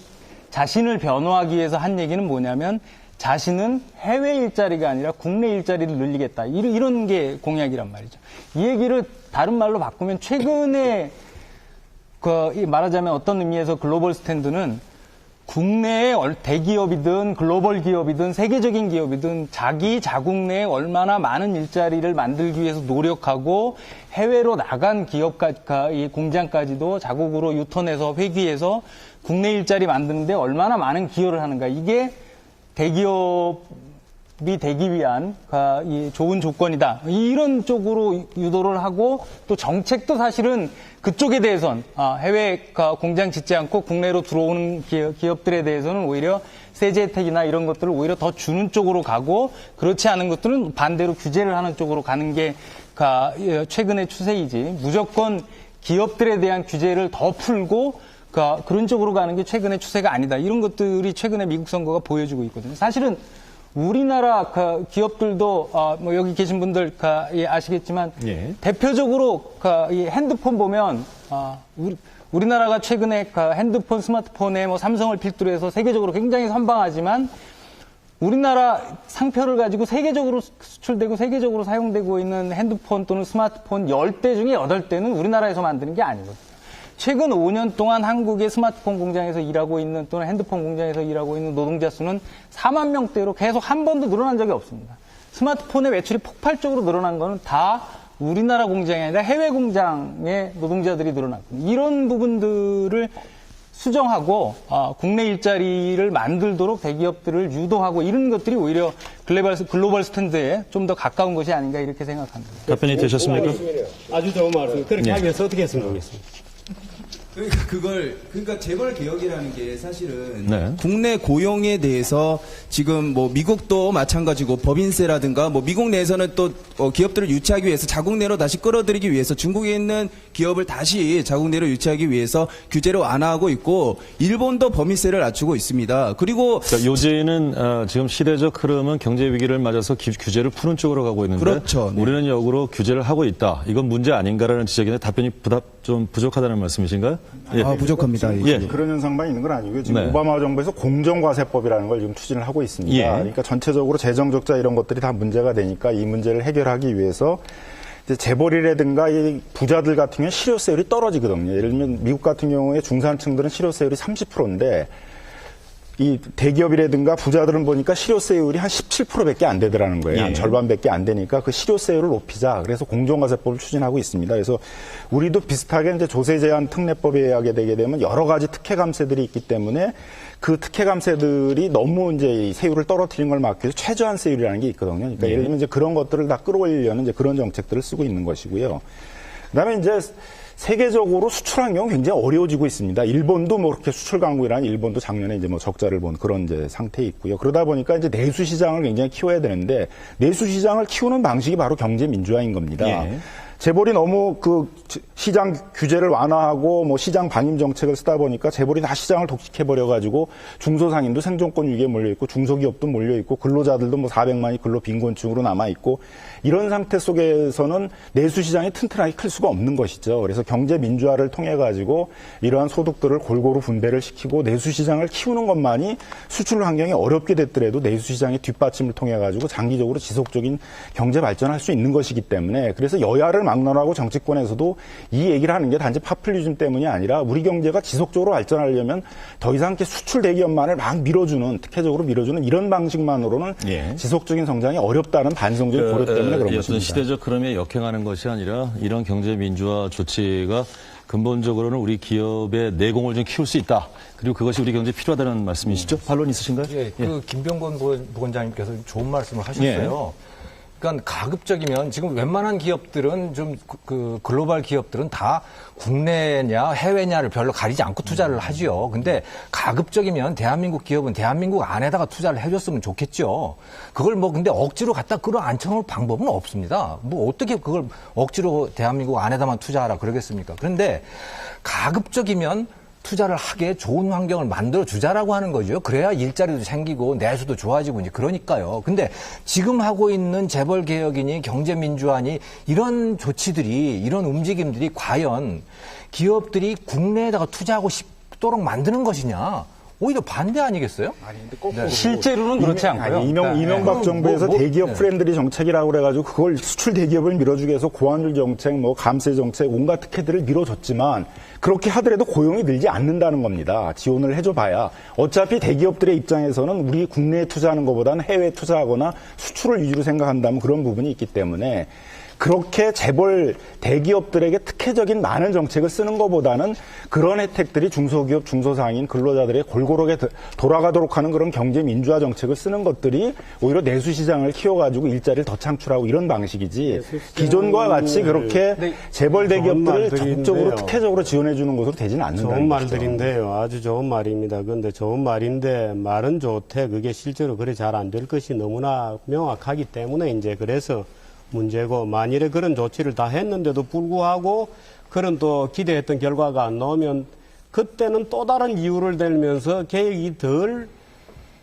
Speaker 5: 자신을 변호하기 위해서 한 얘기는 뭐냐면 자신은 해외 일자리가 아니라 국내 일자리를 늘리겠다. 이런 게 공약이란 말이죠. 이 얘기를 다른 말로 바꾸면 최근에 말하자면 어떤 의미에서 글로벌 스탠드는 국내의 대기업이든 글로벌 기업이든 세계적인 기업이든 자기 자국 내에 얼마나 많은 일자리를 만들기 위해서 노력하고 해외로 나간 기업까지, 공장까지도 자국으로 유턴해서 회귀해서 국내 일자리 만드는데 얼마나 많은 기여를 하는가. 이게 대기업이 되기 위한 좋은 조건이다. 이런 쪽으로 유도를 하고 또 정책도 사실은 그쪽에 대해선 해외 공장 짓지 않고 국내로 들어오는 기업들에 대해서는 오히려 세제 혜택이나 이런 것들을 오히려 더 주는 쪽으로 가고 그렇지 않은 것들은 반대로 규제를 하는 쪽으로 가는 게 최근의 추세이지 무조건 기업들에 대한 규제를 더 풀고 그런 쪽으로 가는 게 최근의 추세가 아니다. 이런 것들이 최근에 미국 선거가 보여주고 있거든요. 사실은 우리나라 기업들도 뭐 여기 계신 분들 아시겠지만
Speaker 1: 예.
Speaker 5: 대표적으로 이 핸드폰 보면 우리나라가 최근에 핸드폰, 스마트폰에 뭐 삼성을 필두로 해서 세계적으로 굉장히 선방하지만 우리나라 상표를 가지고 세계적으로 수출되고 세계적으로 사용되고 있는 핸드폰 또는 스마트폰 10대 중에 8대는 우리나라에서 만드는 게 아니거든요. 최근 5년 동안 한국의 스마트폰 공장에서 일하고 있는 또는 핸드폰 공장에서 일하고 있는 노동자 수는 4만 명대로 계속 한 번도 늘어난 적이 없습니다. 스마트폰의 매출이 폭발적으로 늘어난 거는 다 우리나라 공장이 아니라 해외 공장의 노동자들이 늘어났거든요. 이런 부분들을 수정하고 국내 일자리를 만들도록 대기업들을 유도하고 이런 것들이 오히려 글로벌 스탠드에 좀 더 가까운 것이 아닌가 이렇게 생각합니다.
Speaker 1: 답변이 되셨습니까?
Speaker 2: 아주 좋은 말씀. 그렇게 하기 위해서 어떻게 했으면 좋겠습니다.
Speaker 7: 그러니까 재벌 개혁이라는 게 사실은
Speaker 1: 네.
Speaker 7: 국내 고용에 대해서 지금 뭐 미국도 마찬가지고 법인세라든가 뭐 미국 내에서는 또 기업들을 유치하기 위해서 자국 내로 다시 끌어들이기 위해서 중국에 있는 기업을 다시 자국 내로 유치하기 위해서 규제를 완화하고 있고 일본도 법인세를 낮추고 있습니다. 그리고
Speaker 1: 그러니까 요새는 지금 시대적 흐름은 경제 위기를 맞아서 규제를 푸는 쪽으로 가고 있는데
Speaker 7: 그렇죠. 네.
Speaker 1: 우리는 역으로 규제를 하고 있다. 이건 문제 아닌가라는 지적인데 답변이 좀 부족하다는 말씀이신가요? 예.
Speaker 7: 부족합니다.
Speaker 1: 예.
Speaker 4: 그런 현상만 있는 건 아니고요. 지금
Speaker 1: 네.
Speaker 4: 오바마 정부에서 공정과세법이라는 걸 지금 추진을 하고 있습니다.
Speaker 1: 예.
Speaker 4: 그러니까 전체적으로 재정 적자 이런 것들이 다 문제가 되니까 이 문제를 해결하기 위해서 이제 재벌이라든가 이 부자들 같은 경우는 실효세율이 떨어지거든요. 예를 들면 미국 같은 경우에 중산층들은 실효세율이 30%인데 이 대기업이라든가 부자들은 보니까 실효세율이 한 17%밖에 안 되더라는 거예요.
Speaker 1: 예.
Speaker 4: 한 절반밖에 안 되니까 그 실효세율을 높이자. 그래서 공정과세법을 추진하고 있습니다. 그래서 우리도 비슷하게 이제 조세 제한 특례법에 하게 되게 되면 여러 가지 특혜 감세들이 있기 때문에 그 특혜 감세들이 너무 이제 이 세율을 떨어뜨리는 걸 막기 위해서 최저한 세율이라는 게 있거든요. 그러니까 예를 들면 이제 그런 것들을 다 끌어올리려는 이제 그런 정책들을 쓰고 있는 것이고요. 그다음에 이제 세계적으로 수출하는 경우 굉장히 어려워지고 있습니다. 일본도 뭐 그렇게 수출 강국이라는 일본도 작년에 이제 뭐 적자를 본 그런 이제 상태에 있고요. 그러다 보니까 이제 내수 시장을 굉장히 키워야 되는데 내수 시장을 키우는 방식이 바로 경제 민주화인 겁니다.
Speaker 1: 예.
Speaker 4: 재벌이 너무 그 시장 규제를 완화하고 뭐 시장 방임 정책을 쓰다 보니까 재벌이 다 시장을 독식해버려가지고 중소상인도 생존권 위기에 몰려있고 중소기업도 몰려있고 근로자들도 뭐 400만이 근로 빈곤층으로 남아있고 이런 상태 속에서는 내수 시장이 튼튼하게 클 수가 없는 것이죠. 그래서 경제 민주화를 통해가지고 이러한 소득들을 골고루 분배를 시키고 내수 시장을 키우는 것만이 수출 환경이 어렵게 됐더라도 내수 시장의 뒷받침을 통해가지고 장기적으로 지속적인 경제 발전할 수 있는 것이기 때문에 그래서 여야를 막론하고 정치권에서도 이 얘기를 하는 게 단지 파퓰리즘 때문이 아니라 우리 경제가 지속적으로 발전하려면 더 이상 이렇게 수출 대기업만을 막 밀어주는 특혜적으로 밀어주는 이런 방식만으로는
Speaker 1: 예.
Speaker 4: 지속적인 성장이 어렵다는 반성적인 고려 때문에 그런
Speaker 1: 어떤
Speaker 4: 것입니다.
Speaker 1: 시대적 흐름에 역행하는 것이 아니라 이런 경제 민주화 조치가 근본적으로는 우리 기업의 내공을 좀 키울 수 있다. 그리고 그것이 우리 경제에 필요하다는 말씀이시죠? 반론 있으신가요?
Speaker 3: 예, 김병건 보건장님께서 좋은 말씀을 하셨어요. 그러니까 가급적이면 지금 웬만한 기업들은 좀 그 글로벌 기업들은 다 국내냐 해외냐를 별로 가리지 않고 투자를 하지요. 근데 가급적이면 대한민국 기업은 대한민국 안에다가 투자를 해줬으면 좋겠죠. 그걸 뭐 근데 억지로 갖다 끌어앉혀놓을 방법은 없습니다. 뭐 어떻게 그걸 억지로 대한민국 안에다만 투자하라 그러겠습니까? 그런데 가급적이면 투자를 하게 좋은 환경을 만들어 주자라고 하는 거죠. 그래야 일자리도 생기고 내수도 좋아지고 이제 그러니까요. 근데 지금 하고 있는 재벌 개혁이니 경제 민주화니 이런 조치들이 이런 움직임들이 과연 기업들이 국내에다가 투자하고 싶도록 만드는 것이냐? 오히려 반대 아니겠어요?
Speaker 4: 아니, 근데 거꾸로
Speaker 5: 실제로는 그렇지 않고요.
Speaker 4: 이명박 정부에서
Speaker 3: 뭐,
Speaker 4: 대기업
Speaker 3: 네.
Speaker 4: 프렌들리 정책이라고 그래가지고 그걸 수출 대기업을 밀어주기 위해서 고환율 정책, 뭐 감세 정책, 온갖 특혜들을 밀어줬지만 그렇게 하더라도 고용이 늘지 않는다는 겁니다. 지원을 해줘봐야 어차피 대기업들의 입장에서는 우리 국내에 투자하는 것보다는 해외에 투자하거나 수출을 위주로 생각한다면 그런 부분이 있기 때문에 그렇게 재벌 대기업들에게 특혜적인 많은 정책을 쓰는 것보다는 그런 혜택들이 중소기업, 중소상인 근로자들의 골고루게 돌아가도록 하는 그런 경제 민주화 정책을 쓰는 것들이 오히려 내수 시장을 키워가지고 일자리를 더 창출하고 이런 방식이지 기존과 같이 그렇게 재벌 대기업들을 적극적으로 특혜적으로 지원해주는 것으로 되지는 않는다는
Speaker 2: 좋은
Speaker 4: 것이죠.
Speaker 2: 말들인데요. 아주 좋은 말입니다. 그런데 좋은 말인데 말은 좋대 그게 실제로 그래 잘 안 될 것이 너무나 명확하기 때문에 이제 그래서 문제고 만일에 그런 조치를 다 했는데도 불구하고 그런 또 기대했던 결과가 안 나오면 그때는 또 다른 이유를 들면서 계획이 덜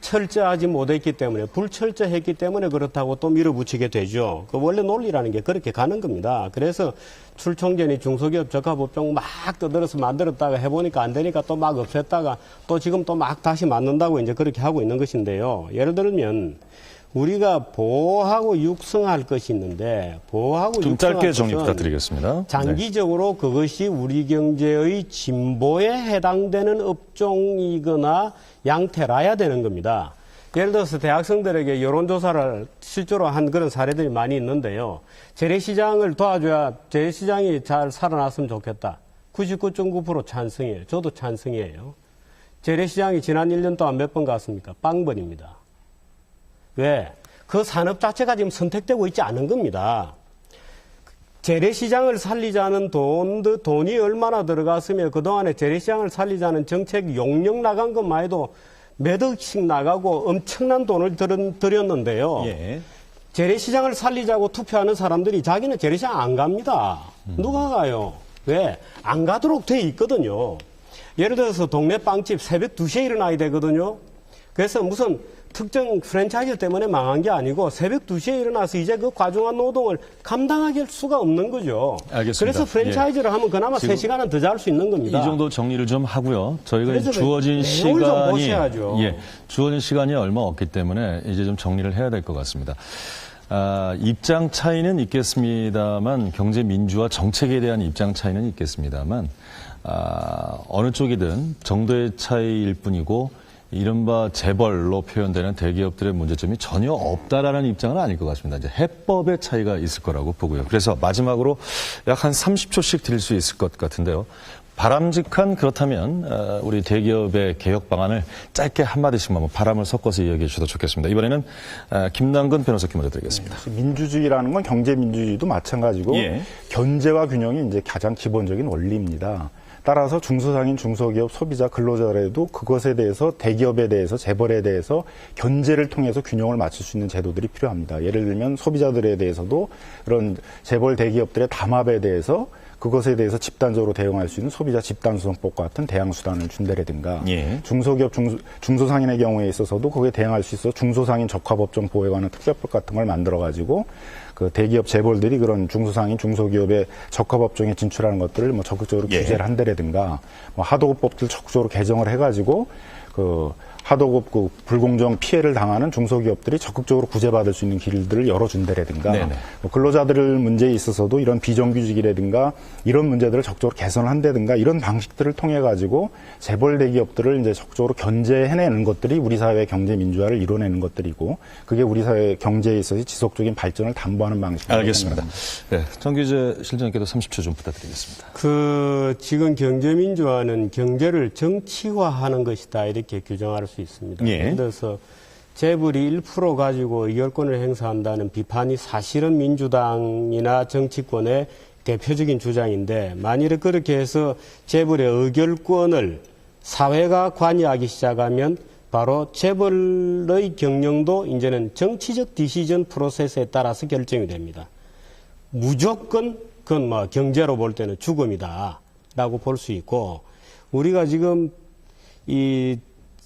Speaker 2: 철저하지 못했기 때문에 불철저했기 때문에 그렇다고 또 밀어붙이게 되죠. 그 원래 논리라는 게 그렇게 가는 겁니다. 그래서 출총전이 중소기업 적합업종 막 떠들어서 만들었다가 해보니까 안 되니까 또 막 없앴다가 또 지금 또 막 다시 만든다고 이제 그렇게 하고 있는 것인데요. 예를 들면 우리가 보호하고 육성할 것이 있는데 보호하고
Speaker 1: 좀
Speaker 2: 육성할
Speaker 1: 짧게 정리
Speaker 2: 것은
Speaker 1: 부탁드리겠습니다.
Speaker 2: 장기적으로 그것이 우리 경제의 진보에 해당되는 업종이거나 양태라야 되는 겁니다. 예를 들어서 대학생들에게 여론조사를 실제로 한 그런 사례들이 많이 있는데요. 재래시장을 도와줘야 재래시장이 잘 살아났으면 좋겠다. 99.9% 찬성이에요. 저도 찬성이에요. 재래시장이 지난 1년 동안 몇 번 갔습니까? 빵번입니다. 왜? 그 산업 자체가 지금 선택되고 있지 않은 겁니다. 재래시장을 살리자는 돈이 얼마나 들어갔으며 그동안에 재래시장을 살리자는 정책 용역 나간 것만 해도 몇 억씩 나가고 엄청난 돈을 들였는데요.
Speaker 1: 예.
Speaker 2: 재래시장을 살리자고 투표하는 사람들이 자기는 재래시장 안 갑니다. 누가 가요? 왜? 안 가도록 돼 있거든요. 예를 들어서 동네 빵집 새벽 2시에 일어나야 되거든요. 그래서 무슨 특정 프랜차이즈 때문에 망한 게 아니고 새벽 2시에 일어나서 이제 그 과중한 노동을 감당할 수가 없는 거죠.
Speaker 1: 알겠습니다.
Speaker 2: 그래서 프랜차이즈를 하면 그나마 3시간은 더 잘 수 있는 겁니다.
Speaker 1: 이 정도 정리를 좀 하고요. 저희가
Speaker 2: 그래서
Speaker 1: 주어진
Speaker 2: 내용을 좀
Speaker 1: 시간이
Speaker 2: 보셔야죠.
Speaker 1: 주어진 시간이 얼마 없기 때문에 이제 좀 정리를 해야 될 것 같습니다. 입장 차이는 있겠습니다만 경제 민주화 정책에 대한 입장 차이는 있겠습니다만 어느 쪽이든 정도의 차이일 뿐이고 이른바 재벌로 표현되는 대기업들의 문제점이 전혀 없다라는 입장은 아닐 것 같습니다. 이제 해법의 차이가 있을 거라고 보고요. 그래서 마지막으로 약 한 30초씩 드릴 수 있을 것 같은데요. 바람직한 그렇다면 우리 대기업의 개혁 방안을 짧게 한마디씩만 바람을 섞어서 이야기해 주셔도 좋겠습니다. 이번에는 김남근 변호사께 먼저 드리겠습니다.
Speaker 4: 민주주의라는 건 경제 민주주의도 마찬가지고
Speaker 1: 예.
Speaker 4: 견제와 균형이 이제 가장 기본적인 원리입니다. 따라서 중소상인 중소기업 소비자 근로자라도 그것에 대해서 대기업에 대해서 재벌에 대해서 견제를 통해서 균형을 맞출 수 있는 제도들이 필요합니다. 예를 들면 소비자들에 대해서도 그런 재벌 대기업들의 담합에 대해서 그것에 대해서 집단적으로 대응할 수 있는 소비자 집단소송법 같은 대항수단을 준다라든가
Speaker 1: 예.
Speaker 4: 중소기업, 중소상인의 경우에 있어서도 거기에 대응할 수 있어 중소상인 적합업종 보호에 관한 특별법 같은 걸 만들어가지고 그 대기업 재벌들이 그런 중소상인 중소기업의 적합업종에 진출하는 것들을 뭐 적극적으로
Speaker 1: 예.
Speaker 4: 규제를 한다라든가 뭐 하도급법들 적극적으로 개정을 해가지고 그 하도급 그 불공정 피해를 당하는 중소기업들이 적극적으로 구제받을 수 있는 길들을 열어준다라든가 뭐 근로자들 문제에 있어서도 이런 비정규직이라든가 이런 문제들을 적극적으로 개선을 한다든가 이런 방식들을 통해 가지고 재벌 대기업들을 이제 적극적으로 견제해내는 것들이 우리 사회의 경제 민주화를 이뤄내는 것들이고 그게 우리 사회 경제에 있어서 지속적인 발전을 담보하는 방식입니다.
Speaker 1: 알겠습니다. 네, 정규재 실장님께도 30초 좀 부탁드리겠습니다.
Speaker 2: 지금 경제 민주화는 경제를 정치화하는 것이다 이렇게 규정할 수 있습니다.
Speaker 1: 예.
Speaker 2: 그래서 재벌이 1% 가지고 의결권을 행사한다는 비판이 사실은 민주당이나 정치권의 대표적인 주장인데 만일에 그렇게 해서 재벌의 의결권을 사회가 관여하기 시작하면 바로 재벌의 경영도 이제는 정치적 디시전 프로세스에 따라서 결정이 됩니다. 무조건 그건 뭐 경제로 볼 때는 죽음이다라고 볼 수 있고 우리가 지금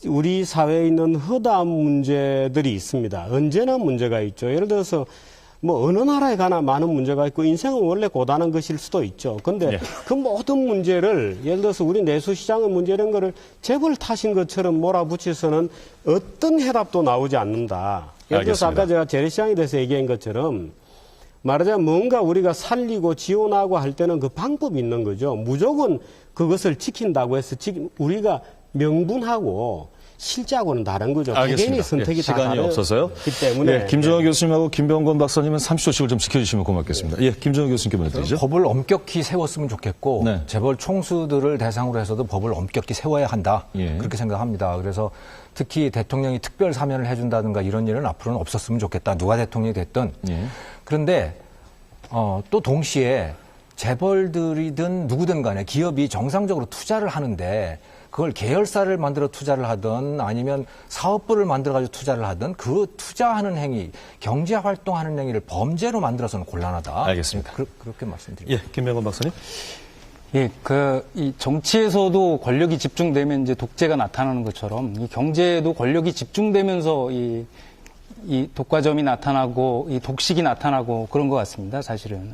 Speaker 2: 우리 사회에 있는 허다한 문제들이 있습니다. 언제나 문제가 있죠. 예를 들어서 뭐 어느 나라에 가나 많은 문제가 있고 인생은 원래 고단한 것일 수도 있죠. 근데 그 모든 문제를 예를 들어서 우리 내수시장의 문제 이런 거를 재벌 탓인 것처럼 몰아붙여서는 어떤 해답도 나오지 않는다. 예를 들어서
Speaker 1: 알겠습니다.
Speaker 2: 아까 제가 재래시장에 대해서 얘기한 것처럼 말하자면 뭔가 우리가 살리고 지원하고 할 때는 그 방법이 있는 거죠. 무조건 그것을 지킨다고 해서 우리가 명분하고 실제하고는 다른 거죠.
Speaker 1: 알겠습니다.
Speaker 2: 개개인의 선택이 다
Speaker 1: 시간이 없어서요.
Speaker 2: 다르기 때문에.
Speaker 1: 김정은 교수님하고 김병건 박사님은 30초씩을 좀 지켜주시면 고맙겠습니다. 정은 교수님께 먼저 드리죠.
Speaker 3: 법을 엄격히 세웠으면 좋겠고
Speaker 1: 네.
Speaker 3: 재벌 총수들을 대상으로 해서도 법을 엄격히 세워야 한다.
Speaker 1: 예.
Speaker 3: 그렇게 생각합니다. 그래서 특히 대통령이 특별 사면을 해준다든가 이런 일은 앞으로는 없었으면 좋겠다. 누가 대통령이 됐든.
Speaker 1: 예.
Speaker 3: 그런데 또 동시에 재벌들이든 누구든 간에 기업이 정상적으로 투자를 하는데 그걸 계열사를 만들어 투자를 하든 아니면 사업부를 만들어가지고 투자를 하든 그 투자하는 행위, 경제활동하는 행위를 범죄로 만들어서는 곤란하다.
Speaker 1: 알겠습니다.
Speaker 3: 그렇게 말씀드립니다.
Speaker 1: 김병건 박사님.
Speaker 5: 이 정치에서도 권력이 집중되면 이제 독재가 나타나는 것처럼 이 경제에도 권력이 집중되면서 이 독과점이 나타나고 이 독식이 나타나고 그런 것 같습니다. 사실은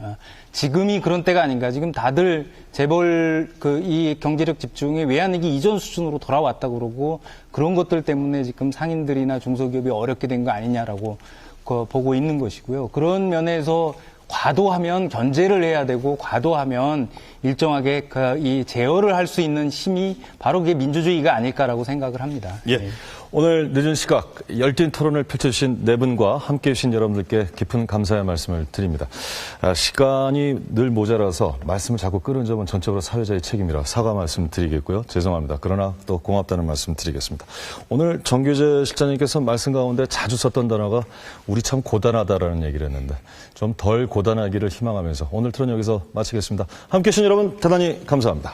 Speaker 5: 지금이 그런 때가 아닌가. 지금 다들 재벌 이 경제력 집중이 외환위기 이전 수준으로 돌아왔다고 그러고 그런 것들 때문에 지금 상인들이나 중소기업이 어렵게 된 거 아니냐라고 보고 있는 것이고요. 그런 면에서 과도하면 견제를 해야 되고 과도하면 일정하게 이 제어를 할 수 있는 힘이 바로 그게 민주주의가 아닐까라고 생각을 합니다.
Speaker 1: 예. 오늘 늦은 시각 열띤 토론을 펼쳐주신 네 분과 함께해 주신 여러분들께 깊은 감사의 말씀을 드립니다. 시간이 늘 모자라서 말씀을 자꾸 끊은 점은 전적으로 사회자의 책임이라 사과 말씀 드리겠고요. 죄송합니다. 그러나 또 고맙다는 말씀 드리겠습니다. 오늘 정규재 실장님께서 말씀 가운데 자주 썼던 단어가 우리 참 고단하다라는 얘기를 했는데 좀 덜 고단하기를 희망하면서 오늘 토론 여기서 마치겠습니다. 함께해 주신 여러분 대단히 감사합니다.